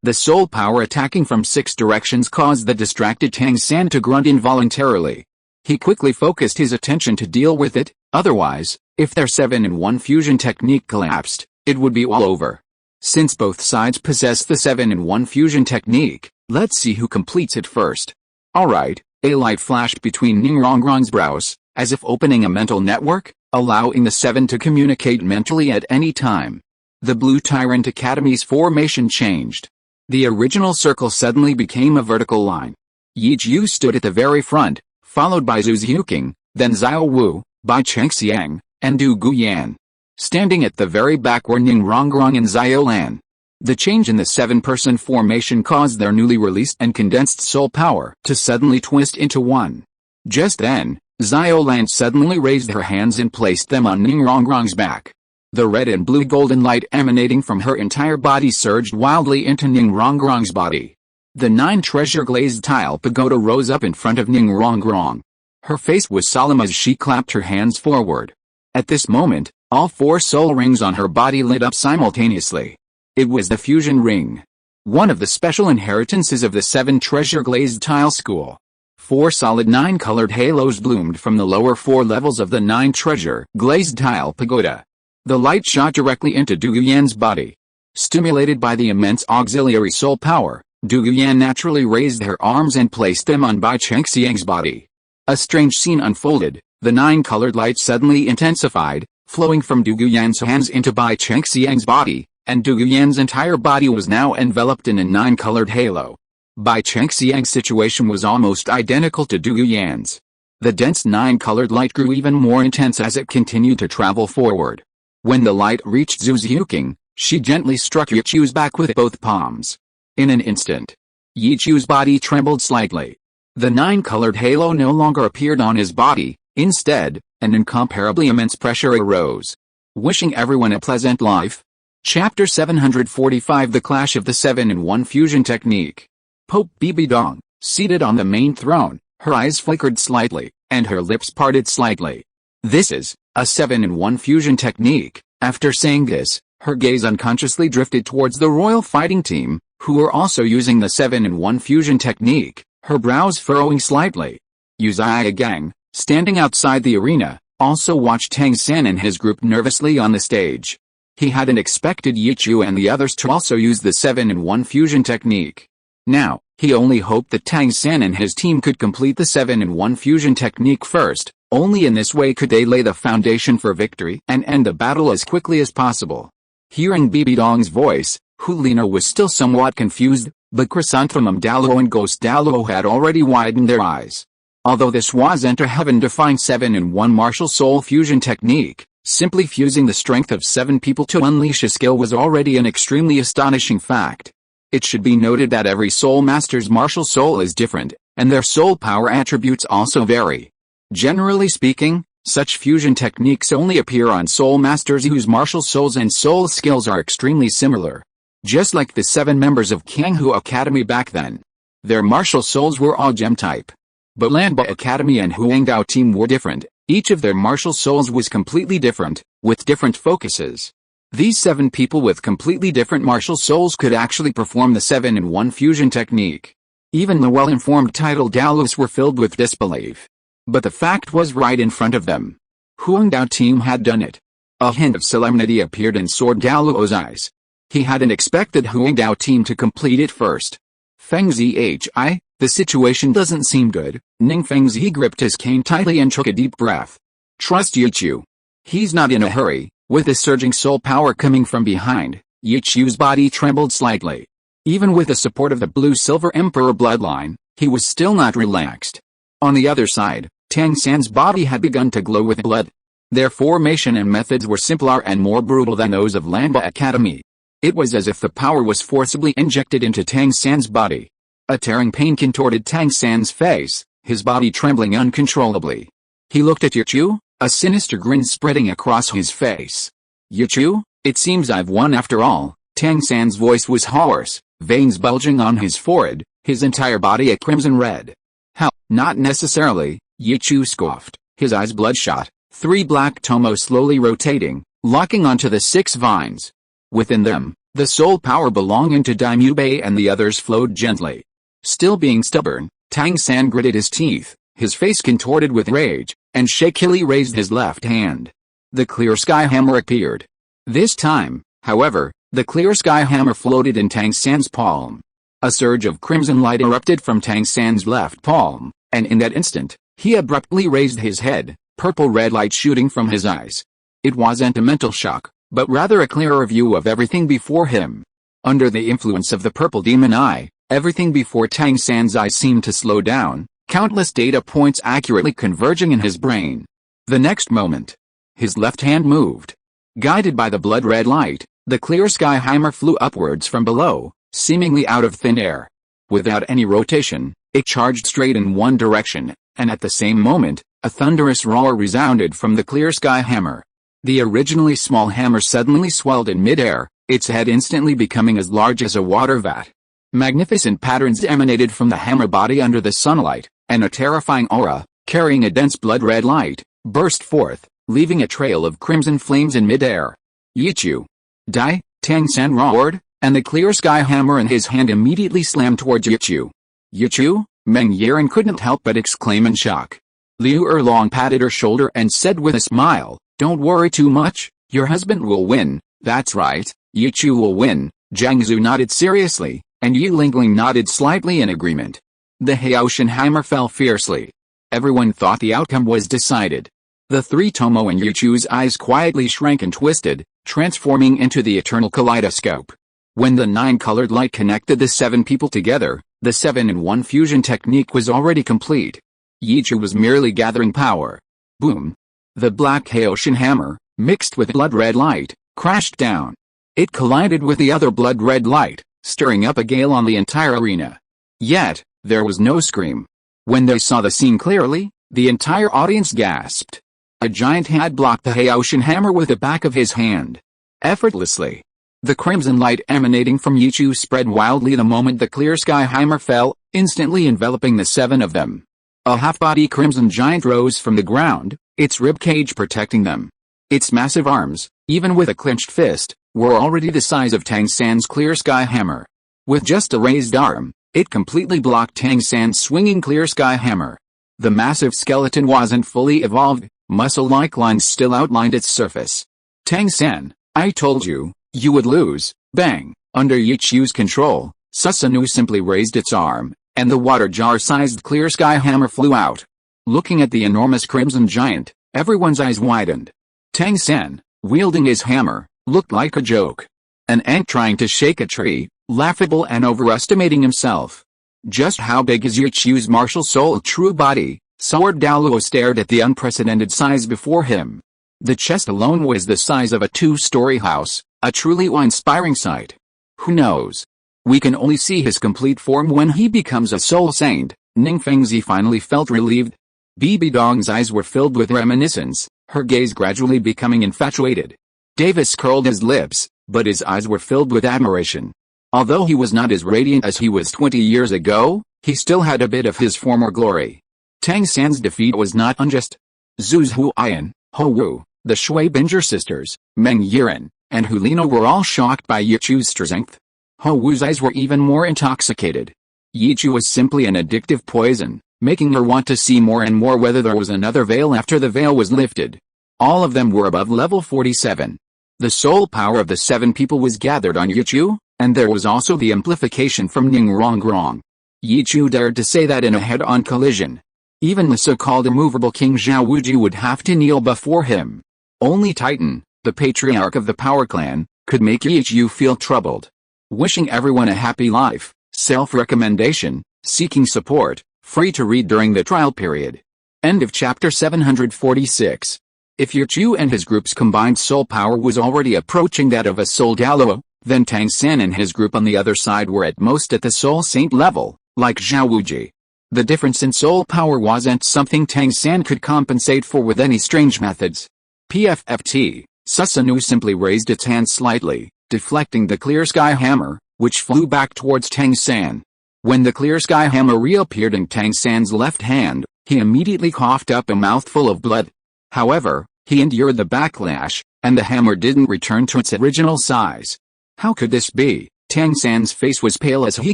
The soul power attacking from 6 directions caused the distracted Tang San to grunt involuntarily. He quickly focused his attention to deal with it, otherwise, if their 7-in-1 fusion technique collapsed, it would be all over. Since both sides possess the 7-in-1 fusion technique, let's see who completes it first. Alright, a light flashed between Ningrongrong's brows, as if opening a mental network, allowing the 7 to communicate mentally at any time. The Blue Tyrant Academy's formation changed. The original circle suddenly became a vertical line. Yichu stood at the very front, followed by Zhu Zhuking, then Xiao Wu, Bai Chengxiang, and Du Guyan. Standing at the very back were Ningrongrong and Xiao Lan. The change in the 7-person formation caused their newly released and condensed soul power to suddenly twist into one. Just then, Xiao Lan suddenly raised her hands and placed them on Ningrongrong's back. The red and blue golden light emanating from her entire body surged wildly into Ningrongrong's body. The 9 treasure glazed tile pagoda rose up in front of Ningrongrong. Her face was solemn as she clapped her hands forward. At this moment, all 4 soul rings on her body lit up simultaneously. It was the fusion ring. One of the special inheritances of the 7 treasure glazed tile school. 4 solid 9-colored halos bloomed from the lower 4 levels of the 9 treasure glazed tile pagoda. The light shot directly into Du Yuan's body. Stimulated by the immense auxiliary soul power, Du Yuan naturally raised her arms and placed them on Bai Chengxiang's body. A strange scene unfolded. The 9-colored light suddenly intensified, flowing from Du Yuan's hands into Bai Chengxiang's body, and Du Yuan's entire body was now enveloped in a 9-colored halo. Bai Chengxiang's situation was almost identical to Du Yuan's. The dense 9-colored light grew even more intense as it continued to travel forward. When the light reached Zhu Ziuqing, she gently struck Yichu's back with both palms. In an instant, Yichu's body trembled slightly. The 9-colored halo no longer appeared on his body. Instead, an incomparably immense pressure arose. Wishing everyone a pleasant life. Chapter 745 The Clash of the 7-in-1 Fusion Technique. Pope Bibidong, seated on the main throne, her eyes flickered slightly, and her lips parted slightly. This is a 7-in-1 fusion technique. After saying this, her gaze unconsciously drifted towards the royal fighting team, who were also using the 7-in-1 fusion technique, her brows furrowing slightly. Uzia Gang, standing outside the arena, also watched Tang San and his group nervously on the stage. He hadn't expected Yichu and the others to also use the 7-in-1 fusion technique. Now, he only hoped that Tang San and his team could complete the 7-in-1 fusion technique first. Only in this way could they lay the foundation for victory and end the battle as quickly as possible. Hearing Bibidong's voice, Hulina was still somewhat confused, but Chrysanthemum Douluo and Ghost Douluo had already widened their eyes. Although this wasn't a heaven-defined 7-in-1 martial soul fusion technique, simply fusing the strength of 7 people to unleash a skill was already an extremely astonishing fact. It should be noted that every soul master's martial soul is different, and their soul power attributes also vary. Generally speaking, such fusion techniques only appear on soul masters whose martial souls and soul skills are extremely similar. Just like the 7 members of Kanghu Academy back then. Their martial souls were all gem type. But Lanba Academy and Huangdao team were different. Each of their martial souls was completely different, with different focuses. These 7 people with completely different martial souls could actually perform the 7-in-1 fusion technique. Even the well-informed titled Dalos were filled with disbelief. But the fact was right in front of them. Huangdao team had done it. A hint of solemnity appeared in Sword Daluo's eyes. He hadn't expected Huangdao team to complete it first. Feng Zhi, the situation doesn't seem good. Ning Fengzi gripped his cane tightly and took a deep breath. Trust Yichu. He's not in a hurry. With the surging soul power coming from behind, Yichu's body trembled slightly. Even with the support of the Blue-Silver Emperor bloodline, he was still not relaxed. On the other side, Tang San's body had begun to glow with blood. Their formation and methods were simpler and more brutal than those of Lanba Academy. It was as if the power was forcibly injected into Tang San's body. A tearing pain contorted Tang San's face, his body trembling uncontrollably. He looked at Yichu, a sinister grin spreading across his face. Yichu, it seems I've won after all. Tang San's voice was hoarse, veins bulging on his forehead, his entire body a crimson red. How? Not necessarily, Yichu scoffed, his eyes bloodshot, 3 black tomos slowly rotating, locking onto the 6 vines. Within them, the soul power belonging to Daimyo Bei and the others flowed gently. Still being stubborn, Tang San gritted his teeth, his face contorted with rage, and shakily raised his left hand. The clear sky hammer appeared. This time, however, the clear sky hammer floated in Tang San's palm. A surge of crimson light erupted from Tang San's left palm, and in that instant, he abruptly raised his head, purple-red light shooting from his eyes. It wasn't a mental shock, but rather a clearer view of everything before him. Under the influence of the purple demon eye, everything before Tang San's eyes seemed to slow down, countless data points accurately converging in his brain. The next moment, his left hand moved. Guided by the blood-red light, the clear sky hammer flew upwards from below, seemingly out of thin air. Without any rotation, it charged straight in one direction, and at the same moment, a thunderous roar resounded from the clear sky hammer. The originally small hammer suddenly swelled in mid-air, its head instantly becoming as large as a water vat. Magnificent patterns emanated from the hammer body under the sunlight, and a terrifying aura, carrying a dense blood-red light, burst forth, leaving a trail of crimson flames in mid-air. Yichu! Die! Tang San roared, and the clear sky hammer in his hand immediately slammed towards Yichu. Yichu? Meng Yiren couldn't help but exclaim in shock. Liu Erlong patted her shoulder and said with a smile, "Don't worry too much, Your husband will win, that's right, Yichu will win. Jiangsu nodded seriously, and Yu Lingling nodded slightly in agreement. The Haoshan hammer fell fiercely. Everyone thought the outcome was decided. The three Tomo and Yichu's eyes quietly shrank and twisted, transforming into the eternal kaleidoscope. When the nine-colored light connected the seven people together, the 7-in-1 fusion technique was already complete. Yichu was merely gathering power. Boom! The black Haoshan hammer, mixed with blood-red light, crashed down. It collided with the other blood-red light, stirring up a gale on the entire arena. Yet, there was no scream. When they saw the scene clearly, the entire audience gasped. A giant had blocked the Haoshan hammer with the back of his hand. Effortlessly. The crimson light emanating from Yichu spread wildly the moment the clear sky hammer fell, instantly enveloping the seven of them. A half-body crimson giant rose from the ground, its ribcage protecting them. Its massive arms, even with a clenched fist, were already the size of Tang San's clear sky hammer. With just a raised arm, it completely blocked Tang San's swinging clear sky hammer. The massive skeleton wasn't fully evolved, muscle-like lines still outlined its surface. Tang San, I told you, you would lose. Bang! Under Yichu's control, Susanoo simply raised its arm, and the water jar-sized clear sky hammer flew out. Looking at the enormous crimson giant, everyone's eyes widened. Tang San, wielding his hammer, looked like a joke. An ant trying to shake a tree, laughable and overestimating himself. Just how big is Yichu's martial soul true body? Sword Douluo stared at the unprecedented size before him. The chest alone was the size of a two-story house, a truly awe-inspiring sight. Who knows? We can only see his complete form when he becomes a soul saint. Ning Fengzi finally felt relieved. Bibi Dong's eyes were filled with reminiscence, her gaze gradually becoming infatuated. Davis curled his lips, but his eyes were filled with admiration. Although he was not as radiant as he was 20 years ago, he still had a bit of his former glory. Tang San's defeat was not unjust. Zhu Huaiyan, Ho Wu, the Shui Binger sisters, Meng Yiren, and Hu Lino were all shocked by Yichu's strength. Ho Wu's eyes were even more intoxicated. Yichu was simply an addictive poison, making her want to see more and more whether there was another veil after the veil was lifted. All of them were above level 47. The soul power of the seven people was gathered on Yichu, and there was also the amplification from Ning Rongrong. Yichu dared to say that in a head-on collision. Even the so-called immovable King Xiao Wu would have to kneel before him. Only Titan, the patriarch of the power clan, could make Yichu feel troubled. Wishing everyone a happy life, self-recommendation, seeking support, free to read during the trial period. End of chapter 746. If Yichu and his group's combined soul power was already approaching that of a soul Douluo, then Tang San and his group on the other side were at most at the soul saint level, like Xiao Wuji. The difference in soul power wasn't something Tang San could compensate for with any strange methods. PFFT, Susanoo simply raised its hand slightly, deflecting the clear sky hammer, which flew back towards Tang San. When the clear sky hammer reappeared in Tang San's left hand, he immediately coughed up a mouthful of blood. However, he endured the backlash, and the hammer didn't return to its original size. How could this be? Tang San's face was pale as he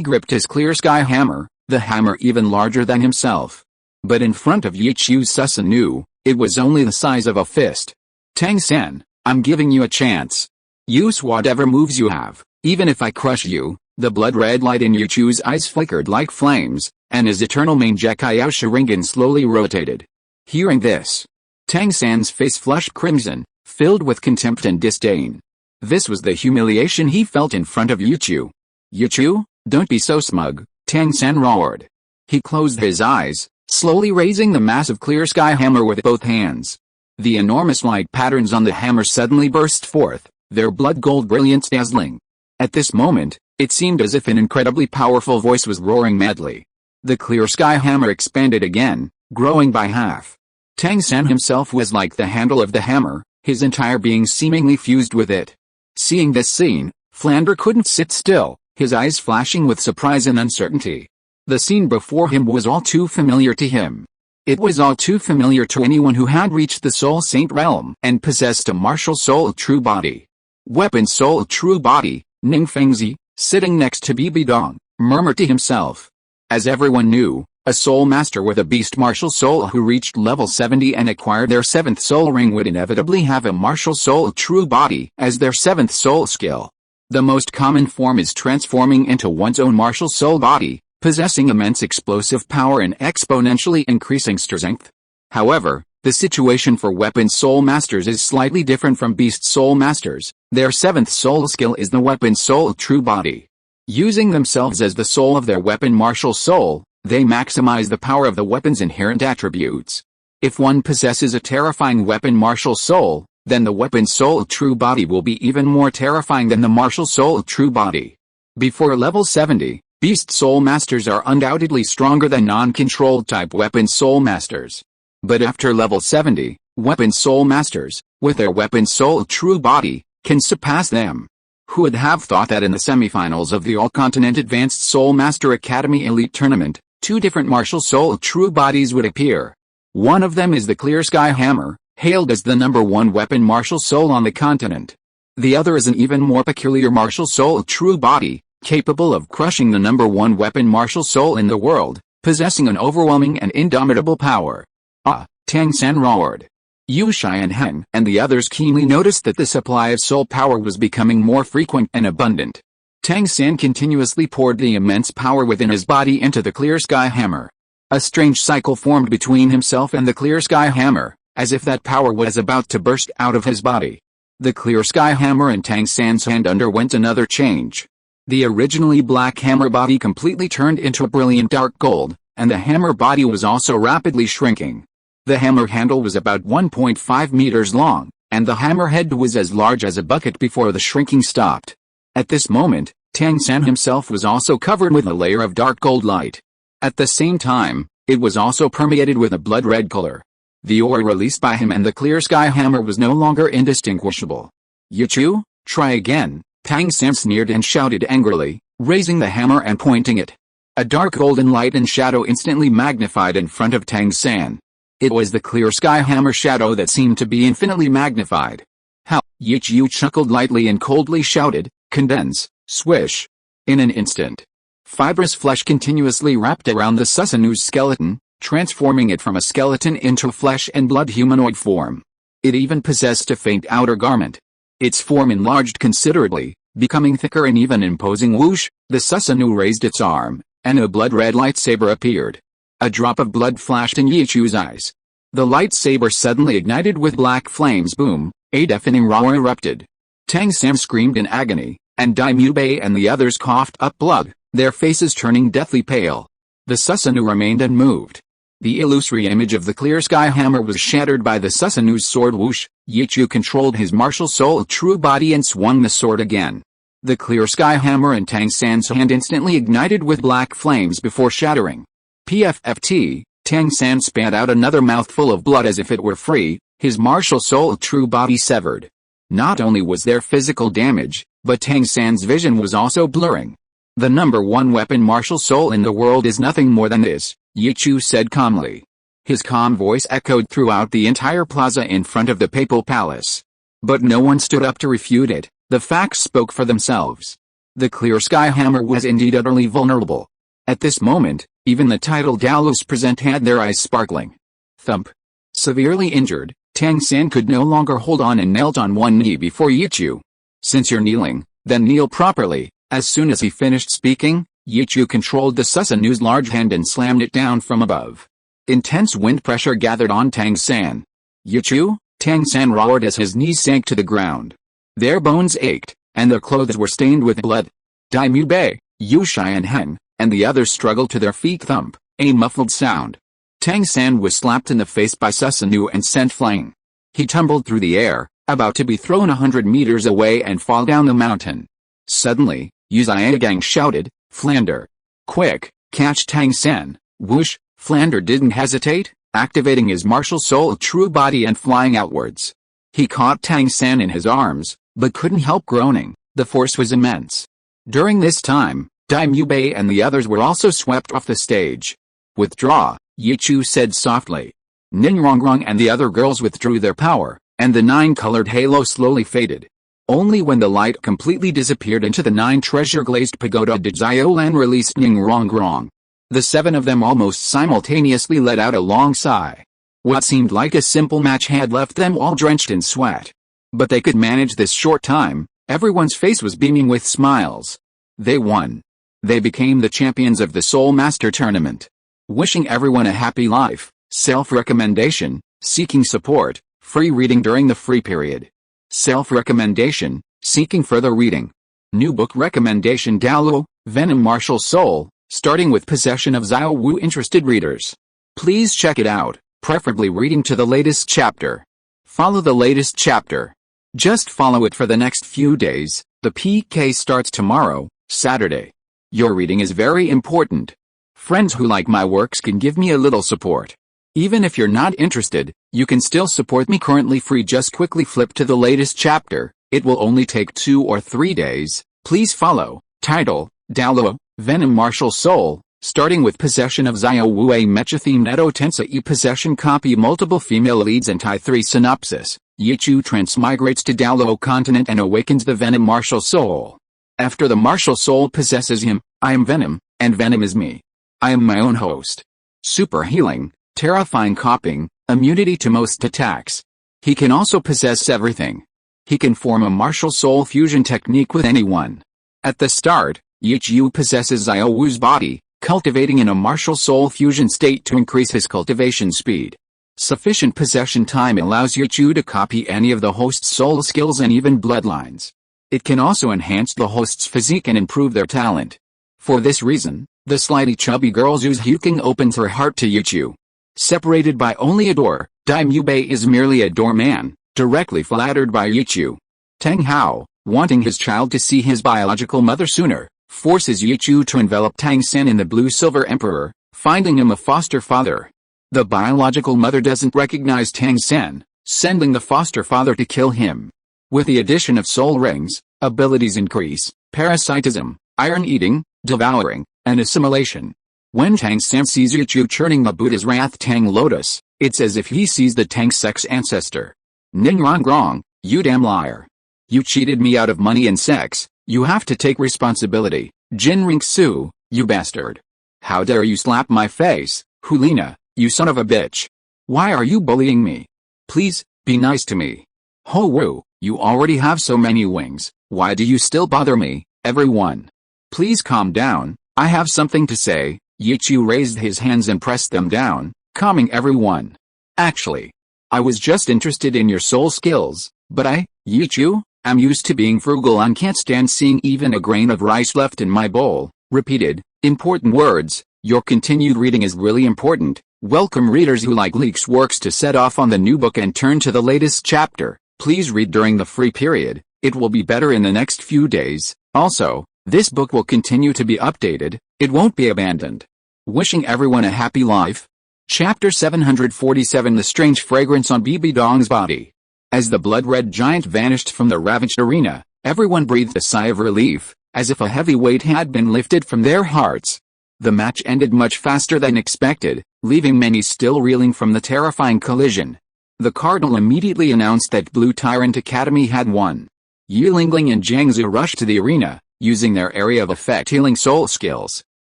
gripped his clear sky hammer, the hammer even larger than himself. But in front of Yichu's Susanoo, it was only the size of a fist. Tang San, I'm giving you a chance. Use whatever moves you have, even if I crush you. The blood-red light in Yichu's eyes flickered like flames, and his eternal Mangekyou Sharingan slowly rotated. Hearing this, Tang San's face flushed crimson, filled with contempt and disdain. This was the humiliation he felt in front of Yichu. Yichu, don't be so smug, Tang San roared. He closed his eyes, slowly raising the massive clear sky hammer with both hands. The enormous light patterns on the hammer suddenly burst forth, their blood gold brilliance dazzling. At this moment, it seemed as if an incredibly powerful voice was roaring madly. The clear sky hammer expanded again, growing by half. Tang San himself was like the handle of the hammer, his entire being seemingly fused with it. Seeing this scene, Flander couldn't sit still, his eyes flashing with surprise and uncertainty. The scene before him was all too familiar to him. It was all too familiar to anyone who had reached the Soul Saint realm and possessed a martial soul true body. Weapon soul true body, Ning Fengzi, sitting next to Bibi Dong, murmured to himself. As everyone knew, A soul master with a beast martial soul who reached level 70 and acquired their 7th soul ring would inevitably have a martial soul true body as their 7th soul skill. The most common form is transforming into one's own martial soul body, possessing immense explosive power and exponentially increasing strength. However, the situation for weapon soul masters is slightly different from beast soul masters. Their 7th soul skill is the weapon soul true body. Using themselves as the soul of their weapon martial soul, they maximize the power of the weapon's inherent attributes. If one possesses a terrifying weapon martial soul, then the weapon soul true body will be even more terrifying than the martial soul true body. Before level 70, beast soul masters are undoubtedly stronger than non-controlled type weapon soul masters. But after level 70, weapon soul masters, with their weapon soul true body, can surpass them. Who would have thought that in the semifinals of the All-Continent Advanced Soul Master Academy Elite Tournament, 2 different martial soul true bodies would appear. One of them is the Clear Sky Hammer, hailed as the #1 weapon martial soul on the continent. The other is an even more peculiar martial soul true body, capable of crushing the #1 weapon martial soul in the world, possessing an overwhelming and indomitable power. Ah! Tang San roared. Yu Shai and Heng and the others keenly noticed that the supply of soul power was becoming more frequent and abundant. Tang San continuously poured the immense power within his body into the Clear Sky Hammer. A strange cycle formed between himself and the Clear Sky Hammer, as if that power was about to burst out of his body. The Clear Sky Hammer in Tang San's hand underwent another change. The originally black hammer body completely turned into a brilliant dark gold, and the hammer body was also rapidly shrinking. The hammer handle was about 1.5 meters long, and the hammer head was as large as a bucket before the shrinking stopped. At this moment, Tang San himself was also covered with a layer of dark gold light. At the same time, it was also permeated with a blood-red color. The aura released by him and the Clear Sky Hammer was no longer indistinguishable. "Yichu, try again," Tang San sneered and shouted angrily, raising the hammer and pointing it. A dark golden light and shadow instantly magnified in front of Tang San. It was the Clear Sky Hammer shadow that seemed to be infinitely magnified. "How?" Yichu chuckled lightly and coldly shouted, "Condense, swish." In an instant, fibrous flesh continuously wrapped around the Susanu's skeleton, transforming it from a skeleton into a flesh and blood humanoid form. It even possessed a faint outer garment. Its form enlarged considerably, becoming thicker and even imposing. Whoosh! The Susanu raised its arm, and a blood-red lightsaber appeared. A drop of blood flashed in Yichu's eyes. The lightsaber suddenly ignited with black flames. Boom! A deafening roar erupted. Tang San screamed in agony, and Dai Mubei and the others coughed up blood, their faces turning deathly pale. The Susanu remained unmoved. The illusory image of the Clear Sky Hammer was shattered by the Susanu's sword. Whoosh! Yichu controlled his martial soul true body and swung the sword again. The Clear Sky Hammer in Tang San's hand instantly ignited with black flames before shattering. PFFT, Tang San spat out another mouthful of blood as if it were free, his martial soul true body severed. Not only was there physical damage, but Tang San's vision was also blurring. "The #1 weapon martial soul in the world is nothing more than this," Yichu said calmly. His calm voice echoed throughout the entire plaza in front of the papal palace. But no one stood up to refute it. The facts spoke for themselves. The Clear Sky Hammer was indeed utterly vulnerable. At this moment, even the titled Douluos present had their eyes sparkling. Thump. Severely injured, Tang San could no longer hold on and knelt on one knee before Yichu. "Since you're kneeling, then kneel properly." As soon as he finished speaking, Yichu controlled the Susanu's large hand and slammed it down from above. Intense wind pressure gathered on Tang San. "Yichu?" Tang San roared as his knees sank to the ground. Their bones ached, and their clothes were stained with blood. Dai Mubei, Yu Shai and Heng, and the others struggled to their feet. Thump, a muffled sound. Tang San was slapped in the face by Susanu and sent flying. He tumbled through the air, about to be thrown 100 meters away and fall down the mountain. Suddenly, Yu Xiaogang shouted, "Flander! Quick, catch Tang San!" Whoosh! Flander didn't hesitate, activating his martial soul true body and flying outwards. He caught Tang San in his arms, but couldn't help groaning. The force was immense. During this time, Dai Mubei and the others were also swept off the stage. "Withdraw," Yichu said softly. Ninrongrong and the other girls withdrew their power, and the 9-colored halo slowly faded. Only when the light completely disappeared into the 9 treasure-glazed pagoda did Ziolan release Ninrongrong. The 7 of them almost simultaneously let out a long sigh. What seemed like a simple match had left them all drenched in sweat. But they could manage this short time. Everyone's face was beaming with smiles. They won. They became the champions of the Soul Master Tournament. Wishing everyone a happy life. Self-recommendation, seeking support, free reading during the free period. Self-recommendation, seeking further reading. New book recommendation: Douluo, Venom Martial Soul, starting with Possession of Xiao Wu. Interested readers, please check it out, preferably reading to the latest chapter. Follow the latest chapter. Just follow it for the next few days. The PK starts tomorrow, Saturday. Your reading is very important. Friends who like my works can give me a little support. Even if you're not interested, you can still support me currently free. Just quickly flip to the latest chapter. It will only take 2 or 3 days. Please follow. Title: Douluo, Venom Martial Soul, starting with Possession of Xiao Wu. A mecha-themed Edo Tensei possession copy. Multiple female leads. Anti 3 synopsis. Yichu transmigrates to Douluo continent and awakens the Venom Martial Soul. After the Martial Soul possesses him, I am Venom, and Venom is me. I am my own host. Super healing, terrifying copying, immunity to most attacks. He can also possess everything. He can form a martial soul fusion technique with anyone. At the start, Yichu possesses Xiao Wu's body, cultivating in a martial soul fusion state to increase his cultivation speed. Sufficient possession time allows Yichu to copy any of the host's soul skills and even bloodlines. It can also enhance the host's physique and improve their talent. For this reason, the slightly chubby girl Zhu's Huking opens her heart to Yichu. Separated by only a door, Daimyo Bei is merely a doorman, directly flattered by Yichu. Tang Hao, wanting his child to see his biological mother sooner, forces Yichu to envelop Tang San in the Blue-Silver Emperor, finding him a foster father. The biological mother doesn't recognize Tang San, sending the foster father to kill him. With the addition of soul rings, abilities increase: parasitism, iron eating, devouring, and assimilation. When Tang San sees Yichu churning the Buddha's wrath Tang Lotus, it's as if he sees the Tang sex ancestor. Ningrong, you damn liar. You cheated me out of money and sex, you have to take responsibility. Jinring Su, you bastard. How dare you slap my face, Hulina, you son of a bitch. Why are you bullying me? Please, be nice to me. Ho Wu, you already have so many wings, why do you still bother me? Everyone, please calm down, I have something to say. Yichu raised his hands and pressed them down, calming everyone. Actually, I was just interested in your soul skills, but Yichu, I'm used to being frugal and can't stand seeing even a grain of rice left in my bowl. Repeated, important words. Your continued reading is really important. Welcome readers who like leaks works to set off on the new book and turn to the latest chapter. Please read during the free period. It will be better in the next few days. Also, this book will continue to be updated. It won't be abandoned. Wishing everyone a happy life. Chapter 747. The strange fragrance on Bibi Dong's body. As the blood-red giant vanished from the ravaged arena, everyone breathed a sigh of relief, as if a heavy weight had been lifted from their hearts. The match ended much faster than expected, leaving many still reeling from the terrifying collision. The Cardinal immediately announced that Blue Tyrant Academy had won. Yi Lingling and Jiang Zhu rushed to the arena, using their area of effect healing soul skills.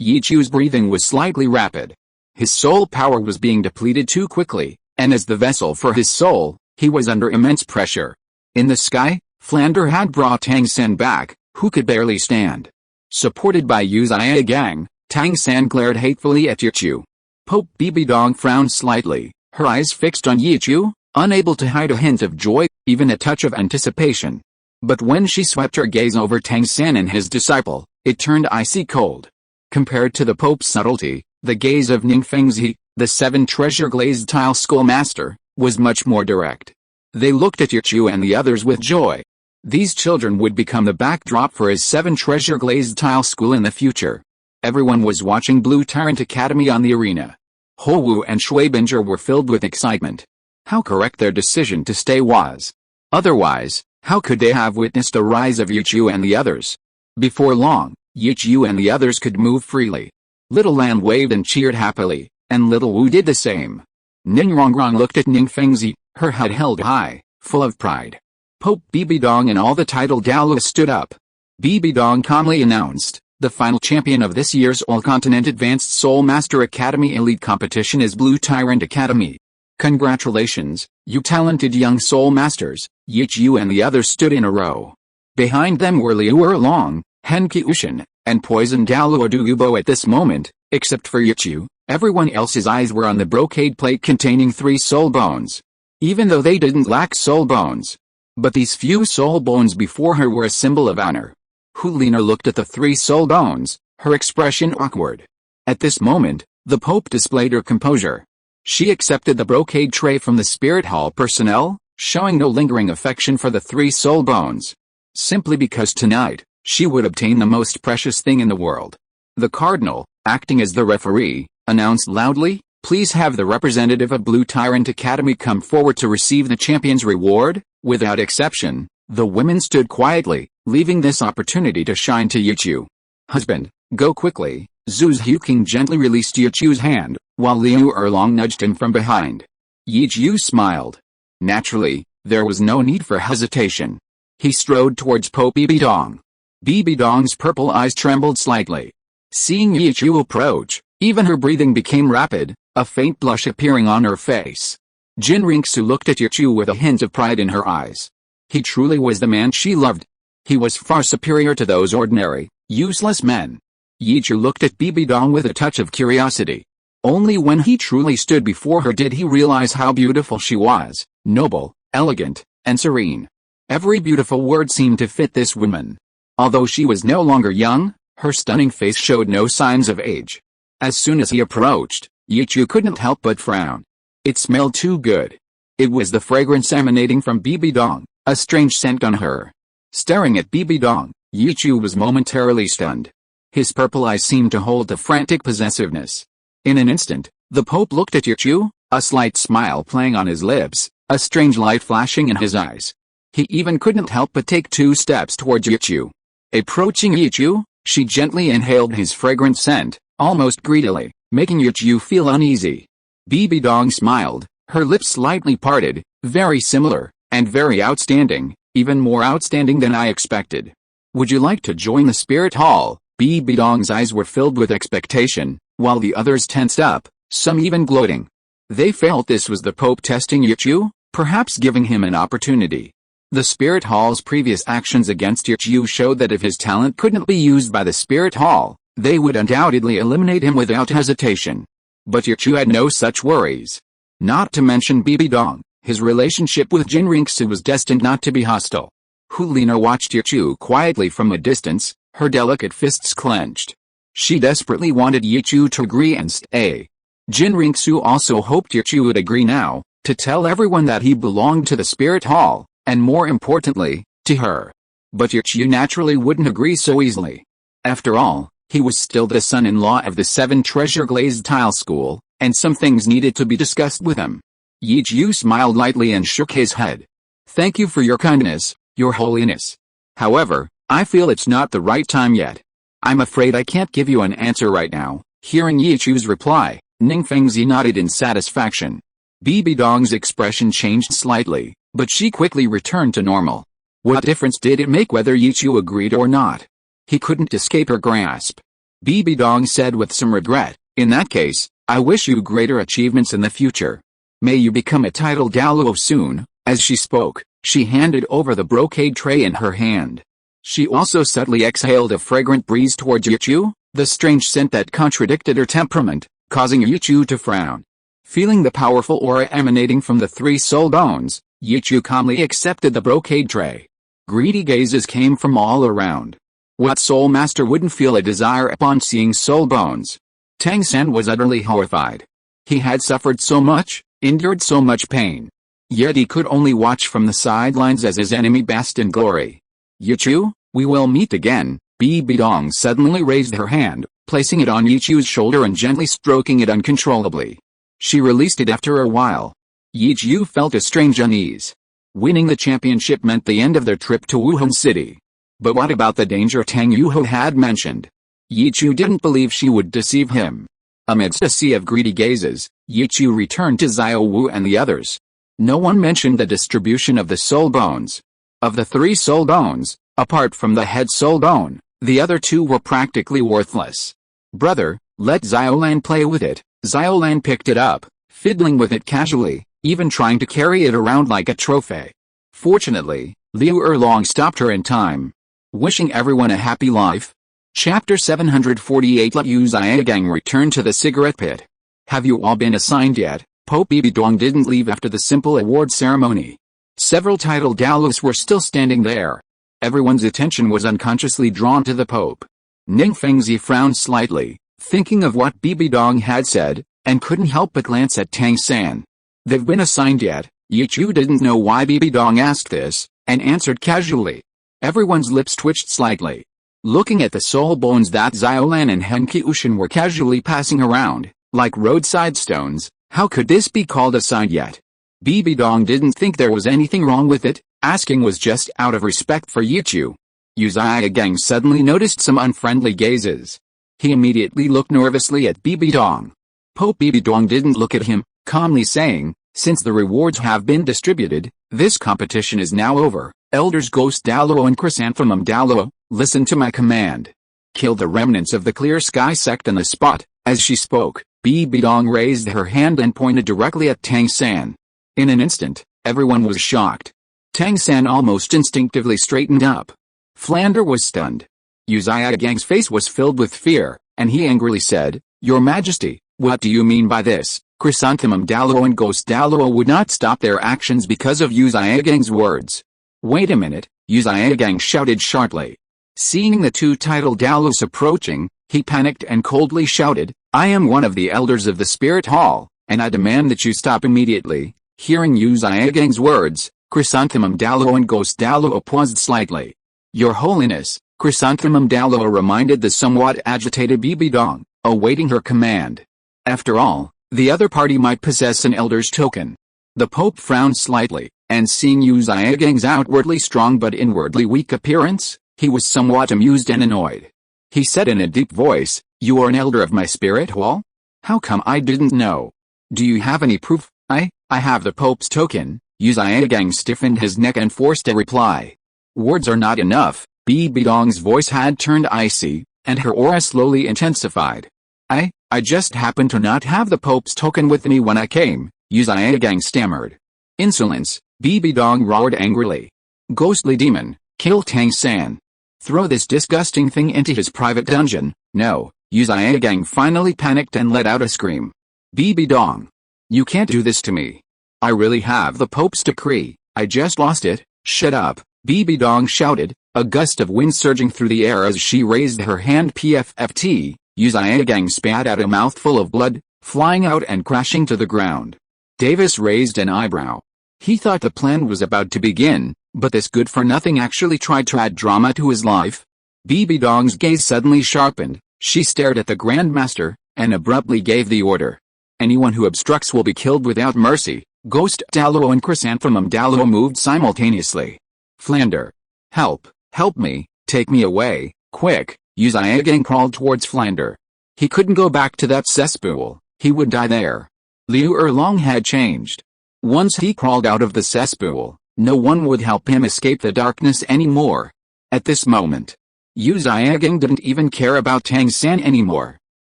Yichu's breathing was slightly rapid. His soul power was being depleted too quickly, and as the vessel for his soul, he was under immense pressure. In the sky, Flander had brought Tang San back, who could barely stand. Supported by Yu Zia Gang, Tang San glared hatefully at Yichu. Pope Bibi Dong frowned slightly, her eyes fixed on Yichu, unable to hide a hint of joy, even a touch of anticipation. But when she swept her gaze over Tang San and his disciple, it turned icy cold. Compared to the Pope's subtlety, the gaze of Ning Fengzi, the 7 treasure-glazed tile schoolmaster, was much more direct. They looked at Yichu and the others with joy. These children would become the backdrop for his 7 treasure-glazed tile school in the future. Everyone was watching Blue Tyrant Academy on the arena. Ho Wu and Shuibinger were filled with excitement. How correct their decision to stay was. Otherwise, how could they have witnessed the rise of Yichu and the others? Before long, Yichu and the others could move freely. Little Lan waved and cheered happily, and Little Wu did the same. Ningrongrong looked at Ning Fengzi, her head held high, full of pride. Pope Bibi Dong and all the titled Douluo stood up. Bibi Dong calmly announced, The final champion of this year's All-Continent Advanced Soul Master Academy Elite Competition is Blue Tyrant Academy. Congratulations, you talented young Soul Masters. Yichu and the others stood in a row. Behind them were Liu Erlong, Henki Ushin, and Poison Douluo Douluo at this moment, except for Yichu. Everyone else's eyes were on the brocade plate containing 3 soul bones. Even though they didn't lack soul bones. But these few soul bones before her were a symbol of honor. Hulina looked at the 3 soul bones, her expression awkward. At this moment, the Pope displayed her composure. She accepted the brocade tray from the Spirit Hall personnel, showing no lingering affection for the 3 soul bones. Simply because tonight, she would obtain the most precious thing in the world. The Cardinal, acting as the referee, announced loudly, "Please have the representative of Blue Tyrant Academy come forward to receive the champion's reward." Without exception, the women stood quietly, leaving this opportunity to shine to Yichu. "Husband, go quickly." Zhu's Huking gently released Yichu's hand, while Liu Erlong nudged him from behind. Yichu smiled. Naturally, there was no need for hesitation. He strode towards Pope Bibidong. Bibidong's purple eyes trembled slightly. Seeing Yichu approach, even her breathing became rapid, a faint blush appearing on her face. Jinriksu looked at Yichu with a hint of pride in her eyes. He truly was the man she loved. He was far superior to those ordinary, useless men. Yichu looked at Bibidong with a touch of curiosity. Only when he truly stood before her did he realize how beautiful she was, noble, elegant, and serene. Every beautiful word seemed to fit this woman. Although she was no longer young, her stunning face showed no signs of age. As soon as he approached, Yichu couldn't help but frown. It smelled too good. It was the fragrance emanating from Bibidong, a strange scent on her. Staring at Bibidong, Yichu was momentarily stunned. His purple eyes seemed to hold a frantic possessiveness. In an instant, the Pope looked at Yichu, a slight smile playing on his lips, a strange light flashing in his eyes. He even couldn't help but take 2 steps towards Yichu. Approaching Yichu, she gently inhaled his fragrant scent, almost greedily, making Yichu feel uneasy. Bibidong smiled, her lips slightly parted, "Very similar, and very outstanding, even more outstanding than I expected. Would you like to join the Spirit Hall?" Bibidong's eyes were filled with expectation, while the others tensed up, some even gloating. They felt this was the Pope testing Yichu, perhaps giving him an opportunity. The Spirit Hall's previous actions against Yichu showed that if his talent couldn't be used by the Spirit Hall, they would undoubtedly eliminate him without hesitation. But Yichu had no such worries. Not to mention Bibidong, his relationship with Jinriksu was destined not to be hostile. Hulina watched Yichu quietly from a distance, her delicate fists clenched. She desperately wanted Yichu to agree and stay. Jinriksu also hoped Yichu would agree now, to tell everyone that he belonged to the Spirit Hall, and more importantly, to her. But Yichu naturally wouldn't agree so easily. After all, he was still the son-in-law of the 7 Treasure Glazed Tile School, and some things needed to be discussed with him. Yichu smiled lightly and shook his head. "Thank you for your kindness, Your Holiness. However, I feel it's not the right time yet. I'm afraid I can't give you an answer right now." Hearing Yichu's reply, Ningfengzi nodded in satisfaction. Bibidong's expression changed slightly, but she quickly returned to normal. What difference did it make whether Yichu agreed or not? He couldn't escape her grasp. Bibidong said with some regret, "In that case, I wish you greater achievements in the future. May you become a titled Douluo soon." As she spoke, she handed over the brocade tray in her hand. She also subtly exhaled a fragrant breeze towards Yichu, the strange scent that contradicted her temperament, causing Yichu to frown. Feeling the powerful aura emanating from the 3 soul bones, Yichu calmly accepted the brocade tray. Greedy gazes came from all around. What soul master wouldn't feel a desire upon seeing soul bones? Tang San was utterly horrified. He had suffered so much, endured so much pain. Yet he could only watch from the sidelines as his enemy basked in glory. "Yichu, we will meet again." Bibidong suddenly raised her hand, placing it on Yichu's shoulder and gently stroking it uncontrollably. She released it after a while. Yichu felt a strange unease. Winning the championship meant the end of their trip to Wuhan City. But what about the danger Tang Yuho had mentioned? Yichu didn't believe she would deceive him. Amidst a sea of greedy gazes, Yichu returned to Xiao Wu and the others. No one mentioned the distribution of the soul bones. Of the 3 soul bones, apart from the head soul bone, The other two were practically worthless. "Brother, let Xiaolan play with it." Xiaolan picked it up, fiddling with it casually, even trying to carry it around like a trophy. Fortunately, Liu Erlong stopped her in time. Wishing everyone a happy life. Chapter 748. Liu Xiaogang returned to the cigarette pit. "Have you all been assigned yet?" Pope Bibidong didn't leave after the simple award ceremony. Several titled Dalos were still standing there. Everyone's attention was unconsciously drawn to the Pope. Ning Fengzi frowned slightly, thinking of what Bibidong had said, and couldn't help but glance at Tang San. "They've been assigned yet?" Yichu didn't know why Bibidong asked this, and answered casually. Everyone's lips twitched slightly. Looking at the soul bones that Xiaolan and Henki Ushin were casually passing around, like roadside stones, how could this be called assigned yet? Bibidong didn't think there was anything wrong with it, asking was just out of respect for Yichu. Yu Xiaogang suddenly noticed some unfriendly gazes. He immediately looked nervously at Bibidong. Pope Bibidong didn't look at him, calmly saying, "Since the rewards have been distributed, this competition is now over. Elders Ghost Douluo and Chrysanthemum Douluo, listen to my command. Kill the remnants of the Clear Sky sect on the spot." As she spoke, Bibidong raised her hand and pointed directly at Tang San. In an instant, everyone was shocked. Tang San almost instinctively straightened up. Flander was stunned. Yu Xiaogang's face was filled with fear, and he angrily said, "Your Majesty, what do you mean by this?" Chrysanthemum Douluo and Ghost Douluo would not stop their actions because of Yu Xiaogang's words. "Wait a minute," Yu Xiaogang shouted sharply. Seeing the two titled Dalos approaching, he panicked and coldly shouted, "I am one of the elders of the Spirit Hall, and I demand that you stop immediately." Hearing Yu Xiaogang's words, Chrysanthemum Douluo and Ghost Douluo paused slightly. "Your Holiness," Chrysanthemum Douluo reminded the somewhat agitated Bibidong, awaiting her command. After all, the other party might possess an elder's token. The Pope frowned slightly, and seeing Yu Xiaogang's outwardly strong but inwardly weak appearance, he was somewhat amused and annoyed. He said in a deep voice, "You are an elder of my spirit hall? How come I didn't know? Do you have any proof?" I have the Pope's token." Yu Xiaogang stiffened his neck and forced a reply. Words are not enough. Bibidong's voice had turned icy, and her aura slowly intensified. I just happened to not have the Pope's token with me when I came," Yu Xiaogang stammered. "Insolence," Bibidong roared angrily. "Ghostly demon, kill Tang San. Throw this disgusting thing into his private dungeon." "No," Yu Xiaogang finally panicked and let out a scream. "Bibidong, you can't do this to me. I really have the Pope's decree. I just lost it." "Shut up," Bibidong shouted, a gust of wind surging through the air as she raised her hand. PFFT, Yu Xiaogang spat out a mouthful of blood, flying out and crashing to the ground. Davis raised an eyebrow. He thought the plan was about to begin, but this good-for-nothing actually tried to add drama to his life. Bibidong's gaze suddenly sharpened. She stared at the Grand Master, and abruptly gave the order. "Anyone who obstructs will be killed without mercy." Ghost Douluo and Chrysanthemum Douluo moved simultaneously. "Flander! Help! Help me! Take me away, quick!" Yu Xiaogang crawled towards Flander. He couldn't go back to that cesspool. He would die there. Liu Erlong had changed. Once he crawled out of the cesspool, no one would help him escape the darkness anymore. At this moment, Yu Xiaogang didn't even care about Tang San anymore.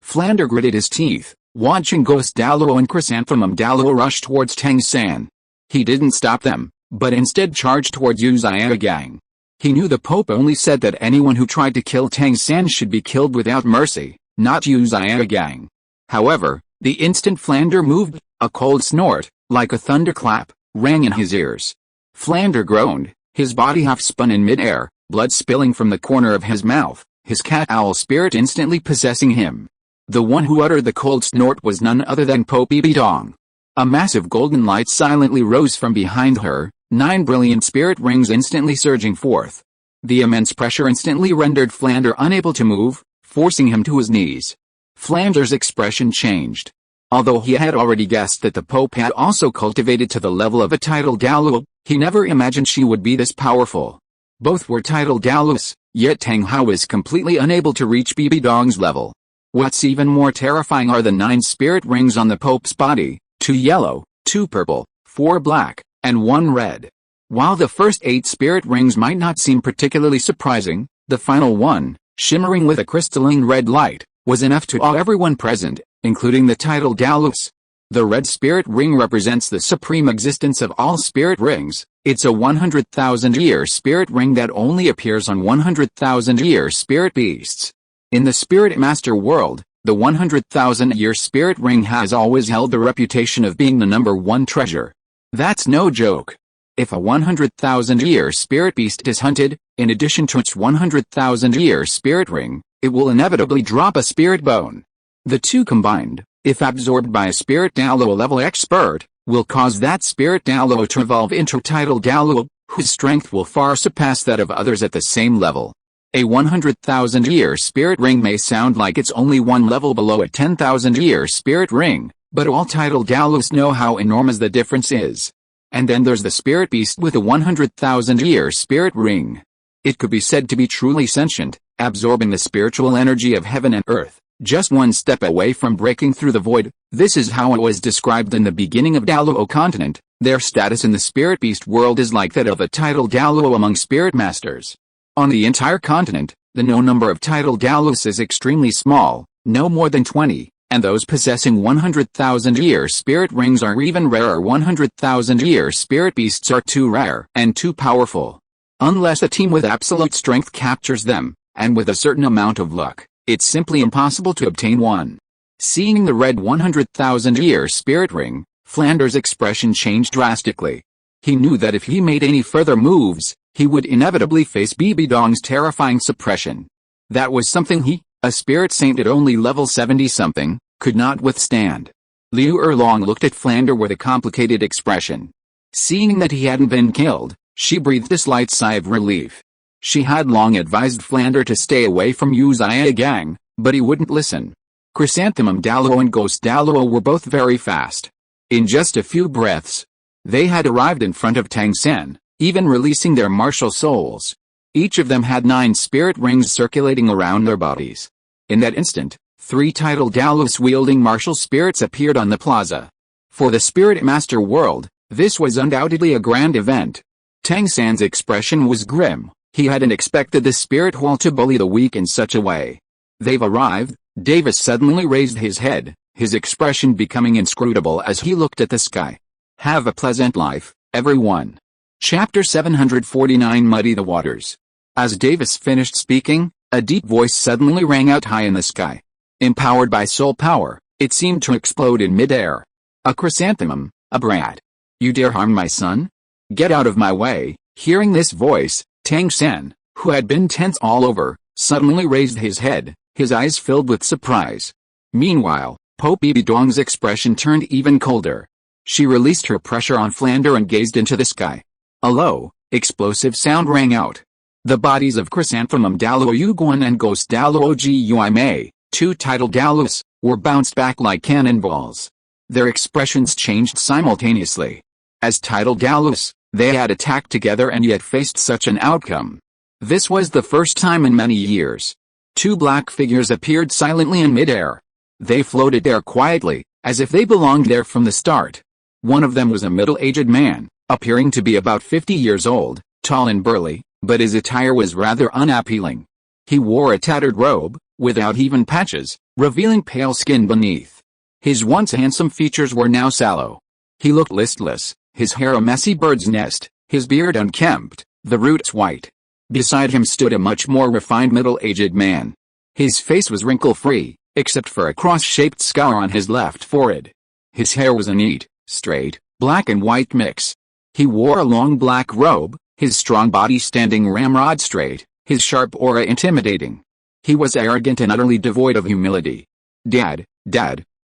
Flander gritted his teeth, watching Ghost Douluo and Chrysanthemum Douluo rush towards Tang San. He didn't stop them, but instead charged towards Yu Xiaogang. He knew the Pope only said that anyone who tried to kill Tang San should be killed without mercy, not Yu Xiaogang. However, the instant Flander moved, a cold snort, like a thunderclap, rang in his ears. Flander groaned, his body half-spun in mid-air, blood spilling from the corner of his mouth, his cat-owl spirit instantly possessing him. The one who uttered the cold snort was none other than Pope Bibidong. A massive golden light silently rose from behind her, 9 brilliant spirit rings instantly surging forth. The immense pressure instantly rendered Flander unable to move, forcing him to his knees. Flander's expression changed. Although he had already guessed that the Pope had also cultivated to the level of a titled Douluo, he never imagined she would be this powerful. Both were titled Doulos, yet Tang Hao was completely unable to reach Bibidong's level. What's even more terrifying are the 9 spirit rings on the Pope's body, 2 yellow, 2 purple, 4 black, and 1 red. While the first 8 spirit rings might not seem particularly surprising, the final one, shimmering with a crystalline red light, was enough to awe everyone present, including the titled Douluo. The red spirit ring represents the supreme existence of all spirit rings. It's a 100,000-year spirit ring that only appears on 100,000-year spirit beasts. In the spirit master world, the 100,000-year spirit ring has always held the reputation of being the #1 treasure. That's no joke. If a 100,000-year spirit beast is hunted, in addition to its 100,000-year spirit ring, it will inevitably drop a spirit bone. The two combined, if absorbed by a spirit Douluo level expert, will cause that spirit Douluo to evolve into titled Douluo, whose strength will far surpass that of others at the same level. A 100,000-year spirit ring may sound like it's only one level below a 10,000-year spirit ring, but all titled Douluos know how enormous the difference is. And then there's the spirit beast with a 100,000-year spirit ring. It could be said to be truly sentient, absorbing the spiritual energy of heaven and earth, just one step away from breaking through the void. This is how it was described in the beginning of Douluo continent. Their status in the spirit beast world is like that of a titled Douluo among spirit masters. On the entire continent, the known number of titled Douluos is extremely small, no more than 20, and those possessing 100,000-year spirit rings are even rarer. 100,000-year spirit beasts are too rare and too powerful. Unless a team with absolute strength captures them, and with a certain amount of luck, it's simply impossible to obtain one. Seeing the red 100,000-year spirit ring, Flanders' expression changed drastically. He knew that if he made any further moves, he would inevitably face Bibi Dong's terrifying suppression. That was something he, a spirit saint at only level 70-something, could not withstand. Liu Erlong looked at Flanders with a complicated expression. Seeing that he hadn't been killed, she breathed a slight sigh of relief. She had long advised Flanders to stay away from Yu Xia Gang, but he wouldn't listen. Chrysanthemum Douluo and Ghost Douluo were both very fast. In just a few breaths, they had arrived in front of Tang San, even releasing their martial souls. Each of them had 9 spirit rings circulating around their bodies. In that instant, 3 titled Douluos wielding martial spirits appeared on the plaza. For the Spirit Master world, this was undoubtedly a grand event. Tang San's expression was grim. He hadn't expected the spirit hall to bully the weak in such a way. They've arrived. Davis suddenly raised his head, his expression becoming inscrutable as he looked at the sky. Have a pleasant life, everyone. Chapter 749 Muddy the Waters. As Davis finished speaking, a deep voice suddenly rang out high in the sky. Empowered by soul power, it seemed to explode in midair. A chrysanthemum, a brat. You dare harm my son? Get out of my way. Hearing this voice, Tang San, who had been tense all over, suddenly raised his head, his eyes filled with surprise. Meanwhile, Pope Bibi Dong's expression turned even colder. She released her pressure on Flanders and gazed into the sky. A low, explosive sound rang out. The bodies of Chrysanthemum Douluo Yuguan and Ghost Douluo Guime, 2 titled Douluos, were bounced back like cannonballs. Their expressions changed simultaneously. As titled Douluos, they had attacked together and yet faced such an outcome. This was the first time in many years. 2 black figures appeared silently in midair. They floated there quietly, as if they belonged there from the start. One of them was a middle-aged man, appearing to be about 50 years old, tall and burly, but his attire was rather unappealing. He wore a tattered robe, without even patches, revealing pale skin beneath. His once handsome features were now sallow. He looked listless, his hair a messy bird's nest, his beard unkempt, the roots white. Beside him stood a much more refined middle-aged man. His face was wrinkle-free, except for a cross-shaped scar on his left forehead. His hair was a neat, straight, black and white mix. He wore a long black robe, his strong body standing ramrod straight, his sharp aura intimidating. He was arrogant and utterly devoid of humility. Dad,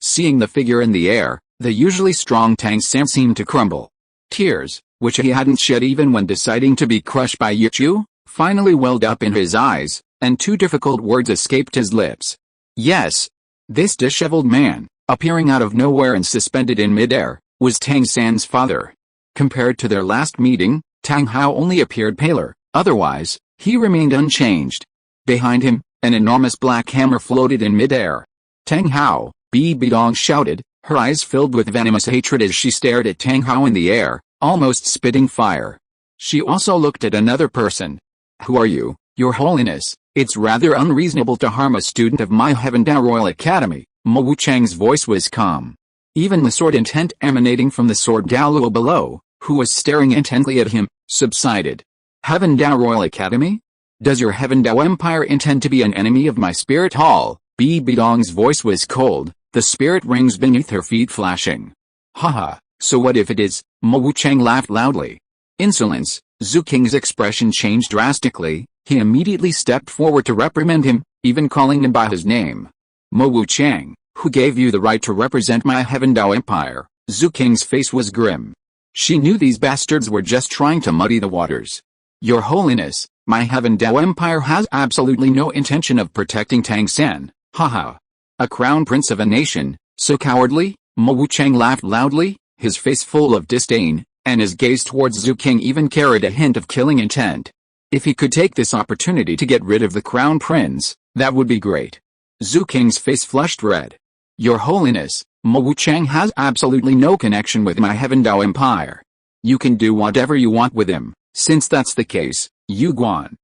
seeing the figure in the air, the usually strong Tang San seemed to crumble. Tears, which he hadn't shed even when deciding to be crushed by Yichu, finally welled up in his eyes, and 2 difficult words escaped his lips. Yes. This disheveled man, appearing out of nowhere and suspended in midair, was Tang San's father. Compared to their last meeting, Tang Hao only appeared paler, otherwise, he remained unchanged. Behind him, an enormous black hammer floated in midair. Tang Hao, Bibi Dong shouted, her eyes filled with venomous hatred as she stared at Tang Hao in the air, almost spitting fire. She also looked at another person. Who are you? Your Holiness, it's rather unreasonable to harm a student of my Heaven-Dao Royal Academy. Mo Wuchang's voice was calm. Even the sword intent emanating from the sword Douluo below, who was staring intently at him, subsided. Heaven-Dao Royal Academy? Does your Heaven-Dao Empire intend to be an enemy of my spirit hall? Bidong's voice was cold, the spirit rings beneath her feet flashing. Haha, so what if it is? Mo Wuchang laughed loudly. Insolence. Zhu Qing's expression changed drastically. He immediately stepped forward to reprimand him, even calling him by his name. Mo Wuchang, who gave you the right to represent my Heaven-Dao Empire? Zhu Qing's face was grim. She knew these bastards were just trying to muddy the waters. Your Holiness, my Heaven-Dao Empire has absolutely no intention of protecting Tang San. Haha. A crown prince of a nation, so cowardly? Mo Wuchang laughed loudly, his face full of disdain, and his gaze towards Zhu Qing even carried a hint of killing intent. If he could take this opportunity to get rid of the crown prince, that would be great. Zhu Qing's face flushed red. Your Holiness, Mo Wuchang has absolutely no connection with my Heaven-Dao Empire. You can do whatever you want with him. Since that's the case, Yu Guan.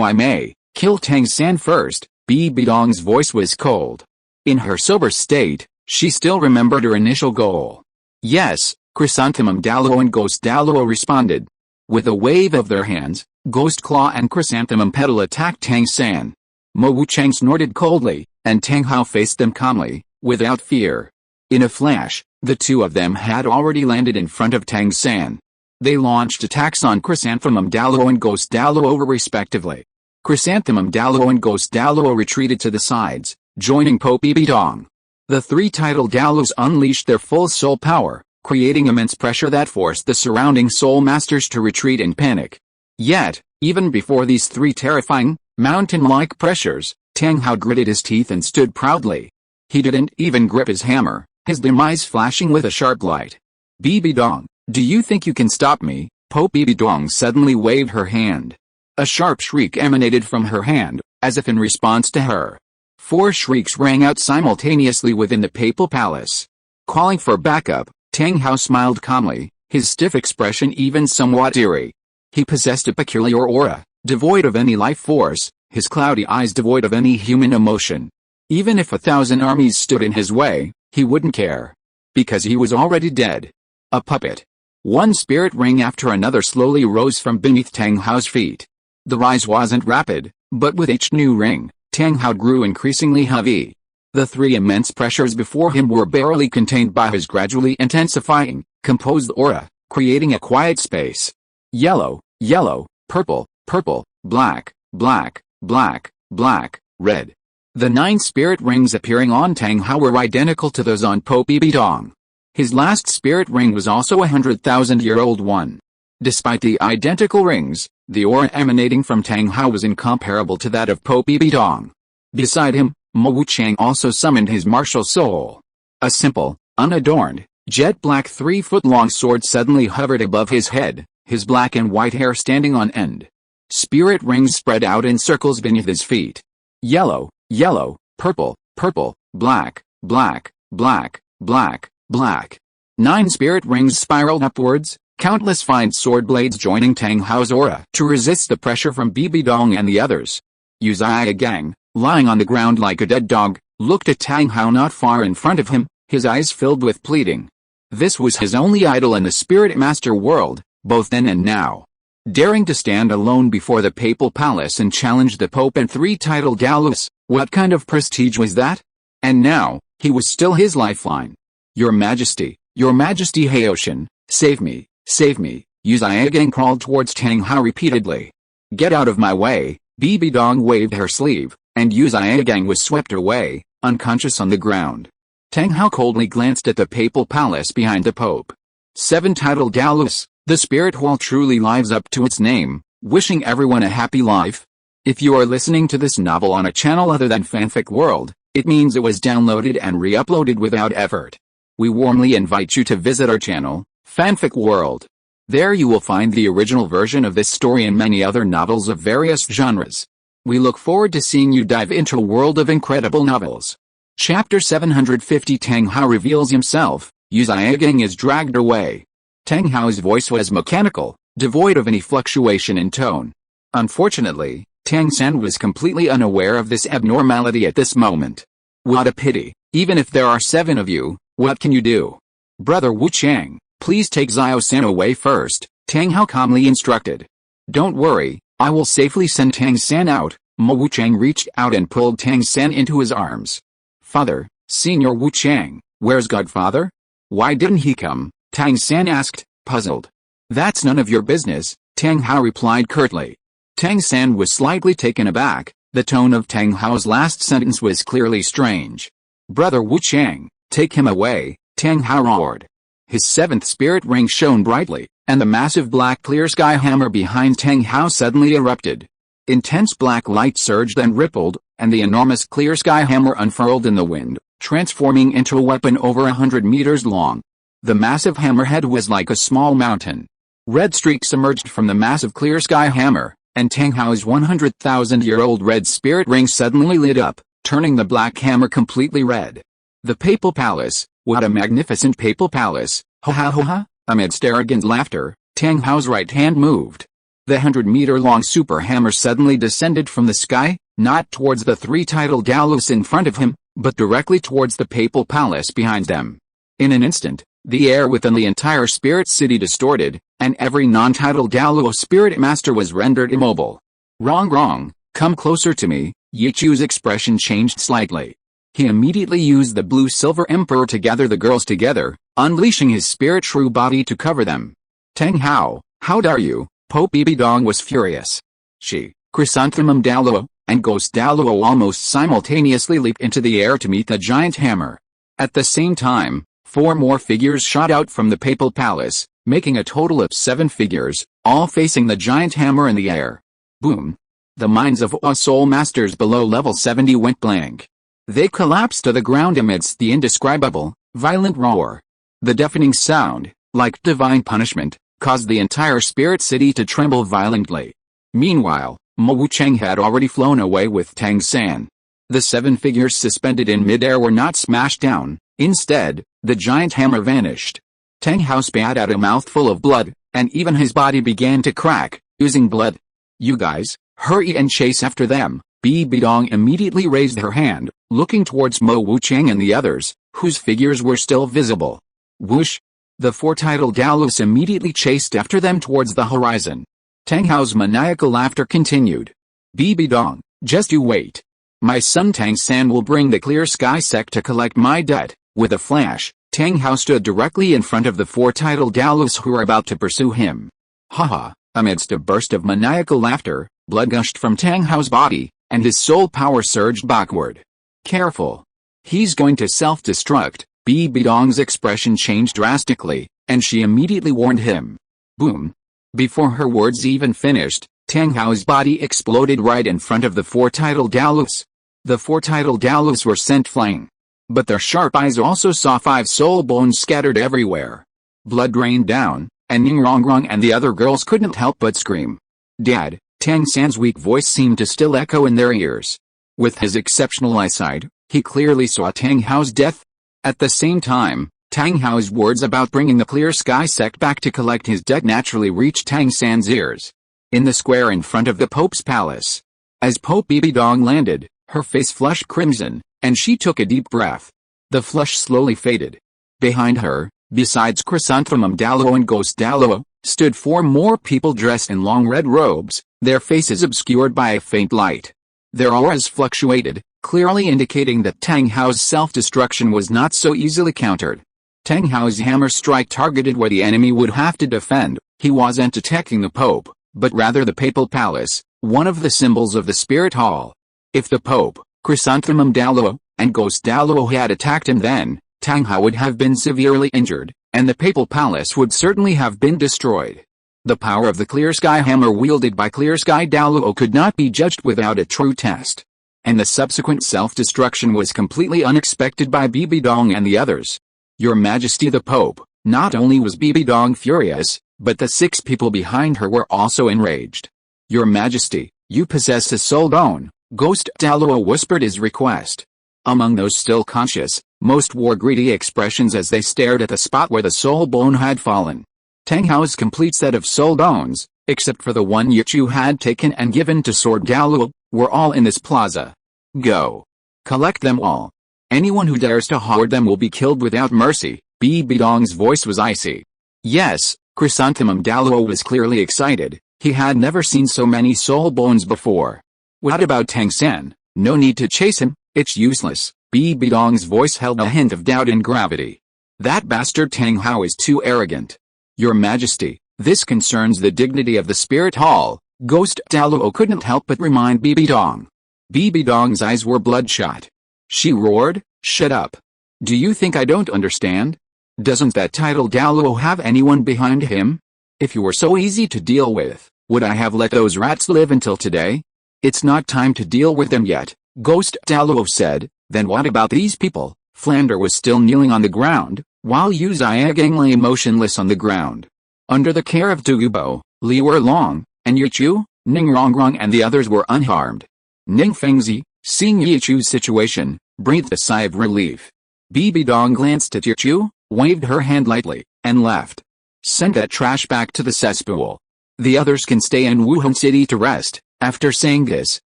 I may kill Tang San first. Bidong's voice was cold. In her sober state, she still remembered her initial goal. Yes, Chrysanthemum Douluo and Ghost Douluo responded. With a wave of their hands, Ghost Claw and Chrysanthemum Petal attacked Tang San. Mo Wuchang snorted coldly, and Tang Hao faced them calmly, without fear. In a flash, the two of them had already landed in front of Tang San. They launched attacks on Chrysanthemum Douluo and Ghost Douluo respectively. Chrysanthemum Douluo and Ghost Douluo retreated to the sides, joining Po Bidong. The three tidal Douluos unleashed their full soul power, creating immense pressure that forced the surrounding soul masters to retreat in panic. Yet, even before these three terrifying, mountain-like pressures, Tang Hao gritted his teeth and stood proudly. He didn't even grip his hammer, his dim eyes flashing with a sharp light. Bidong, do you think you can stop me? Po Bidong suddenly waved her hand. A sharp shriek emanated from her hand, as if in response to her. 4 shrieks rang out simultaneously within the papal palace. Calling for backup, Tang Hao smiled calmly, his stiff expression even somewhat eerie. He possessed a peculiar aura, devoid of any life force, his cloudy eyes devoid of any human emotion. Even if 1,000 armies stood in his way, he wouldn't care. Because he was already dead. A puppet. One spirit ring after another slowly rose from beneath Tang Hao's feet. The rise wasn't rapid, but with each new ring, Tang Hao grew increasingly heavy. The 3 immense pressures before him were barely contained by his gradually intensifying, composed aura, creating a quiet space. Yellow, yellow, purple, purple, black, black, black, black, red. The 9 spirit rings appearing on Tang Hao were identical to those on Po Bidong. His last spirit ring was also a 100,000-year-old one. Despite the identical rings, the aura emanating from Tang Hao was incomparable to that of Po Bidong. Beside him, Mo Wuchang also summoned his martial soul. A simple, unadorned, jet-black 3-foot-long sword suddenly hovered above his head, his black and white hair standing on end. Spirit rings spread out in circles beneath his feet. Yellow, yellow, purple, purple, black, black, black, black, black. 9 spirit rings spiraled upwards, countless fine sword blades joining Tang Hao's aura to resist the pressure from Bidong and the others. Uzia Gang, lying on the ground like a dead dog, looked at Tang Hao not far in front of him, his eyes filled with pleading. This was his only idol in the spirit master world, both then and now. Daring to stand alone before the papal palace and challenge the Pope and 3 tidal Douluos, what kind of prestige was that? And now, he was still his lifeline. Your Majesty, Haoshan, save me, save me. Uzia Gang crawled towards Tang Hao repeatedly. Get out of my way. Bidong waved her sleeve, and Uzia Gang was swept away, unconscious on the ground. Tang Hao coldly glanced at the papal palace behind the Pope. 7 tidal Douluos, the spirit hall truly lives up to its name, wishing everyone a happy life. If you are listening to this novel on a channel other than Fanfic World, it means it was downloaded and re-uploaded without effort. We warmly invite you to visit our channel, Fanfic World. There you will find the original version of this story and many other novels of various genres. We look forward to seeing you dive into a world of incredible novels. Chapter 750 Tang Hao reveals himself, Uzia Gang is dragged away. Tang Hao's voice was mechanical, devoid of any fluctuation in tone. Unfortunately, Tang San was completely unaware of this abnormality at this moment. What a pity. Even if there are 7 of you, what can you do? Brother Wu Chang, please take Xiao San away first, Tang Hao calmly instructed. Don't worry, I will safely send Tang San out. Mo Wu Chang reached out and pulled Tang San into his arms. Father, Senior Wu Chang, where's Godfather? Why didn't he come? Tang San asked, puzzled. That's none of your business, Tang Hao replied curtly. Tang San was slightly taken aback. The tone of Tang Hao's last sentence was clearly strange. Brother Wu Chang, take him away, Tang Hao roared. His 7th spirit ring shone brightly, and the massive black clear sky hammer behind Tang Hao suddenly erupted. Intense black light surged and rippled, and the enormous clear sky hammer unfurled in the wind, transforming into a weapon over 100 meters long. The massive hammerhead was like a small mountain. Red streaks emerged from the massive clear sky hammer, and Tang Hao's 100,000-year-old red spirit ring suddenly lit up, turning the black hammer completely red. The Papal Palace, what a magnificent Papal Palace, ha ha ha ha, amidst arrogant laughter, Tang Hao's right hand moved. The 100-meter-long super hammer suddenly descended from the sky, not towards the 3 titled Douluos in front of him, but directly towards the Papal Palace behind them. In an instant, the air within the entire spirit city distorted, and every non-titled Douluo spirit master was rendered immobile. Wrong, come closer to me. Yi Chu's expression changed slightly. He immediately used the blue-silver emperor to gather the girls together, unleashing his spirit shrew body to cover them. Tang Hao, how dare you? Pope Bibidong was furious. She, Chrysanthemum Douluo, and Ghost Douluo almost simultaneously leaped into the air to meet the giant hammer. At the same time, 4 more figures shot out from the Papal Palace, making a total of 7 figures, all facing the giant hammer in the air. Boom! The minds of all soul masters below level 70 went blank. They collapsed to the ground amidst the indescribable, violent roar. The deafening sound, like divine punishment, caused the entire spirit city to tremble violently. Meanwhile, Mo Wu Chang had already flown away with Tang San. The 7 figures suspended in midair were not smashed down. Instead, the giant hammer vanished. Tang Hao spat out a mouthful of blood, and even his body began to crack, oozing blood. You guys, hurry and chase after them. Bibidong immediately raised her hand, looking towards Mo Wu Chang and the others, whose figures were still visible. Whoosh! The 4 titled Douluos immediately chased after them towards the horizon. Tang Hao's maniacal laughter continued. Bibidong, just you wait. My son Tang San will bring the clear sky sect to collect my debt. With a flash, Tang Hao stood directly in front of the 4 titled Douluos who were about to pursue him. Haha! Amidst a burst of maniacal laughter, blood gushed from Tang Hao's body, and his soul power surged backward. Careful! He's going to self-destruct. Bibidong's expression changed drastically, and she immediately warned him. Boom! Before her words even finished, Tang Hao's body exploded right in front of the 4 titled Douluos. The 4 titled Douluos were sent flying. But their sharp eyes also saw 5 soul bones scattered everywhere. Blood rained down, and Ningrong and the other girls couldn't help but scream. Dad, Tang San's weak voice seemed to still echo in their ears. With his exceptional eyesight, he clearly saw Tang Hao's death. At the same time, Tang Hao's words about bringing the clear sky sect back to collect his debt naturally reached Tang San's ears. In the square in front of the Pope's palace. As Pope Bibidong landed, her face flushed crimson, and she took a deep breath. The flush slowly faded. Behind her, besides Chrysanthemum Douluo and Ghost Douluo, stood 4 more people dressed in long red robes, their faces obscured by a faint light. Their auras fluctuated, clearly indicating that Tang Hao's self-destruction was not so easily countered. Tang Hao's hammer strike targeted where the enemy would have to defend. He wasn't attacking the Pope, but rather the Papal Palace, one of the symbols of the Spirit Hall. If the Pope, Chrysanthemum Douluo, and Ghost Douluo had attacked him then, Tang Hao would have been severely injured, and the Papal Palace would certainly have been destroyed. The power of the Clear Sky Hammer wielded by Clear Sky Douluo could not be judged without a true test. And the subsequent self-destruction was completely unexpected by Bibidong and the others. Your Majesty the Pope, not only was Bibidong furious, but the 6 people behind her were also enraged. Your Majesty, you possess a soul bone, Ghost Douluo whispered his request. Among those still conscious, most wore greedy expressions as they stared at the spot where the soul bone had fallen. Tang Hao's complete set of soul bones, except for the one Yichu had taken and given to Sword Douluo, were all in this plaza. Go. Collect them all. Anyone who dares to hoard them will be killed without mercy. Bidong's voice was icy. Yes, Chrysanthemum Douluo was clearly excited. He had never seen so many soul bones before. What about Tang San? No need to chase him, it's useless. Bidong's voice held a hint of doubt and gravity. That bastard Tang Hao is too arrogant. Your Majesty, this concerns the dignity of the Spirit Hall. Ghost Douluo couldn't help but remind Bidong. Bidong's eyes were bloodshot. She roared, shut up. Do you think I don't understand? Doesn't that title Douluo have anyone behind him? If you were so easy to deal with, would I have let those rats live until today? It's not time to deal with them yet, Ghost Douluo said. Then what about these people? Flander was still kneeling on the ground, while Yu Xiaogang lay motionless on the ground. Under the care of Douluo, Liu Erlong, and Yichu, Ning Rongrong and the others were unharmed. Ning Fengzi, seeing Yichu's situation, breathed a sigh of relief. Bidong glanced at Yichu, waved her hand lightly, and left. Send that trash back to the cesspool. The others can stay in Wuhan City to rest. After saying this,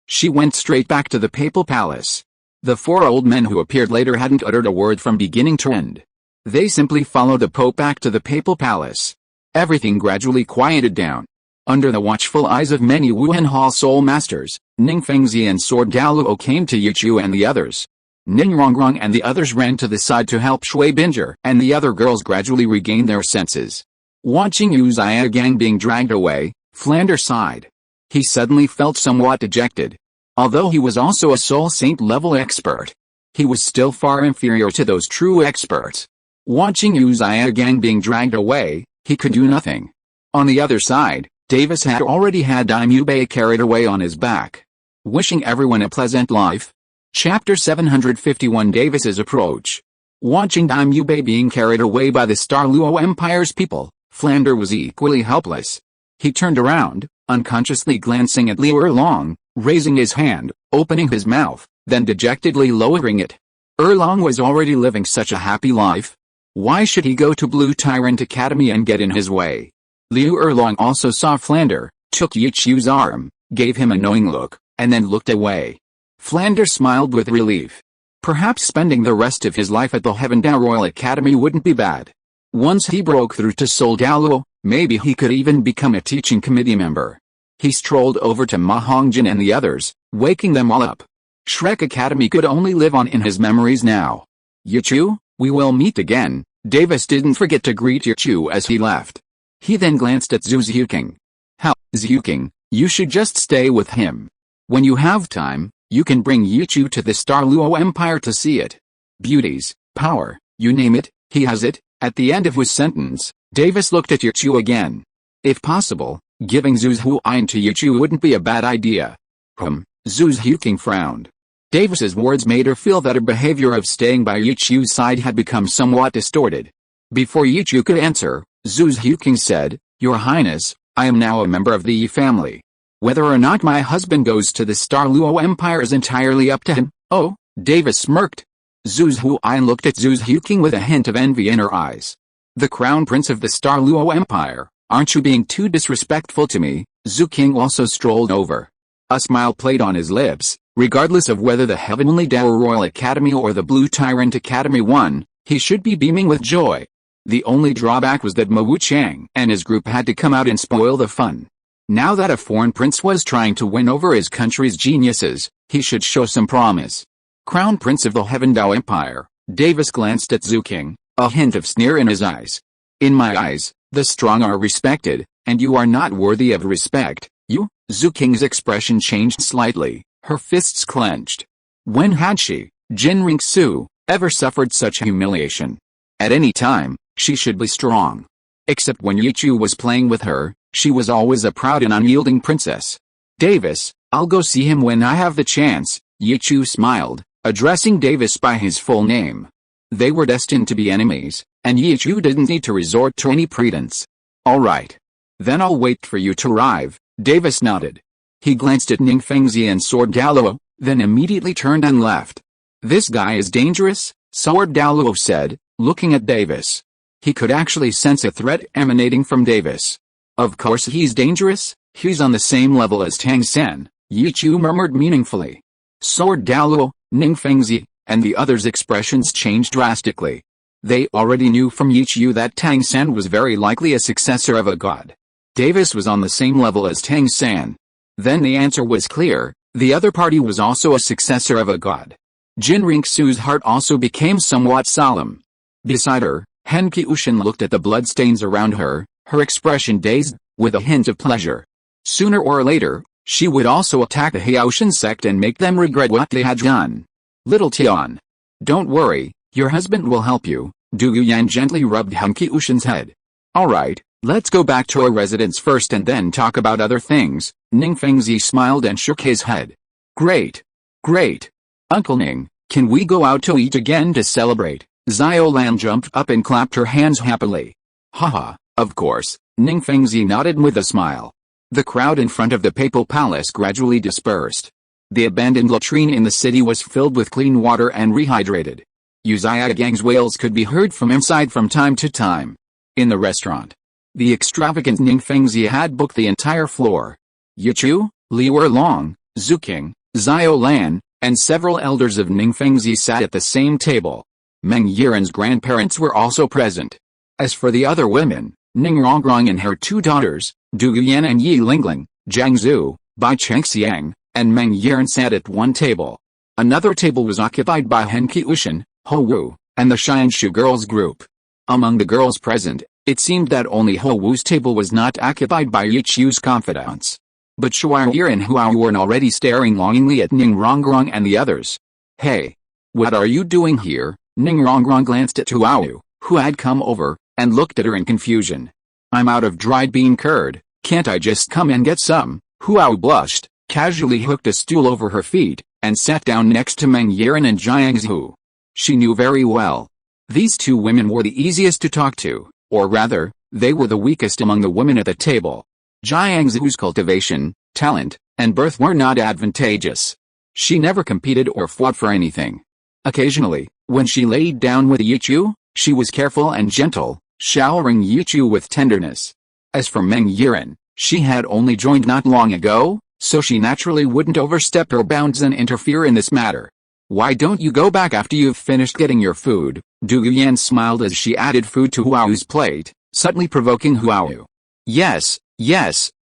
she went straight back to the papal palace. The four old men who appeared later hadn't uttered a word from beginning to end. They simply followed the Pope back to the papal palace. Everything gradually quieted down. Under the watchful eyes of many Wuhan Hall soul masters, Ning Fengzi and Sword Douluo came to Yichu and the others. Ning Rongrong and the others ran to the side to help Shui Binger, and the other girls gradually regained their senses. Watching Yu Xiaogang being dragged away, Flander sighed. He suddenly felt somewhat dejected. Although he was also a soul saint level expert, he was still far inferior to those true experts. Watching Yu Xiaogang being dragged away, he could do nothing. On the other side, Davis had already had Daimyo Bei carried away on his back. Wishing everyone a pleasant life. Chapter 751 Davis's approach. Watching Daimyo Bei being carried away by the Star Luo Empire's people, Flander was equally helpless. He turned around, unconsciously glancing at Liu Erlong, raising his hand, opening his mouth, then dejectedly lowering it. Erlong was already living such a happy life. Why should he go to Blue Tyrant Academy and get in his way? Liu Erlong also saw Flander, took Yichu's arm, gave him a knowing look, and then looked away. Flander smiled with relief. Perhaps spending the rest of his life at the Heavendao Royal Academy wouldn't be bad. Once he broke through to Soul Douluo, maybe he could even become a teaching committee member. He strolled over to Ma Hongjin and the others, waking them all up. Shrek Academy could only live on in his memories now. Yichu, we will meet again. Davis didn't forget to greet Yichu as he left. He then glanced at Zhu Xiuqing. How, Xiuqing, you should just stay with him. When you have time, you can bring Yichu to the Star Luo Empire to see it. Beauties, power, you name it, he has it. At the end of his sentence, Davis looked at Yichu again. If possible, giving Zhu Huain to Yichu wouldn't be a bad idea. Zhu Xiuqing frowned. Davis's words made her feel that her behavior of staying by Yichu's side had become somewhat distorted. Before Yichu could answer, Zhu Xiuqing said, Your Highness, I am now a member of the Yi family. Whether or not my husband goes to the Star Luo Empire is entirely up to him. Oh, Davis smirked. Zhu Huain looked at Zhu Xiuqing with a hint of envy in her eyes. The Crown Prince of the Star Luo Empire, aren't you being too disrespectful to me? Zhu King also strolled over. A smile played on his lips. Regardless of whether the Heavenly Dao Royal Academy or the Blue Tyrant Academy won, he should be beaming with joy. The only drawback was that Ma Wuchang and his group had to come out and spoil the fun. Now that a foreign prince was trying to win over his country's geniuses, he should show some promise. Crown Prince of the Heavendao Empire, Davis glanced at Zhu King, a hint of sneer in his eyes. In my eyes, the strong are respected, and you are not worthy of respect. You? Zhu King's expression changed slightly, her fists clenched. When had she, Jin Ringsu, ever suffered such humiliation? At any time, she should be strong. Except when Yichu was playing with her, she was always a proud and unyielding princess. Davis, I'll go see him when I have the chance, Yichu smiled, addressing Davis by his full name. They were destined to be enemies, and Yichu didn't need to resort to any pretense. All right. Then I'll wait for you to arrive, Davis nodded. He glanced at Ning Fengzi and Sword Douluo, then immediately turned and left. This guy is dangerous, Sword Douluo said, looking at Davis. He could actually sense a threat emanating from Davis. Of course he's dangerous, he's on the same level as Tang San, Yi Chu murmured meaningfully. Sword Douluo, Ning Fengzi, and the others' expressions changed drastically. They already knew from Yi Chu that Tang San was very likely a successor of a god. Davis was on the same level as Tang San. Then the answer was clear, the other party was also a successor of a god. Jin Ringsu's heart also became somewhat solemn. Beside her, Hen Qiushan looked at the bloodstains around her, her expression dazed, with a hint of pleasure. Sooner or later, she would also attack the Haoshan sect and make them regret what they had done. Little Tian. Don't worry, your husband will help you, Du Yuyan gently rubbed Hen Qiushan's head. Alright, let's go back to our residence first and then talk about other things. Ning Fengzi smiled and shook his head. Great. Great. Uncle Ning, can we go out to eat again to celebrate? Xiao Lan jumped up and clapped her hands happily. Haha, of course, Ning Fengzi nodded with a smile. The crowd in front of the papal palace gradually dispersed. The abandoned latrine in the city was filled with clean water and rehydrated. Uzziah Gang's wails could be heard from inside from time to time. In the restaurant, the extravagant Ning Fengzi had booked the entire floor. Yi Chu, Li Werlong, Zhu King, Xiao Lan, and several elders of Ning Fengzi sat at the same table. Meng Yiren's grandparents were also present. As for the other women, Ning Rongrong and her two daughters, Du Yuyan and Yi Lingling, Jiang Zhu, Bai Chengxiang, and Meng Yiren sat at one table. Another table was occupied by Hen Qiushan, Ho Wu, and the Xianshu girls group. Among the girls present, it seemed that only Ho Wu's table was not occupied by Yi Chu's confidants. But Shuai and Huao were already staring longingly at Ning Rongrong and the others. Hey! What are you doing here? Ning Rongrong glanced at Huao, who had come over, and looked at her in confusion. I'm out of dried bean curd, can't I just come and get some? Huao blushed, casually hooked a stool over her feet, and sat down next to Meng Yiren and Jiang Zhu. She knew very well. These two women were the easiest to talk to, or rather, they were the weakest among the women at the table. Jiang Zhu's cultivation, talent, and birth were not advantageous. She never competed or fought for anything. Occasionally, when she laid down with Yi Chu, she was careful and gentle, showering Yi Chu with tenderness. As for Meng Yiren, she had only joined not long ago, so she naturally wouldn't overstep her bounds and interfere in this matter. Why don't you go back after you've finished getting your food? Du Yuyan smiled as she added food to Huao's plate, suddenly provoking Huao. Yes,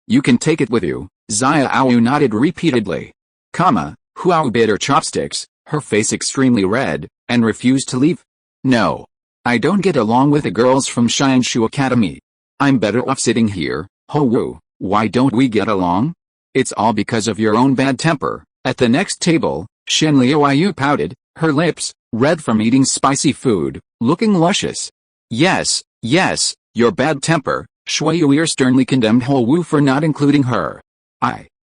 you can take it with you, Xiao nodded repeatedly. Huao bit her chopsticks, her face extremely red, and refused to leave. No. I don't get along with the girls from Xianshu Academy. I'm better off sitting here. Ho Wu, why don't we get along? It's all because of your own bad temper. At the next table, Shen Liuyu pouted, her lips, red from eating spicy food, looking luscious. Yes, your bad temper, Shui Yuir sternly condemned Ho Wu for not including her.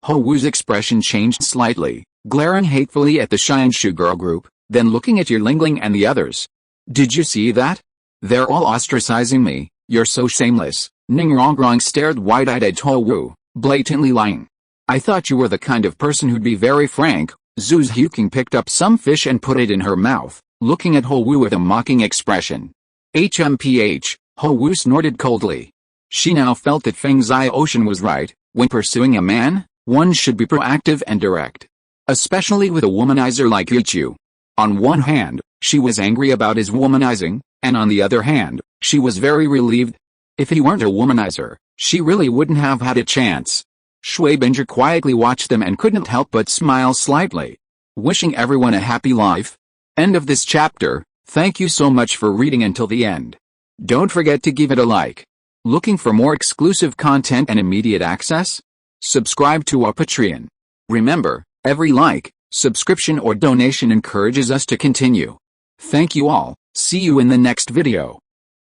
Ho Wu's expression changed slightly, glaring hatefully at the Xianshu girl group, then looking at Yi Lingling and the others. Did you see that? They're all ostracizing me, you're so shameless. Ning Rongrong stared wide-eyed at Ho Wu, blatantly lying. I thought you were the kind of person who'd be very frank. Zhu's Huking picked up some fish and put it in her mouth, looking at Ho Wu with a mocking expression. HMPH, Ho Wu snorted coldly. She now felt that Feng Xiaoshan was right, when pursuing a man, one should be proactive and direct. Especially with a womanizer like Yi Chu. On one hand, she was angry about his womanizing, and on the other hand, she was very relieved. If he weren't a womanizer, she really wouldn't have had a chance. Shui Binger quietly watched them and couldn't help but smile slightly. Wishing everyone a happy life. End of this chapter. Thank you so much for reading until the end. Don't forget to give it a like. Looking for more exclusive content and immediate access? Subscribe to our Patreon. Remember, every like, subscription or donation encourages us to continue. Thank you all, see you in the next video.